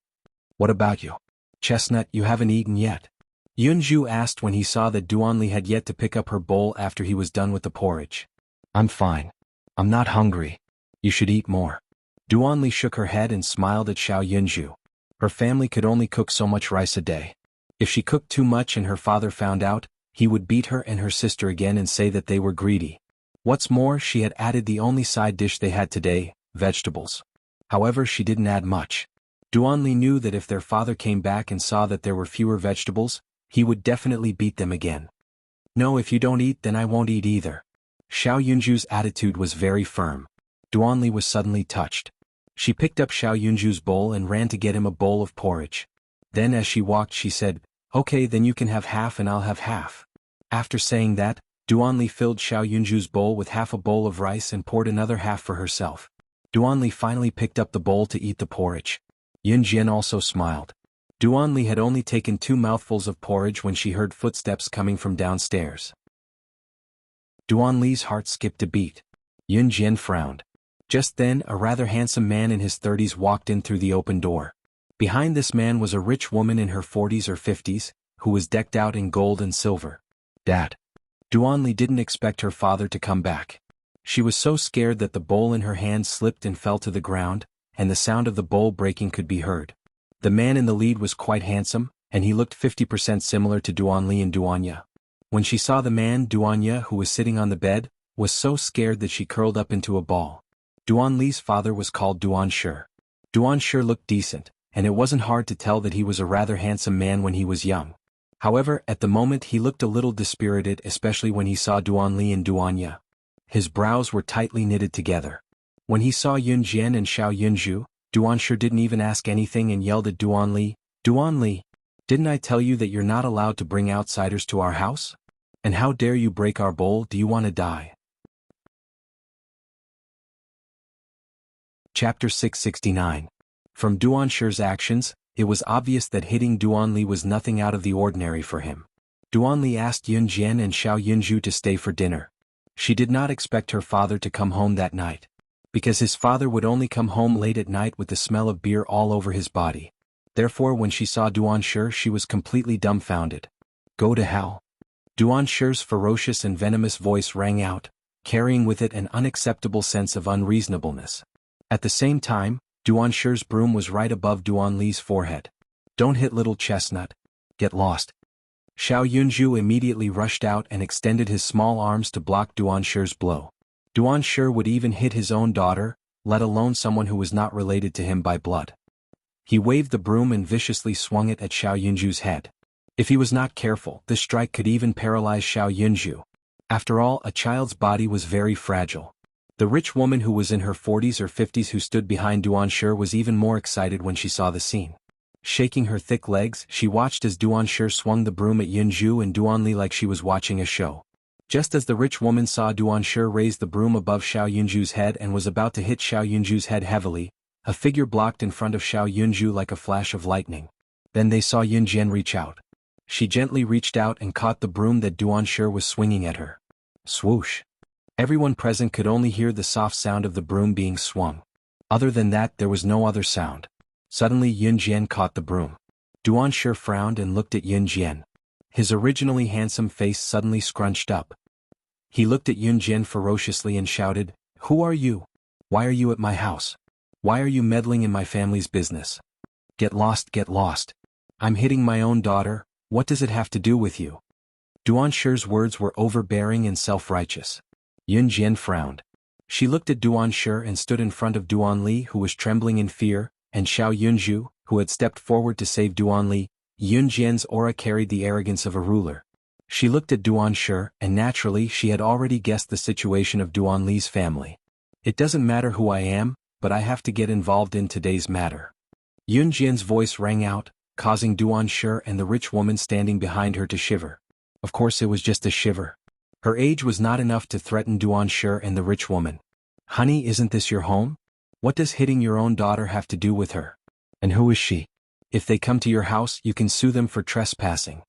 "What about you? Chestnut, you haven't eaten yet?" Yunju asked when he saw that Duanli had yet to pick up her bowl after he was done with the porridge. "I'm fine. I'm not hungry. You should eat more." Duanli shook her head and smiled at Xiao Yunju. Her family could only cook so much rice a day. If she cooked too much and her father found out, he would beat her and her sister again and say that they were greedy. What's more, she had added the only side dish they had today, vegetables. However, she didn't add much. Duanli knew that if their father came back and saw that there were fewer vegetables, he would definitely beat them again. "No, if you don't eat then I won't eat either." Xiao Yunju's attitude was very firm. Duanli was suddenly touched. She picked up Xiao Yunju's bowl and ran to get him a bowl of porridge. Then as she walked she said, "Okay, then you can have half and I'll have half." After saying that, Duanli filled Xiao Yunju's bowl with half a bowl of rice and poured another half for herself. Duanli finally picked up the bowl to eat the porridge. Yunjian also smiled. Duanli had only taken 2 mouthfuls of porridge when she heard footsteps coming from downstairs. Duanli's heart skipped a beat. Yunjian frowned. Just then, a rather handsome man in his 30s walked in through the open door. Behind this man was a rich woman in her 40s or 50s, who was decked out in gold and silver. "Dad." Duanli didn't expect her father to come back. She was so scared that the bowl in her hand slipped and fell to the ground, and the sound of the bowl breaking could be heard. The man in the lead was quite handsome, and he looked 50% similar to Duanli and Duanya. When she saw the man, Duanya, who was sitting on the bed, was so scared that she curled up into a ball. Duanli's father was called Duanshi. Duanshi looked decent, and it wasn't hard to tell that he was a rather handsome man when he was young. However, at the moment he looked a little dispirited, especially when he saw Duanli and Duanya. His brows were tightly knitted together. When he saw Yunjian and Xiao Yunju, Duanshi didn't even ask anything and yelled at Duanli, "Duanli, didn't I tell you that you're not allowed to bring outsiders to our house? And how dare you break our bowl? Do you want to die?" Chapter 669. From Duanshi's actions, it was obvious that hitting Duanli was nothing out of the ordinary for him. Duanli asked Yunjian and Xiao Yunju to stay for dinner. She did not expect her father to come home that night. because his father would only come home late at night with the smell of beer all over his body. Therefore when she saw Duanshe she was completely dumbfounded. Go to hell. Duanshe's ferocious and venomous voice rang out, carrying with it an unacceptable sense of unreasonableness. At the same time, Duanshe's broom was right above Duanli's forehead. Don't hit little chestnut. Get lost. Xiao Yunju immediately rushed out and extended his small arms to block Duanshe's blow. Duanshe would even hit his own daughter, let alone someone who was not related to him by blood. He waved the broom and viciously swung it at Xiao Yunju's head. If he was not careful, this strike could even paralyze Xiao Yunju. After all, a child's body was very fragile. The rich woman who was in her 40s or 50s who stood behind Duanshe was even more excited when she saw the scene. Shaking her thick legs, she watched as Duanshe swung the broom at Yunju and Duanli like she was watching a show. Just as the rich woman saw Duanshe raise the broom above Xiao Yunju's head and was about to hit Xiao Yunju's head heavily, a figure blocked in front of Xiao Yunju like a flash of lightning. Then they saw Yunjian reach out. She gently reached out and caught the broom that Duanshe was swinging at her. Swoosh. Everyone present could only hear the soft sound of the broom being swung. Other than that there was no other sound. Suddenly Yunjian caught the broom. Duanshe frowned and looked at Yunjian. His originally handsome face suddenly scrunched up. He looked at Yunjian ferociously and shouted, "Who are you? Why are you at my house? Why are you meddling in my family's business? Get lost, get lost. I'm hitting my own daughter, what does it have to do with you?" Duanshe's words were overbearing and self-righteous. Yunjian frowned. She looked at Duanshe and stood in front of Duanli who was trembling in fear, and Xiao Yunju, who had stepped forward to save Duanli. Yunjian's aura carried the arrogance of a ruler. She looked at Duanshe, and naturally she had already guessed the situation of Duanli's family. It doesn't matter who I am, but I have to get involved in today's matter. Yunjian's voice rang out, causing Duanshe and the rich woman standing behind her to shiver. Of course it was just a shiver. Her age was not enough to threaten Duanshe and the rich woman. Honey, isn't this your home? What does hitting your own daughter have to do with her? And who is she? If they come to your house you can sue them for trespassing.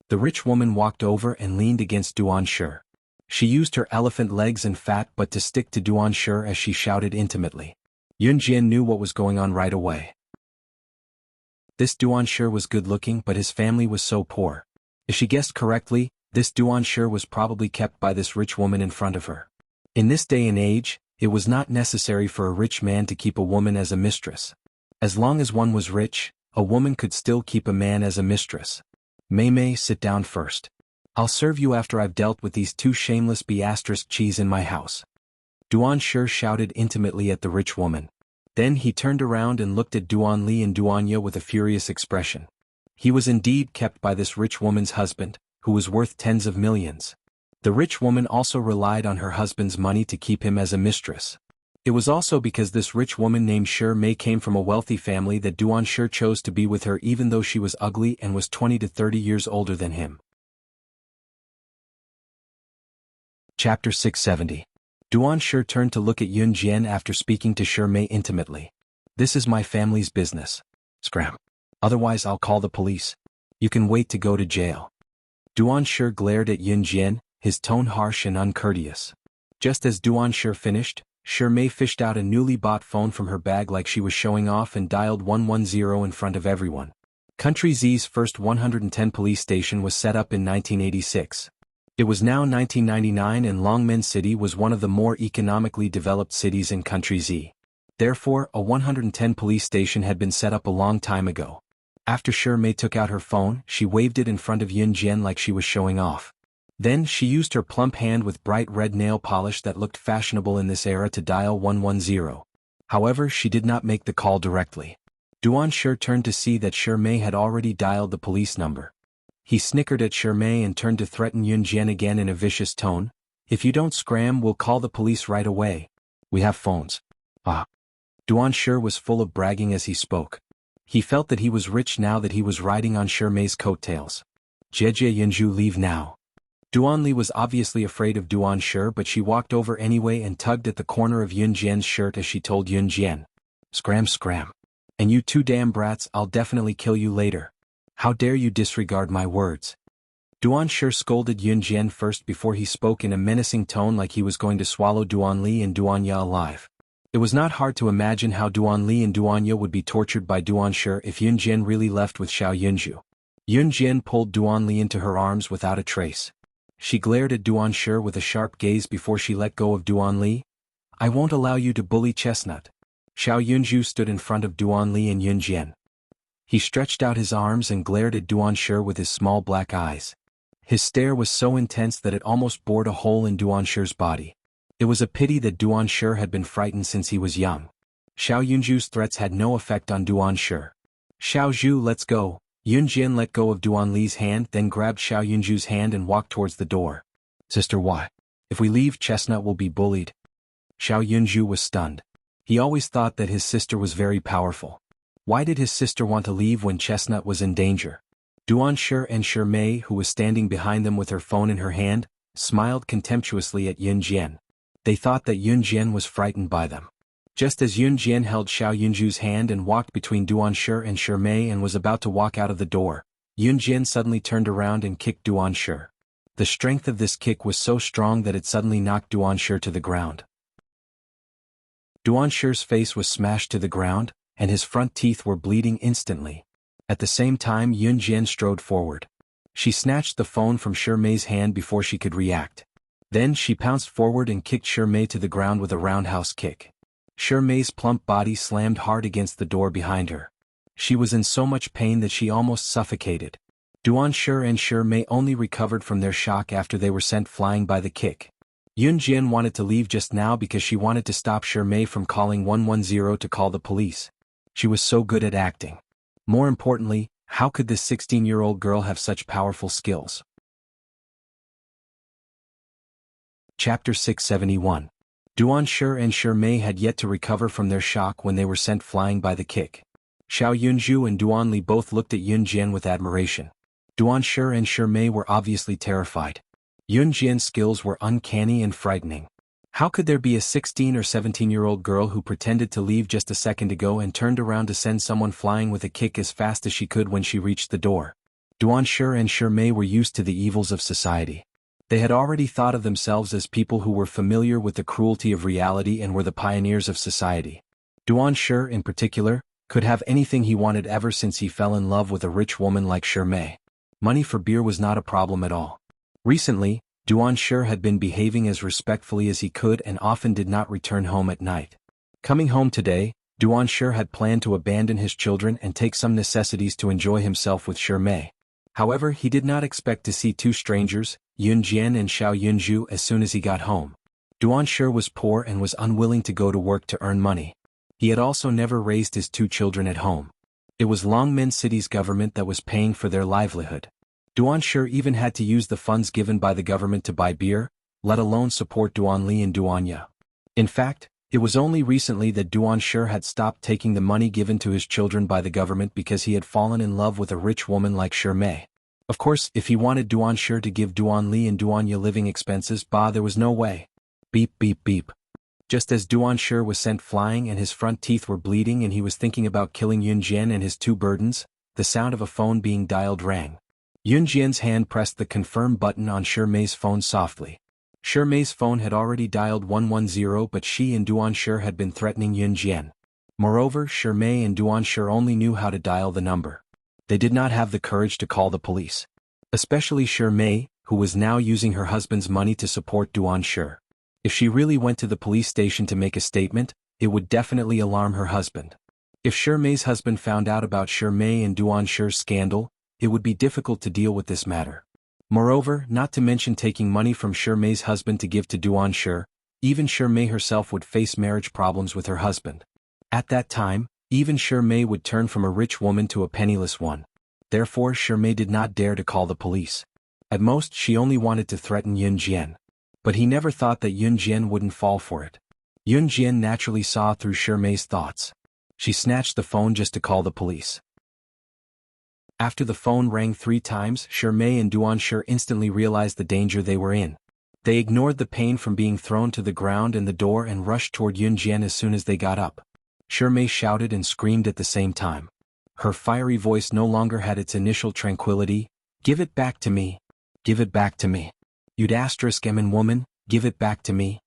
The rich woman walked over and leaned against Duanshe. She used her elephant legs and fat butt to stick to Duanshe as she shouted intimately. Yunjian knew what was going on right away. This Duanshe was good-looking but his family was so poor. If she guessed correctly, this Duanshe was probably kept by this rich woman in front of her. In this day and age, it was not necessary for a rich man to keep a woman as a mistress. As long as one was rich, a woman could still keep a man as a mistress. Mei, sit down first. I'll serve you after I've dealt with these two shameless cheese in my house. Duanshe shouted intimately at the rich woman. Then he turned around and looked at Duanli and Duanya with a furious expression. He was indeed kept by this rich woman's husband, who was worth tens of millions. The rich woman also relied on her husband's money to keep him as a mistress. It was also because this rich woman named Mei came from a wealthy family that Duanshe chose to be with her even though she was ugly and was 20 to 30 years older than him. Chapter 670. Duanshe turned to look at Yunjian after speaking to Mei intimately. This is my family's business. Scram. Otherwise I'll call the police. You can wait to go to jail. Duanshe glared at Yunjian, his tone harsh and uncourteous. Just as Duanshe finished, Mei fished out a newly bought phone from her bag like she was showing off and dialed 110 in front of everyone. Country Z's first 110 police station was set up in 1986. It was now 1999 and Longmen City was one of the more economically developed cities in Country Z. Therefore, a 110 police station had been set up a long time ago. After Mei took out her phone, she waved it in front of Yunjian like she was showing off. Then she used her plump hand with bright red nail polish that looked fashionable in this era to dial 110. However, she did not make the call directly. Duanshe turned to see that Mei had already dialed the police number. He snickered at Mei and turned to threaten Yunjian again in a vicious tone. If you don't scram, we'll call the police right away. We have phones. Ah. Duanshe was full of bragging as he spoke. He felt that he was rich now that he was riding on Mei's coattails. Jeje Yunju, leave now. Duanli was obviously afraid of Duanshe but she walked over anyway and tugged at the corner of Yunjian's shirt as she told Yunjian. Scram scram. And you two damn brats, I'll definitely kill you later. How dare you disregard my words. Duanshe scolded Yunjian first before he spoke in a menacing tone like he was going to swallow Duanli and Duanya alive. It was not hard to imagine how Duan Li and Duanya would be tortured by Duan Shi if Yun Jian really left with Xiao Yunju. Yun Jian pulled Duan Li into her arms without a trace. She glared at Duan Shi with a sharp gaze before she let go of Duan Li. "I won't allow you to bully Chestnut." Xiao Yunju stood in front of Duan Li and Yun Jian. He stretched out his arms and glared at Duan Shi with his small black eyes. His stare was so intense that it almost bored a hole in Duan Shi's body. It was a pity that Duan Shi had been frightened since he was young. Xiao Yunju's threats had no effect on Duan Shi. "Xiao Zhu, let's go." Yun Jian let go of Duan Li's hand, then grabbed Xiao Yunju's hand and walked towards the door. "Sister, why? If we leave, Chestnut will be bullied." Xiao Yunju was stunned. He always thought that his sister was very powerful. Why did his sister want to leave when Chestnut was in danger? Duan Shi and Shi Mei, who was standing behind them with her phone in her hand, smiled contemptuously at Yun Jian. They thought that Yun Jian was frightened by them. Just as Yun Jian held Xiao Yunju's hand and walked between Duan Shi and Shi Mei and was about to walk out of the door, Yun Jian suddenly turned around and kicked Duan Shi. The strength of this kick was so strong that it suddenly knocked Duan Shi to the ground. Duan Shi's face was smashed to the ground, and his front teeth were bleeding instantly. At the same time, Yun Jian strode forward. She snatched the phone from Shi Mei's hand before she could react. Then she pounced forward and kicked Shi Mei to the ground with a roundhouse kick. Shi Mei's plump body slammed hard against the door behind her. She was in so much pain that she almost suffocated. Duan Shi and Shi Mei only recovered from their shock after they were sent flying by the kick. Yun Jian wanted to leave just now because she wanted to stop Shi Mei from calling 110 to call the police. She was so good at acting. More importantly, how could this 16-year-old girl have such powerful skills? Chapter 671. Duan Shi and Shi Mei had yet to recover from their shock when they were sent flying by the kick. Xiao Yunju and Duan Li both looked at Yun Jian with admiration. Duan Shi and Shi Mei were obviously terrified. Yun Jian's skills were uncanny and frightening. How could there be a 16 or 17-year-old girl who pretended to leave just a second ago and turned around to send someone flying with a kick as fast as she could when she reached the door? Duan Shi and Shi Mei were used to the evils of society. They had already thought of themselves as people who were familiar with the cruelty of reality and were the pioneers of society. Duan Shi, in particular, could have anything he wanted ever since he fell in love with a rich woman like Shi Mei. Money for beer was not a problem at all. Recently, Duan Shi had been behaving as respectfully as he could and often did not return home at night. Coming home today, Duan Shi had planned to abandon his children and take some necessities to enjoy himself with Shi Mei. However, he did not expect to see two strangers, Yun Jian and Xiao Yunju, as soon as he got home. Duan Shi was poor and was unwilling to go to work to earn money. He had also never raised his two children at home. It was Longmen City's government that was paying for their livelihood. Duan Shi even had to use the funds given by the government to buy beer, let alone support Duan Li and Duanya. In fact, it was only recently that Duan Shi had stopped taking the money given to his children by the government because he had fallen in love with a rich woman like Shi Mei. Of course, if he wanted Duan Shi to give Duan Li and Duanya living expenses, there was no way. Beep beep beep. Just as Duan Shi was sent flying and his front teeth were bleeding and he was thinking about killing Yun Jian and his two burdens, the sound of a phone being dialed rang. Yun Jian's hand pressed the confirm button on Shi Mei's phone softly. Shi Mei's phone had already dialed 110, but she and Duan Shi had been threatening Yun Jian. Moreover, Shi Mei and Duan Shi only knew how to dial the number. They did not have the courage to call the police. Especially Shi Mei, who was now using her husband's money to support Duan Shi. If she really went to the police station to make a statement, it would definitely alarm her husband. If Shi Mei's husband found out about Shi Mei and Duan Shi's scandal, it would be difficult to deal with this matter. Moreover, not to mention taking money from Shi Mei's husband to give to Duan Shi, even Shi Mei herself would face marriage problems with her husband. At that time, even Shi Mei would turn from a rich woman to a penniless one. Therefore, Shi Mei did not dare to call the police. At most, she only wanted to threaten Yun Jian. But he never thought that Yun Jian wouldn't fall for it. Yun Jian naturally saw through Shi Mei's thoughts. She snatched the phone just to call the police. After the phone rang 3 times, Shi Mei and Duan Shi instantly realized the danger they were in. They ignored the pain from being thrown to the ground and the door and rushed toward Yun Jian as soon as they got up. Shi Mei shouted and screamed at the same time. Her fiery voice no longer had its initial tranquility. "Give it back to me! Give it back to me! You'd *M woman, give it back to me!"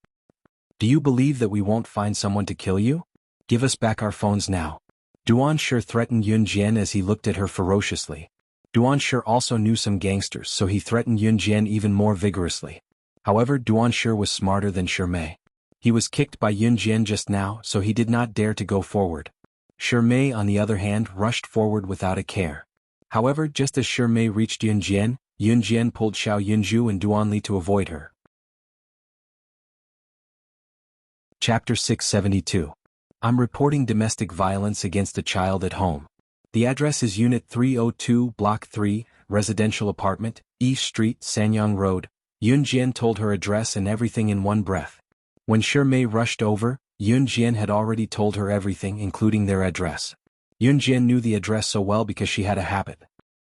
Do you believe that we won't find someone to kill you? Give us back our phones now. Duansher threatened Yun Jian as he looked at her ferociously. Duansher also knew some gangsters, so he threatened Yun Jian even more vigorously. However, Duansher was smarter than Shirmei. He was kicked by Yun Jian just now, so he did not dare to go forward. Shirmei, on the other hand, rushed forward without a care. However, just as Shirmei reached Yun Jian pulled Xiao Yunju and Duanli to avoid her. Chapter 672. I'm reporting domestic violence against a child at home. The address is Unit 302, Block 3, Residential Apartment, East Street, Sanyang Road. Yun Jian told her address and everything in one breath. When Shirmei rushed over, Yun Jian had already told her everything, including their address. Yun Jian knew the address so well because she had a habit.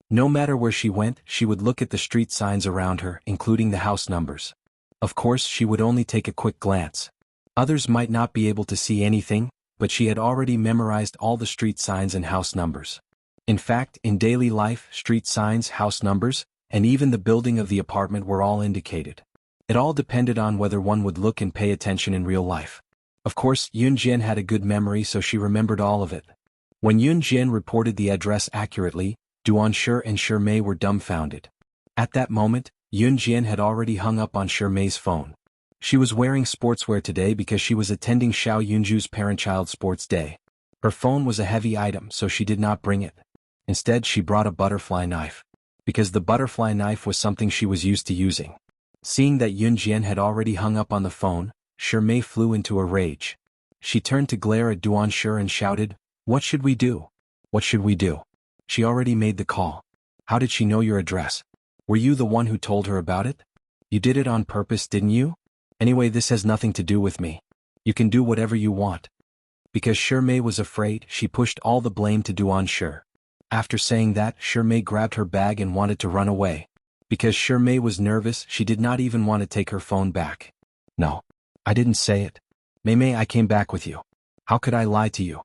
No matter where she went, she would look at the street signs around her, including the house numbers. Of course, she would only take a quick glance. Others might not be able to see anything, but she had already memorized all the street signs and house numbers. In fact, in daily life, street signs, house numbers, and even the building of the apartment were all indicated. It all depended on whether one would look and pay attention in real life. Of course, Yun Jian had a good memory, so she remembered all of it. When Yun Jian reported the address accurately, Duansher and Shirmei were dumbfounded. At that moment, Yun Jian had already hung up on Shirmei's phone. She was wearing sportswear today because she was attending Xiao Yunju's parent-child sports day. Her phone was a heavy item, so she did not bring it. Instead, she brought a butterfly knife. Because the butterfly knife was something she was used to using. Seeing that Yun Jian had already hung up on the phone, Shirmei flew into a rage. She turned to glare at Duansher and shouted, "What should we do? What should we do? She already made the call. How did she know your address? Were you the one who told her about it? You did it on purpose, didn't you? Anyway, this has nothing to do with me. You can do whatever you want." Because Shirmei was afraid, she pushed all the blame to Duansher. After saying that, Shirmei grabbed her bag and wanted to run away. Because Shirmei was nervous, she did not even want to take her phone back. "No. I didn't say it. Mei, I came back with you. How could I lie to you?"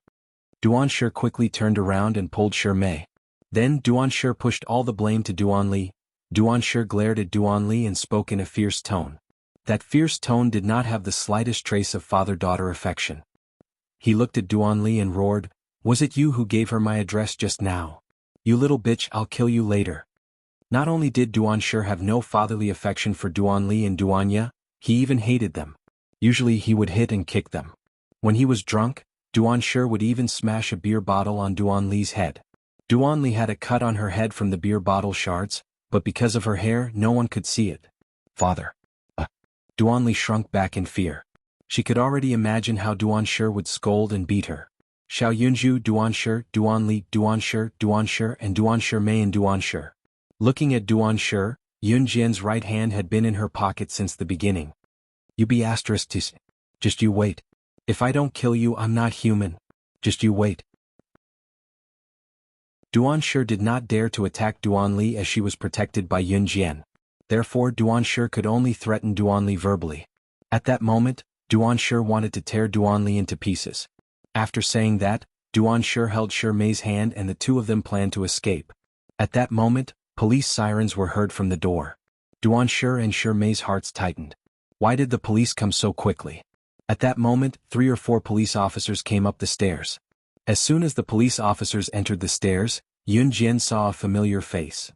Duansher quickly turned around and pulled Shirmei. Then Duansher pushed all the blame to Duanli. Duansher glared at Duanli and spoke in a fierce tone. That fierce tone did not have the slightest trace of father-daughter affection. He looked at Duanli and roared, "Was it you who gave her my address just now? You little bitch, I'll kill you later." Not only did Duansher have no fatherly affection for Duanli and Duanya, he even hated them. Usually he would hit and kick them. When he was drunk, Duansher would even smash a beer bottle on Duanli's head. Duanli had a cut on her head from the beer bottle shards, but because of her hair, no one could see it. "Father." Duanli shrunk back in fear. She could already imagine how Duansher would scold and beat her. Xiao Yunju, Duansher, Duanli, Duansher, and Duansher and Duansher. Looking at Duansher, Yun Jian's right hand had been in her pocket since the beginning. "You be asterisk to. Just you wait. If I don't kill you, I'm not human. Just you wait." Duansher did not dare to attack Duanli as she was protected by Yun Jian. Therefore, Duansher could only threaten Duanli verbally. At that moment, Duansher wanted to tear Duanli into pieces. After saying that, Duansher held Shirmei's hand and the two of them planned to escape. At that moment, police sirens were heard from the door. Duansher and Shirmei's hearts tightened. Why did the police come so quickly? At that moment, 3 or 4 police officers came up the stairs. As soon as the police officers entered the stairs, Yun Jian saw a familiar face.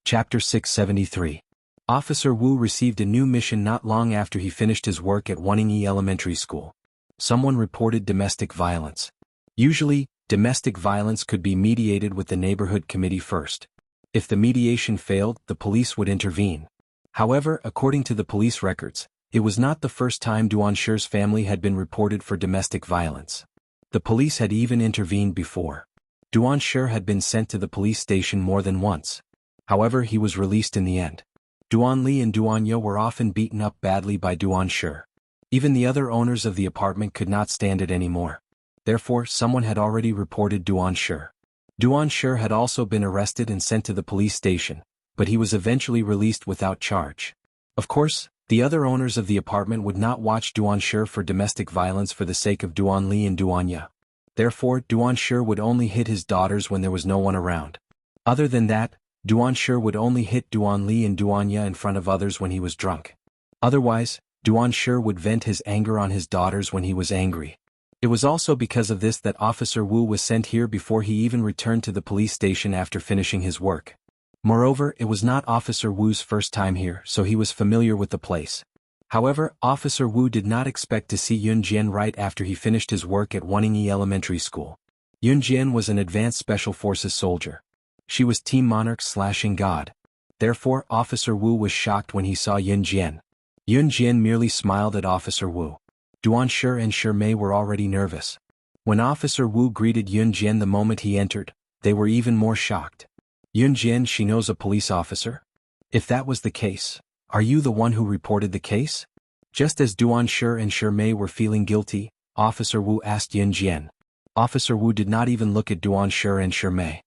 Chapter 673. Officer Wu received a new mission not long after he finished his work at Wanningi Elementary School. Someone reported domestic violence. Usually, domestic violence could be mediated with the neighborhood committee first. If the mediation failed, the police would intervene. However, according to the police records, it was not the first time Duansher's family had been reported for domestic violence. The police had even intervened before. Duansher had been sent to the police station more than once. However, he was released in the end. Duanli and Duanya were often beaten up badly by Duansher. Even the other owners of the apartment could not stand it anymore. Therefore, someone had already reported Duansher. Duansher had also been arrested and sent to the police station, but he was eventually released without charge. Of course, the other owners of the apartment would not watch Duansher for domestic violence for the sake of Duanli and Duanya. Therefore, Duansher would only hit his daughters when there was no one around. Other than that, Duansher would only hit Duanli and Duanya in front of others when he was drunk. Otherwise, Duan Shi would vent his anger on his daughters when he was angry. It was also because of this that Officer Wu was sent here before he even returned to the police station after finishing his work. Moreover, it was not Officer Wu's first time here, so he was familiar with the place. However, Officer Wu did not expect to see Yun Jian right after he finished his work at Wanningi Elementary School. Yun Jian was an advanced special forces soldier. She was Team Monarch/In God. Therefore, Officer Wu was shocked when he saw Yun Jian. Yun Jian merely smiled at Officer Wu. Duan Shi and Shi Mei were already nervous. When Officer Wu greeted Yun Jian the moment he entered, they were even more shocked. Yun Jian, she knows a police officer? If that was the case, are you the one who reported the case? Just as Duan Shi and Shi Mei were feeling guilty, Officer Wu asked Yun Jian. Officer Wu did not even look at Duan Shi and Shi Mei.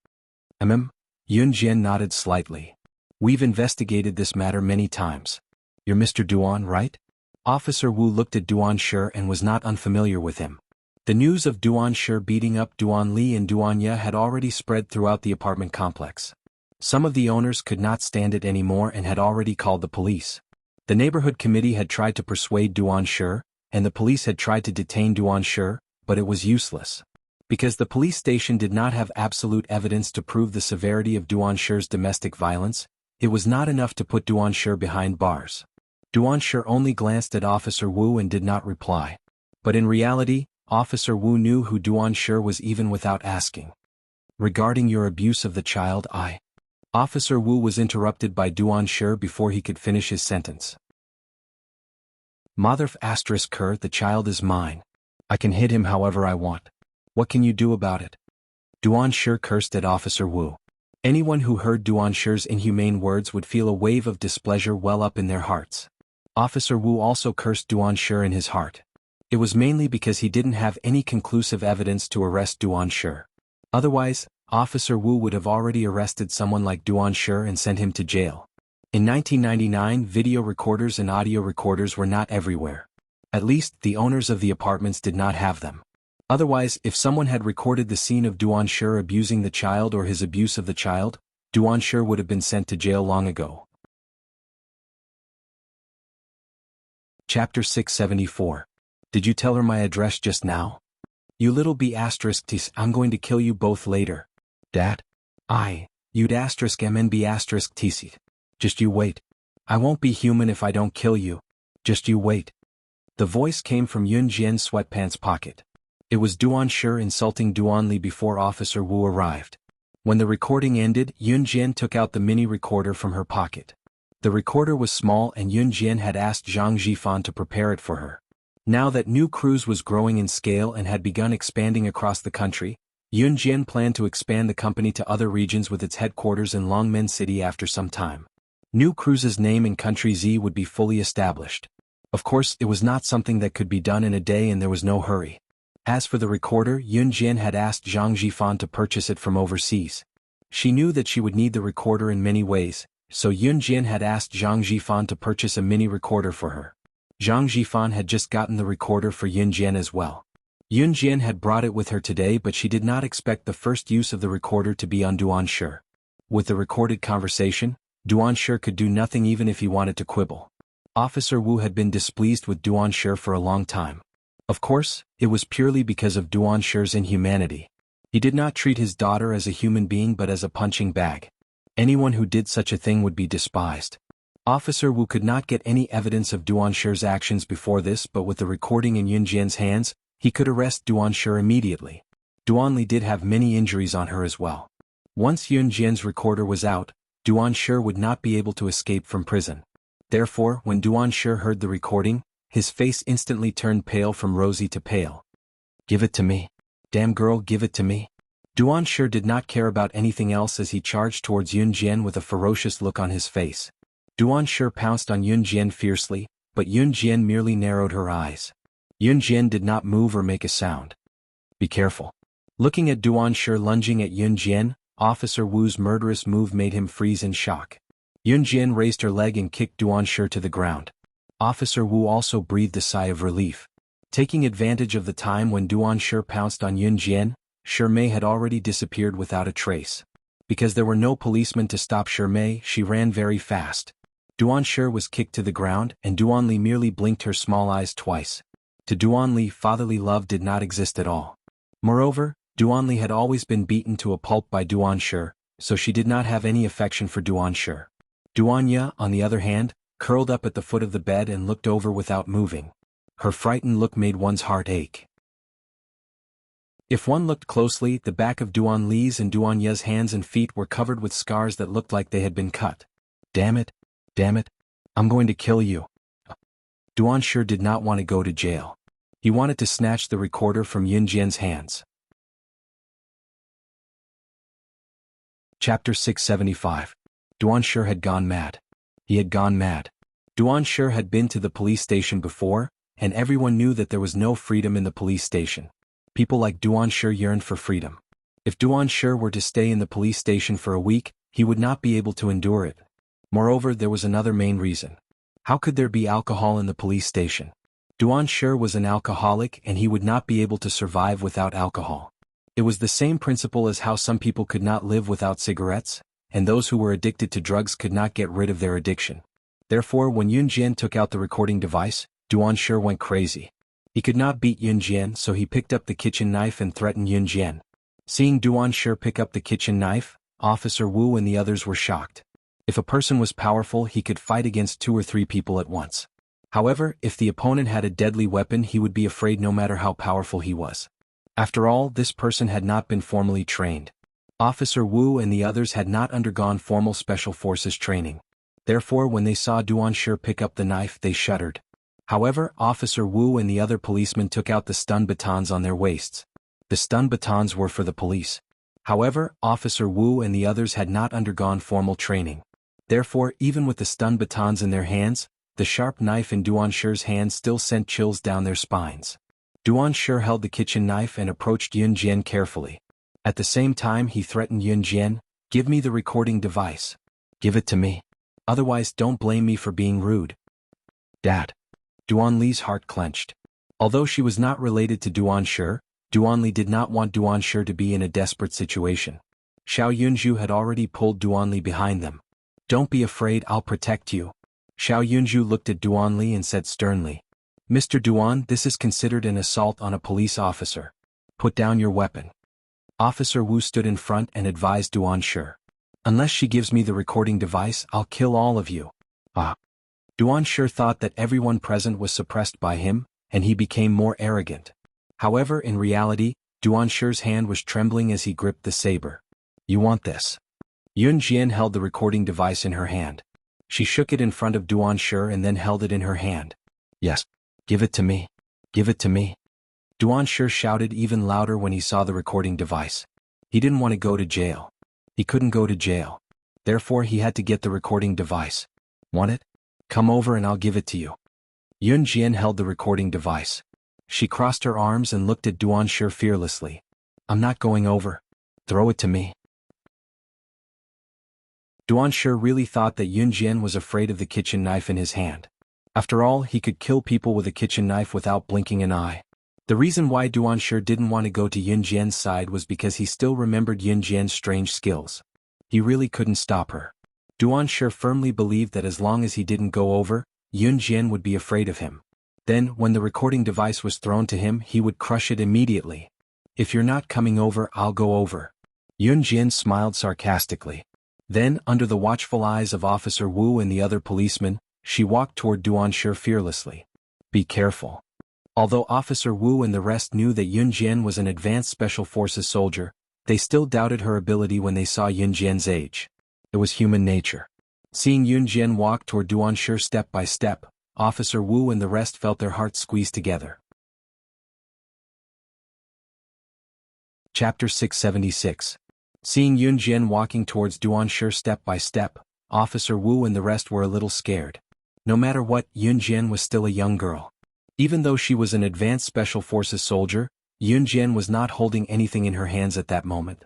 Yun Jian nodded slightly. We've investigated this matter many times. You're Mr. Duan, right? Officer Wu looked at Duan Shi and was not unfamiliar with him. The news of Duan Shi beating up Duan Li and Duan Ye had already spread throughout the apartment complex. Some of the owners could not stand it anymore and had already called the police. The neighborhood committee had tried to persuade Duan Shi, and the police had tried to detain Duan Shi, but it was useless. Because the police station did not have absolute evidence to prove the severity of Duan Shi's domestic violence, it was not enough to put Duan Shi behind bars. Duan Shi only glanced at Officer Wu and did not reply. But in reality, Officer Wu knew who Duan Shi was even without asking. Regarding your abuse of the child, Officer Wu was interrupted by Duan Shi before he could finish his sentence. Mother **Ker, the child is mine. I can hit him however I want. What can you do about it? Duan Shi cursed at Officer Wu. Anyone who heard Duan Shi's inhumane words would feel a wave of displeasure well up in their hearts. Officer Wu also cursed Duan Shi in his heart. It was mainly because he didn't have any conclusive evidence to arrest Duan Shi. Otherwise, Officer Wu would have already arrested someone like Duan Shi and sent him to jail. In 1999, video recorders and audio recorders were not everywhere. At least, the owners of the apartments did not have them. Otherwise, if someone had recorded the scene of Duan Shi abusing the child or his abuse of the child, Duan Shi would have been sent to jail long ago. Chapter 674. Did you tell her my address just now? You little b***ts, I'm going to kill you both later. Dad? You'd **MNB***tc. Just you wait. I won't be human if I don't kill you. Just you wait. The voice came from Yun Jian's sweatpants pocket. It was Duan Shi insulting Duan Li before Officer Wu arrived. When the recording ended, Yun Jian took out the mini recorder from her pocket. The recorder was small and Yun Jian had asked Zhang Jifan to prepare it for her. Now that New Cruise was growing in scale and had begun expanding across the country, Yun Jian planned to expand the company to other regions with its headquarters in Longmen City after some time. New Cruise's name in Country Z would be fully established. Of course, it was not something that could be done in a day and there was no hurry. As for the recorder, Yun Jian had asked Zhang Jifan to purchase it from overseas. She knew that she would need the recorder in many ways, so Yun Jian had asked Zhang Jifan to purchase a mini recorder for her. Zhang Jifan had just gotten the recorder for Yun Jian as well. Yun Jian had brought it with her today, but she did not expect the first use of the recorder to be on Duan Shi. With the recorded conversation, Duan Shi could do nothing even if he wanted to quibble. Officer Wu had been displeased with Duan Shi for a long time. Of course, it was purely because of Duan Shi's inhumanity. He did not treat his daughter as a human being but as a punching bag. Anyone who did such a thing would be despised. Officer Wu could not get any evidence of Duan Shi's actions before this, but with the recording in Yun Jian's hands, he could arrest Duan Shi immediately. Duan Li did have many injuries on her as well. Once Yun Jian's recorder was out, Duan Shi would not be able to escape from prison. Therefore, when Duan Shi heard the recording, his face instantly turned pale from rosy to pale. Give it to me. Damn girl, give it to me. Duan Shi did not care about anything else as he charged towards Yun Jian with a ferocious look on his face. Duan Shi pounced on Yun Jian fiercely, but Yun Jian merely narrowed her eyes. Yun Jian did not move or make a sound. Be careful. Looking at Duan Shi lunging at Yun Jian, Officer Wu's murderous move made him freeze in shock. Yun Jian raised her leg and kicked Duan Shi to the ground. Officer Wu also breathed a sigh of relief. Taking advantage of the time when Duan Shi pounced on Yun Jian, Shi Mei had already disappeared without a trace. Because there were no policemen to stop Shi Mei, she ran very fast. Duan was kicked to the ground and Duan merely blinked her small eyes twice. To Duan, fatherly love did not exist at all. Moreover, Duan had always been beaten to a pulp by Duan, so she did not have any affection for Duan. Duan, on the other hand, curled up at the foot of the bed and looked over without moving. Her frightened look made one's heart ache. If one looked closely, the back of Duan's and Duan's hands and feet were covered with scars that looked like they had been cut. Damn it, I'm going to kill you. Duan did not want to go to jail. He wanted to snatch the recorder from Yunjian's hands. Chapter 675. Duan had gone mad. He had gone mad. Duan had been to the police station before, and everyone knew that there was no freedom in the police station. People like Duan yearned for freedom. If Duan were to stay in the police station for a week, he would not be able to endure it. Moreover, there was another main reason. How could there be alcohol in the police station? Duan was an alcoholic and he would not be able to survive without alcohol. It was the same principle as how some people could not live without cigarettes, and those who were addicted to drugs could not get rid of their addiction. Therefore, when Yunjian took out the recording device, Duan went crazy. He could not beat Yunjian, so he picked up the kitchen knife and threatened Yunjian. Seeing Duan pick up the kitchen knife, Officer Wu and the others were shocked. If a person was powerful, he could fight against 2 or 3 people at once. However, if the opponent had a deadly weapon, he would be afraid no matter how powerful he was. After all, this person had not been formally trained. Officer Wu and the others had not undergone formal special forces training. Therefore, when they saw Duan pick up the knife, they shuddered. However, Officer Wu and the other policemen took out the stun batons on their waists. The stun batons were for the police. However, Officer Wu and the others had not undergone formal training. Therefore, even with the stun batons in their hands, the sharp knife in Duan's hand still sent chills down their spines. Duan held the kitchen knife and approached Yunjian carefully. At the same time, he threatened Yunjian, "Give me the recording device. Give it to me. Otherwise, don't blame me for being rude." Dad. Duan's heart clenched. Although she was not related to Duan did not want Duan to be in a desperate situation. Xiao Yunju had already pulled Duan behind them. "Don't be afraid, I'll protect you." Xiao Yunju looked at Duan and said sternly, "Mr. Duan, this is considered an assault on a police officer. Put down your weapon." Officer Wu stood in front and advised Duan "Unless she gives me the recording device, I'll kill all of you." Duan thought that everyone present was suppressed by him, and he became more arrogant. However, in reality, Duan's hand was trembling as he gripped the saber. "You want this?" Yunjian held the recording device in her hand. She shook it in front of Duan and then held it in her hand. "Yes. Give it to me. Give it to me." Duan shouted even louder when he saw the recording device. He didn't want to go to jail. He couldn't go to jail. Therefore, he had to get the recording device. "Want it? Come over and I'll give it to you." Yunjian held the recording device. She crossed her arms and looked at Duan fearlessly. "I'm not going over. Throw it to me." Duan really thought that Yunjian was afraid of the kitchen knife in his hand. After all, he could kill people with a kitchen knife without blinking an eye. The reason why Duan didn't want to go to Yunjian's side was because he still remembered Yunjian's strange skills. He really couldn't stop her. Duan firmly believed that as long as he didn't go over, Yunjian would be afraid of him. Then, when the recording device was thrown to him, he would crush it immediately. "If you're not coming over, I'll go over." Yunjian smiled sarcastically. Then, under the watchful eyes of Officer Wu and the other policemen, she walked toward Duan fearlessly. "Be careful." Although Officer Wu and the rest knew that Yunjian was an advanced Special Forces soldier, they still doubted her ability when they saw Yunjian's age. It was human nature. Seeing Yunjian walk toward Duan step by step, Officer Wu and the rest felt their hearts squeeze together. Chapter 676. Seeing Yunjian walking towards Duan step by step, Officer Wu and the rest were a little scared. No matter what, Yunjian was still a young girl. Even though she was an advanced Special Forces soldier, Yunjian was not holding anything in her hands at that moment.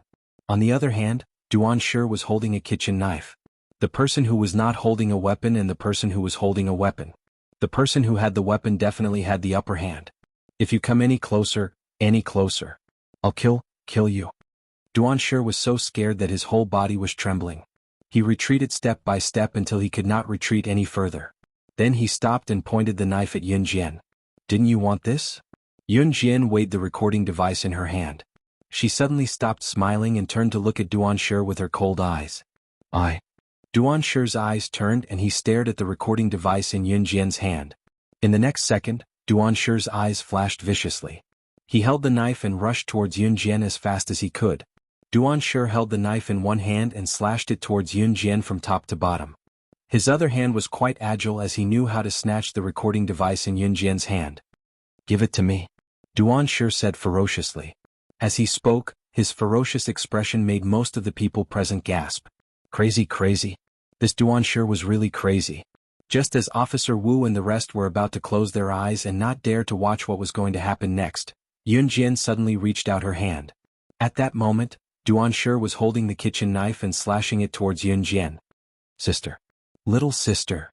On the other hand, Duan was holding a kitchen knife. The person who was not holding a weapon and the person who was holding a weapon. The person who had the weapon definitely had the upper hand. "If you come any closer, I'll kill you." Duan was so scared that his whole body was trembling. He retreated step by step until he could not retreat any further. Then he stopped and pointed the knife at Yun Jian. "Didn't you want this?" Yun Jian weighed the recording device in her hand. She suddenly stopped smiling and turned to look at Duan Shi with her cold eyes. Duan Shi's eyes turned and he stared at the recording device in Yun Jian's hand. In the next second, Duan Shi's eyes flashed viciously. He held the knife and rushed towards Yun Jian as fast as he could. Duan Shi held the knife in one hand and slashed it towards Yun Jian from top to bottom. His other hand was quite agile as he knew how to snatch the recording device in Yun Jian's hand. "Give it to me," Duan Shi said ferociously. As he spoke, his ferocious expression made most of the people present gasp. Crazy. This Duan Shi was really crazy. Just as Officer Wu and the rest were about to close their eyes and not dare to watch what was going to happen next, Yun Jian suddenly reached out her hand. At that moment, Duan Shi was holding the kitchen knife and slashing it towards Yun Jian. "Sister. Little sister."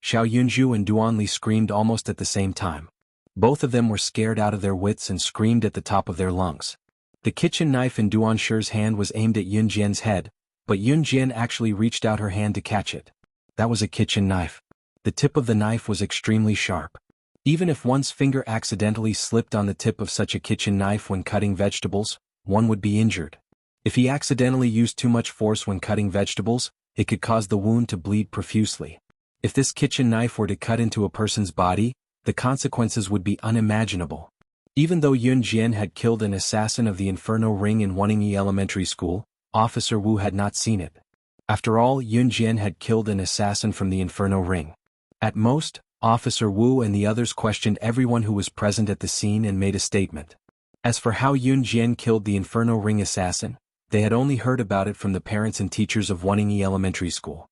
Xiao Yunju and Duan Li screamed almost at the same time. Both of them were scared out of their wits and screamed at the top of their lungs. The kitchen knife in Duan Shi's hand was aimed at Yun Jian's head, but Yun Jian actually reached out her hand to catch it. That was a kitchen knife. The tip of the knife was extremely sharp. Even if one's finger accidentally slipped on the tip of such a kitchen knife when cutting vegetables, one would be injured. If he accidentally used too much force when cutting vegetables, it could cause the wound to bleed profusely. If this kitchen knife were to cut into a person's body, the consequences would be unimaginable. Even though Yun Jian had killed an assassin of the Inferno Ring in Wanningi Elementary School, Officer Wu had not seen it. After all, Yun Jian had killed an assassin from the Inferno Ring. At most, Officer Wu and the others questioned everyone who was present at the scene and made a statement. As for how Yun Jian killed the Inferno Ring assassin, they had only heard about it from the parents and teachers of Wanningi Elementary School.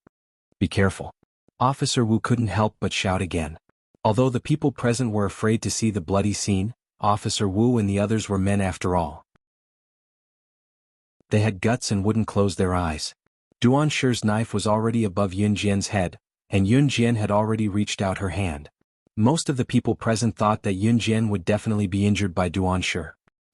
"Be careful." Officer Wu couldn't help but shout again. Although the people present were afraid to see the bloody scene, Officer Wu and the others were men after all. They had guts and wouldn't close their eyes. Duan Shi's knife was already above Yun Jian's head, and Yun Jian had already reached out her hand. Most of the people present thought that Yun Jian would definitely be injured by Duan Shi.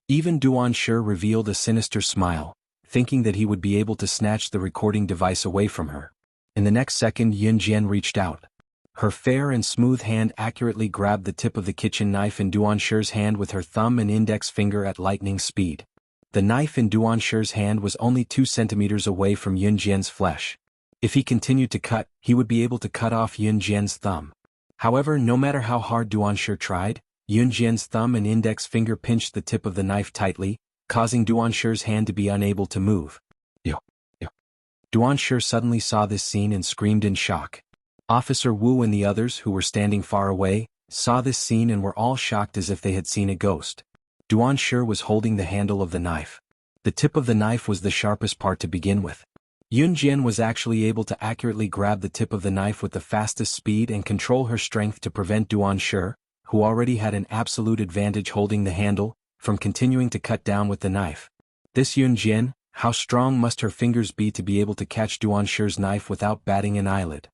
Even Duan Shi revealed a sinister smile, thinking that he would be able to snatch the recording device away from her. In the next second, Yun Jian reached out. Her fair and smooth hand accurately grabbed the tip of the kitchen knife in Duan Shi's hand with her thumb and index finger at lightning speed. The knife in Duan Shi's hand was only 2 centimeters away from Yun Jian's flesh. If he continued to cut, he would be able to cut off Yun Jian's thumb. However, no matter how hard Duan Shi tried, Yun Jian's thumb and index finger pinched the tip of the knife tightly, causing Duan Shi's hand to be unable to move. Yo. Duan Shi suddenly saw this scene and screamed in shock. Officer Wu and the others who were standing far away, saw this scene and were all shocked as if they had seen a ghost. Duan Shi was holding the handle of the knife. The tip of the knife was the sharpest part to begin with. Yun Jian was actually able to accurately grab the tip of the knife with the fastest speed and control her strength to prevent Duan Shi, who already had an absolute advantage holding the handle, from continuing to cut down with the knife. This Yun Jian, how strong must her fingers be to be able to catch Duan Shi's knife without batting an eyelid?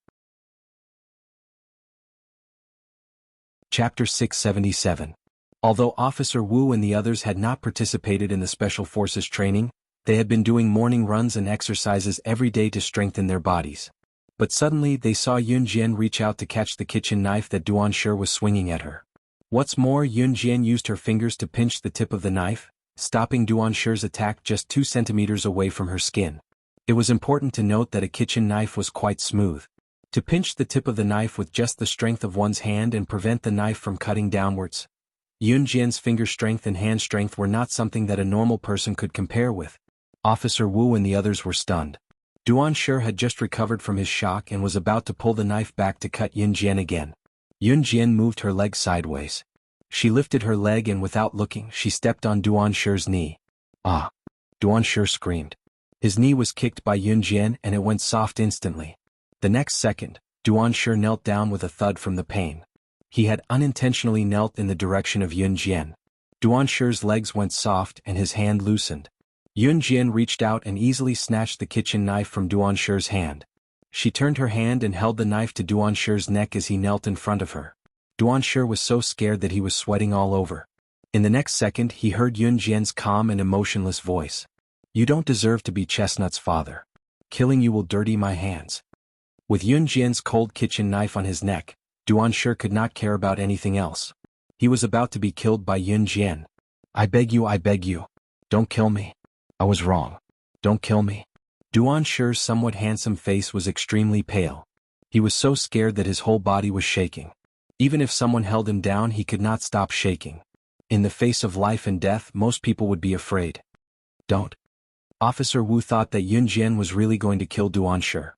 Chapter 677. Although Officer Wu and the others had not participated in the Special Forces training, they had been doing morning runs and exercises every day to strengthen their bodies. But suddenly they saw Yun Jian reach out to catch the kitchen knife that Duan Shi was swinging at her. What's more, Yun Jian used her fingers to pinch the tip of the knife, stopping Duan Shi's attack just 2 centimeters away from her skin. It was important to note that a kitchen knife was quite smooth. To pinch the tip of the knife with just the strength of one's hand and prevent the knife from cutting downwards. Yun Jian's finger strength and hand strength were not something that a normal person could compare with. Officer Wu and the others were stunned. Duan Shi had just recovered from his shock and was about to pull the knife back to cut Yun Jian again. Yun Jian moved her leg sideways. She lifted her leg and without looking she stepped on Duan Shi's knee. "Ah!" Duan Shi screamed. His knee was kicked by Yun Jian and it went soft instantly. The next second, Duan Shi knelt down with a thud from the pain. He had unintentionally knelt in the direction of Yun Jian. Duan Shi's legs went soft and his hand loosened. Yun Jian reached out and easily snatched the kitchen knife from Duan Shi's hand. She turned her hand and held the knife to Duan Shi's neck as he knelt in front of her. Duan Shi was so scared that he was sweating all over. In the next second he heard Yun Jian's calm and emotionless voice. "You don't deserve to be Chestnut's father. Killing you will dirty my hands. With Yun Jian's cold kitchen knife on his neck, Duanshe could not care about anything else. He was about to be killed by Yun Jian. I beg you. Don't kill me. I was wrong. Don't kill me. Duanshe's somewhat handsome face was extremely pale. He was so scared that his whole body was shaking. Even if someone held him down, he could not stop shaking. In the face of life and death, most people would be afraid. Don't. Officer Wu thought that Yun Jian was really going to kill Duanshe.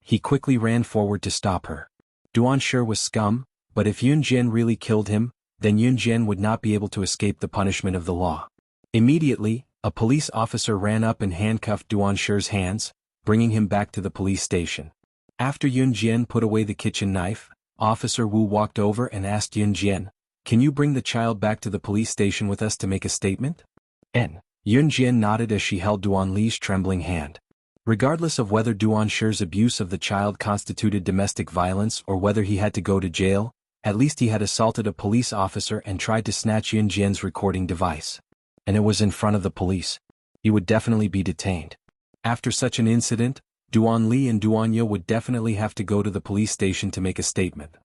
He quickly ran forward to stop her. Duanshe was scum, but if Yun Jian really killed him, then Yun Jian would not be able to escape the punishment of the law. Immediately, a police officer ran up and handcuffed Duanshe's hands, bringing him back to the police station. After Yun Jian put away the kitchen knife, Officer Wu walked over and asked Yun Jian, "Can you bring the child back to the police station with us to make a statement?" Yun Jian nodded as she held Duanli's trembling hand. Regardless of whether Duanshe's abuse of the child constituted domestic violence or whether he had to go to jail, at least he had assaulted a police officer and tried to snatch Yun Jian's recording device. And it was in front of the police. He would definitely be detained. After such an incident, Duanli and Duanya would definitely have to go to the police station to make a statement.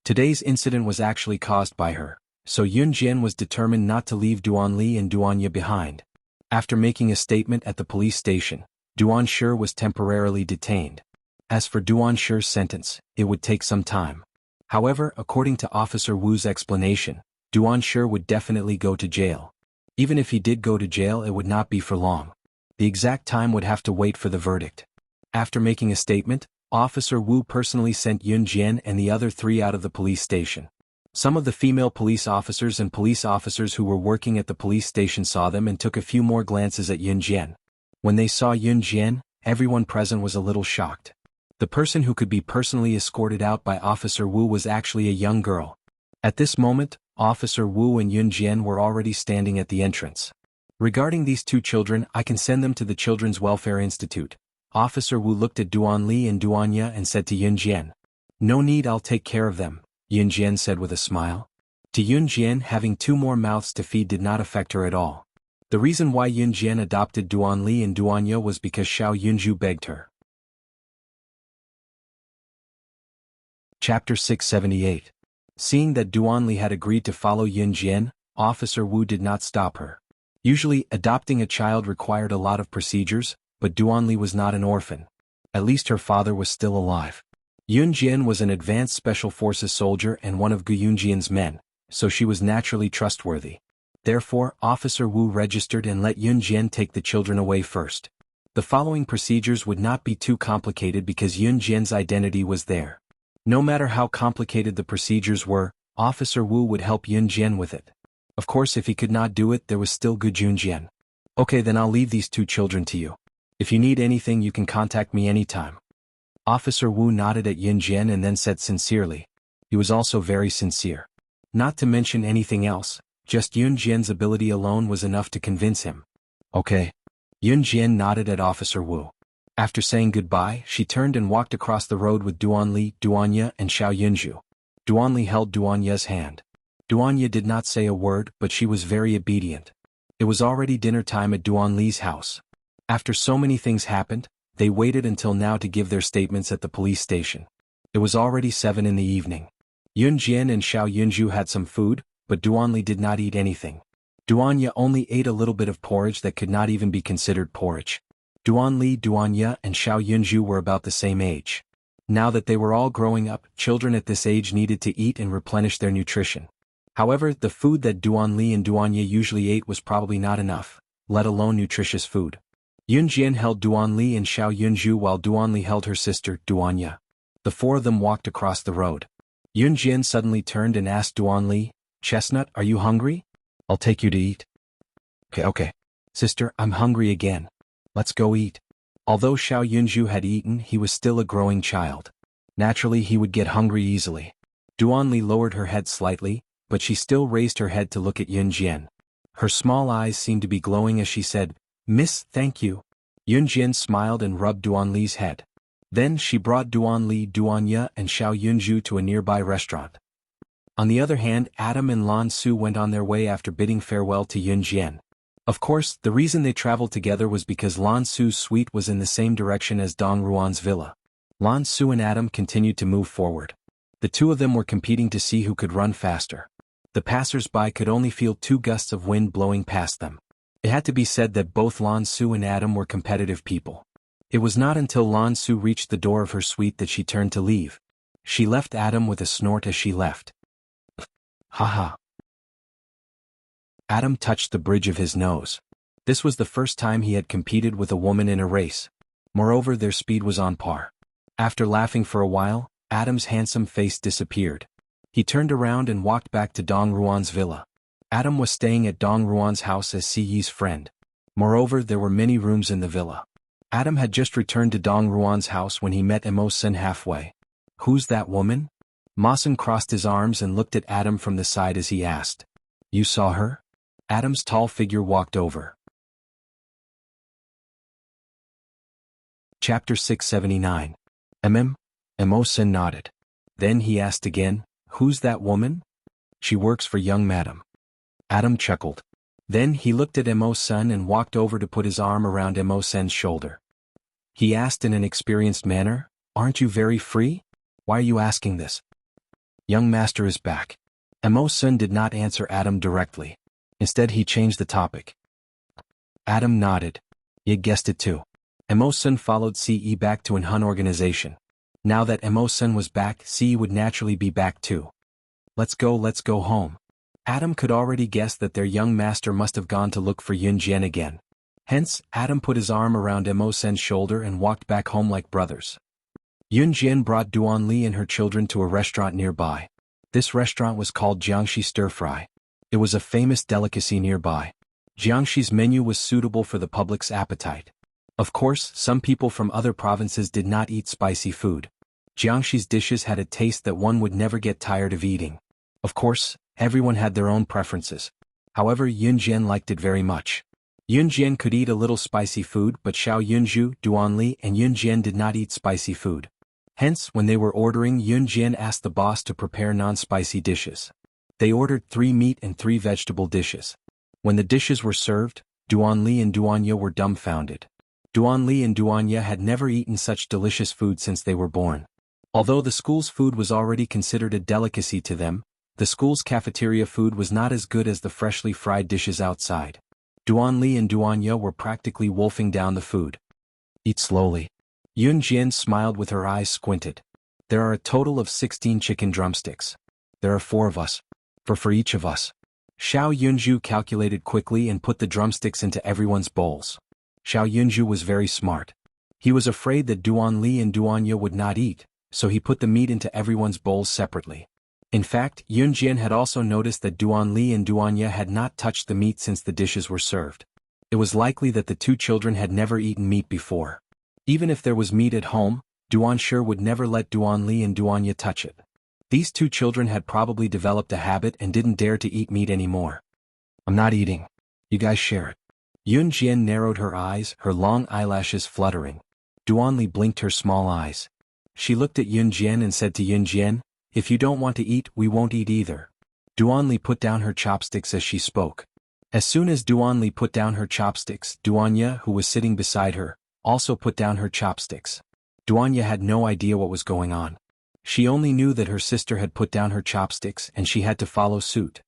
Today's incident was actually caused by her, so Yun Jian was determined not to leave Duanli and Duanya behind. After making a statement at the police station, Duanshe was temporarily detained. As for Duanshe's sentence, it would take some time. However, according to Officer Wu's explanation, Duanshe would definitely go to jail. Even if he did go to jail, it would not be for long. The exact time would have to wait for the verdict. After making a statement, Officer Wu personally sent Yun Jian and the other 3 out of the police station. Some of the female police officers and police officers who were working at the police station saw them and took a few more glances at Yun Jian. When they saw Yun Jian, everyone present was a little shocked. The person who could be personally escorted out by Officer Wu was actually a young girl. At this moment, Officer Wu and Yun Jian were already standing at the entrance. Regarding these 2 children, I can send them to the Children's Welfare Institute. Officer Wu looked at Duanli and Duanya and said to Yun Jian, "No need, I'll take care of them," Yun Jian said with a smile. To Yun Jian, having 2 more mouths to feed did not affect her at all. The reason why Yun Jian adopted Duanli and Duanya was because Xiao Yunju begged her. Chapter 678. Seeing that Duanli had agreed to follow Yun Jian, Officer Wu did not stop her. Usually, adopting a child required a lot of procedures, but Duanli was not an orphan. At least her father was still alive. Yun Jian was an advanced special forces soldier and one of Gu Yunjian's men, so she was naturally trustworthy. Therefore, Officer Wu registered and let Yun Jian take the children away first. The following procedures would not be too complicated because Yun Jian's identity was there. No matter how complicated the procedures were, Officer Wu would help Yun Jian with it. Of course, if he could not do it, there was still Gu Junjian. "Okay, then I'll leave these 2 children to you. If you need anything, you can contact me anytime." Officer Wu nodded at Yun Jian and then said sincerely. He was also very sincere. Not to mention anything else, just Yun Jian's ability alone was enough to convince him. "Okay." Yun Jian nodded at Officer Wu. After saying goodbye, she turned and walked across the road with Duanli, Duanya, and Xiao Yunju. Duanli held Duanya's hand. Duanya did not say a word, but she was very obedient. It was already dinner time at Duanli's house. After so many things happened, they waited until now to give their statements at the police station. It was already 7 in the evening. Yun Jian and Xiao Yunju had some food, but Duanli did not eat anything. Duanya only ate a little bit of porridge that could not even be considered porridge. Duanli, Duanya, and Xiao Yunju were about the same age. Now that they were all growing up, children at this age needed to eat and replenish their nutrition. However, the food that Duanli and Duanya usually ate was probably not enough, let alone nutritious food. Yun Jian held Duanli and Xiao Yunju while Duanli held her sister, Duanya. The 4 of them walked across the road. Yun Jian suddenly turned and asked Duanli, "Chestnut, are you hungry? I'll take you to eat." Okay. Sister, I'm hungry again. Let's go eat." Although Xiao Yunju had eaten, he was still a growing child. Naturally, he would get hungry easily. Duanli lowered her head slightly, but she still raised her head to look at Yun Jian. Her small eyes seemed to be glowing as she said, "Miss, thank you." Yun Jian smiled and rubbed Duanli's head. Then she brought Duanli, Duanya, and Xiao Yunju to a nearby restaurant. On the other hand, Adam and Lan Su went on their way after bidding farewell to Yun Jian. Of course, the reason they traveled together was because Lan Su's suite was in the same direction as Dong Ruan's villa. Lan Su and Adam continued to move forward. The two of them were competing to see who could run faster. The passers-by could only feel 2 gusts of wind blowing past them. It had to be said that both Lan Su and Adam were competitive people. It was not until Lan Su reached the door of her suite that she turned to leave. She left Adam with a snort as she left. Haha. Adam touched the bridge of his nose. This was the first time he had competed with a woman in a race. Moreover, their speed was on par. After laughing for a while, Adam's handsome face disappeared. He turned around and walked back to Dong Ruan's villa. Adam was staying at Dong Ruan's house as Si Yi's friend. Moreover, there were many rooms in the villa. Adam had just returned to Dong Ruan's house when he met Mo Sun halfway. "Who's that woman?" Ma Sun crossed his arms and looked at Adam from the side as he asked. "You saw her?" Adam's tall figure walked over. Chapter 679. Mo Sun nodded. Then he asked again, "Who's that woman?" "She works for young madam." Adam chuckled. Then he looked at Mo Sun and walked over to put his arm around Mo Sun's shoulder. He asked in an experienced manner, "Aren't you very free? Why are you asking this?" "Young master is back." Mo Sun did not answer Adam directly. Instead he changed the topic. Adam nodded. "You guessed it too." Mo Sun followed Ce back to an Hun organization. Now that Mo Sun was back, Ce would naturally be back too. Let's go home." Adam could already guess that their young master must have gone to look for Yun Jian again. Hence, Adam put his arm around Mo Sun's shoulder and walked back home like brothers. Yun Jian brought Duan Li and her children to a restaurant nearby. This restaurant was called Jiangxi Stir Fry. It was a famous delicacy nearby. Jiangxi's menu was suitable for the public's appetite. Of course, some people from other provinces did not eat spicy food. Jiangxi's dishes had a taste that one would never get tired of eating. Of course, everyone had their own preferences. However, Yun Jian liked it very much. Yun Jian could eat a little spicy food, but Xiao Yunju, Duan Li, and Yun Jian did not eat spicy food. Hence, when they were ordering, Yun Jian asked the boss to prepare non-spicy dishes. They ordered 3 meat and 3 vegetable dishes. When the dishes were served, Duan Li and Duanya were dumbfounded. Duan Li and Duanya had never eaten such delicious food since they were born. Although the school's food was already considered a delicacy to them, the school's cafeteria food was not as good as the freshly fried dishes outside. Duan Li and Duanya were practically wolfing down the food. "Eat slowly." Yun Jian smiled with her eyes squinted. "There are a total of 16 chicken drumsticks. There are 4 of us. For each of us." Xiao Yunju calculated quickly and put the drumsticks into everyone's bowls. Xiao Yunju was very smart. He was afraid that Duan Li and Duanya would not eat, so he put the meat into everyone's bowls separately. In fact, Yun Jian had also noticed that Duan Li and Duanya had not touched the meat since the dishes were served. It was likely that the 2 children had never eaten meat before. Even if there was meat at home, Duan sure would never let Duan Li and Duanya touch it. These 2 children had probably developed a habit and didn't dare to eat meat anymore. "I'm not eating. You guys share it." Yun Jian narrowed her eyes, her long eyelashes fluttering. Duan Li blinked her small eyes. She looked at Yun Jian and said to Yun Jian, "If you don't want to eat, we won't eat either." Duan Li put down her chopsticks as she spoke. As soon as Duan Li put down her chopsticks, Duanya, who was sitting beside her, also put down her chopsticks. Duanya had no idea what was going on. She only knew that her sister had put down her chopsticks and she had to follow suit.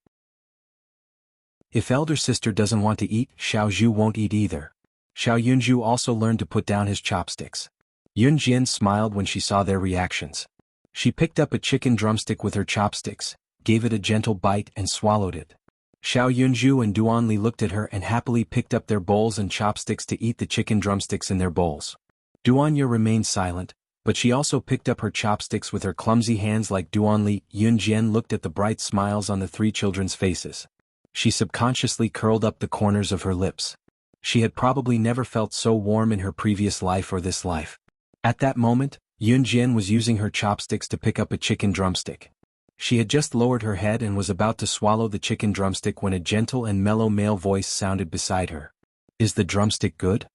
If elder sister doesn't want to eat, Xiao Zhu won't eat either. Xiao Yunju also learned to put down his chopsticks. Yun Jian smiled when she saw their reactions. She picked up a chicken drumstick with her chopsticks, gave it a gentle bite and swallowed it. Xiao Yunju and Duan Li looked at her and happily picked up their bowls and chopsticks to eat the chicken drumsticks in their bowls. Duanya remained silent, but she also picked up her chopsticks with her clumsy hands like Duan Li. Yun Jian looked at the bright smiles on the 3 children's faces. She subconsciously curled up the corners of her lips. She had probably never felt so warm in her previous life or this life. At that moment, Yun Jian was using her chopsticks to pick up a chicken drumstick. She had just lowered her head and was about to swallow the chicken drumstick when a gentle and mellow male voice sounded beside her. "Is the drumstick good?"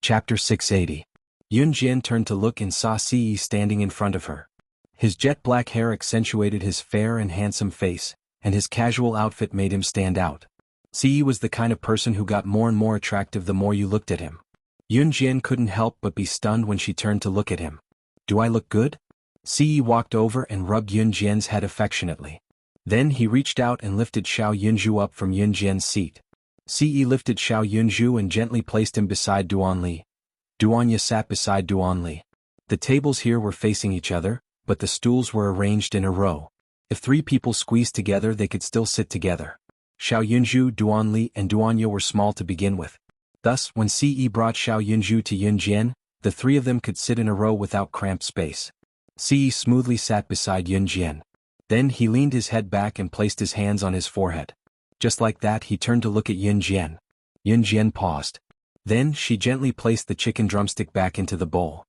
Chapter 680. Yun Jian turned to look and saw Ce standing in front of her. His jet black hair accentuated his fair and handsome face, and his casual outfit made him stand out. Ce was the kind of person who got more and more attractive the more you looked at him. Yunjian couldn't help but be stunned when she turned to look at him. "Do I look good?" Ce walked over and rubbed Yunjian's head affectionately. Then he reached out and lifted Xiao Yunju up from Yunjian's seat. Ce lifted Xiao Yunju and gently placed him beside Duanli. Duanya sat beside Duanli. The tables here were facing each other, but the stools were arranged in a row. If 3 people squeezed together they could still sit together. Xiao Yunju, Duanli and Duanya were small to begin with. Thus, when Ce brought Xiao Yunju to Yunjian, the 3 of them could sit in a row without cramped space. Ce smoothly sat beside Yunjian. Then he leaned his head back and placed his hands on his forehead. Just like that he turned to look at Yunjian. Yunjian paused. Then she gently placed the chicken drumstick back into the bowl.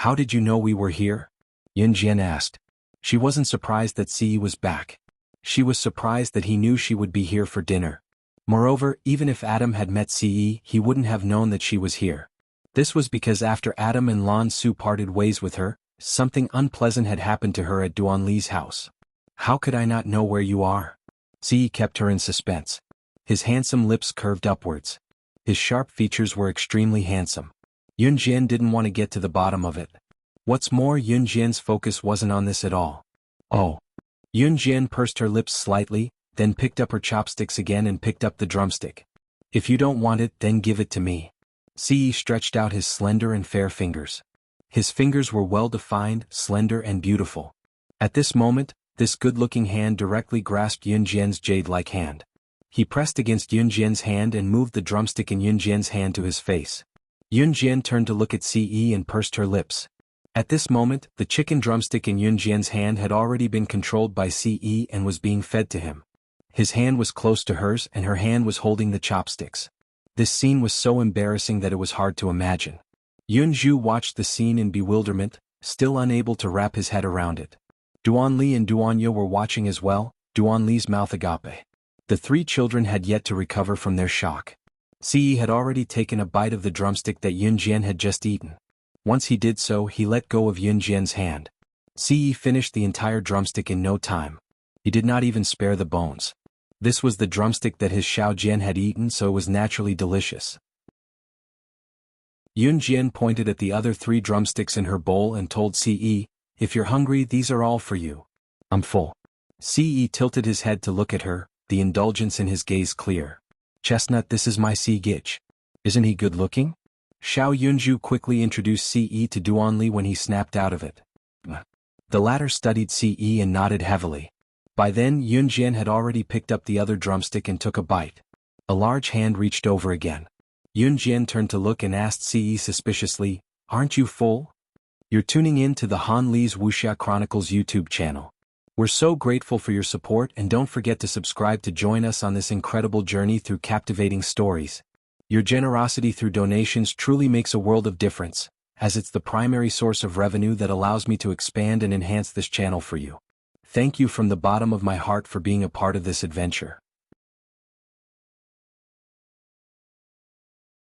"How did you know we were here?" Yunjian asked. She wasn't surprised that Ce was back. She was surprised that he knew she would be here for dinner. Moreover, even if Adam had met Ce, he wouldn't have known that she was here. This was because after Adam and Lan Su parted ways with her, something unpleasant had happened to her at Duanli's house. "How could I not know where you are?" Ce kept her in suspense. His handsome lips curved upwards. His sharp features were extremely handsome. Yunjian didn't want to get to the bottom of it. What's more, Yunjian's focus wasn't on this at all. "Oh." Yunjian pursed her lips slightly, then picked up her chopsticks again and picked up the drumstick. "If you don't want it, then give it to me." Ce stretched out his slender and fair fingers. His fingers were well-defined, slender and beautiful. At this moment, this good-looking hand directly grasped Yunjian's jade-like hand. He pressed against Yunjian's hand and moved the drumstick in Yunjian's hand to his face. Yunjian turned to look at Ce and pursed her lips. At this moment, the chicken drumstick in Yunjian's hand had already been controlled by Ce and was being fed to him. His hand was close to hers and her hand was holding the chopsticks. This scene was so embarrassing that it was hard to imagine. Yunju watched the scene in bewilderment, still unable to wrap his head around it. Duanli and Duanya were watching as well, Duanli's mouth agape. The 3 children had yet to recover from their shock. Ce had already taken a bite of the drumstick that Yunjian had just eaten. Once he did so, he let go of Yunjian's hand. Ce finished the entire drumstick in no time. He did not even spare the bones. This was the drumstick that his Xiaojian had eaten, so it was naturally delicious. Yunjian pointed at the other 3 drumsticks in her bowl and told Ce, "If you're hungry, these are all for you. I'm full." Ce tilted his head to look at her, the indulgence in his gaze clear. "Chestnut, this is my Ce Gich. Isn't he good-looking?" Xiao Yunju quickly introduced Ce to Duanli when he snapped out of it. The latter studied Ce and nodded heavily. By then Yunjian had already picked up the other drumstick and took a bite. A large hand reached over again. Yunjian turned to look and asked Ce suspiciously, "Aren't you full?" "You're tuning in to the Han Li's Wuxia Chronicles YouTube channel. We're so grateful for your support and don't forget to subscribe to join us on this incredible journey through captivating stories. Your generosity through donations truly makes a world of difference, as it's the primary source of revenue that allows me to expand and enhance this channel for you. Thank you from the bottom of my heart for being a part of this adventure.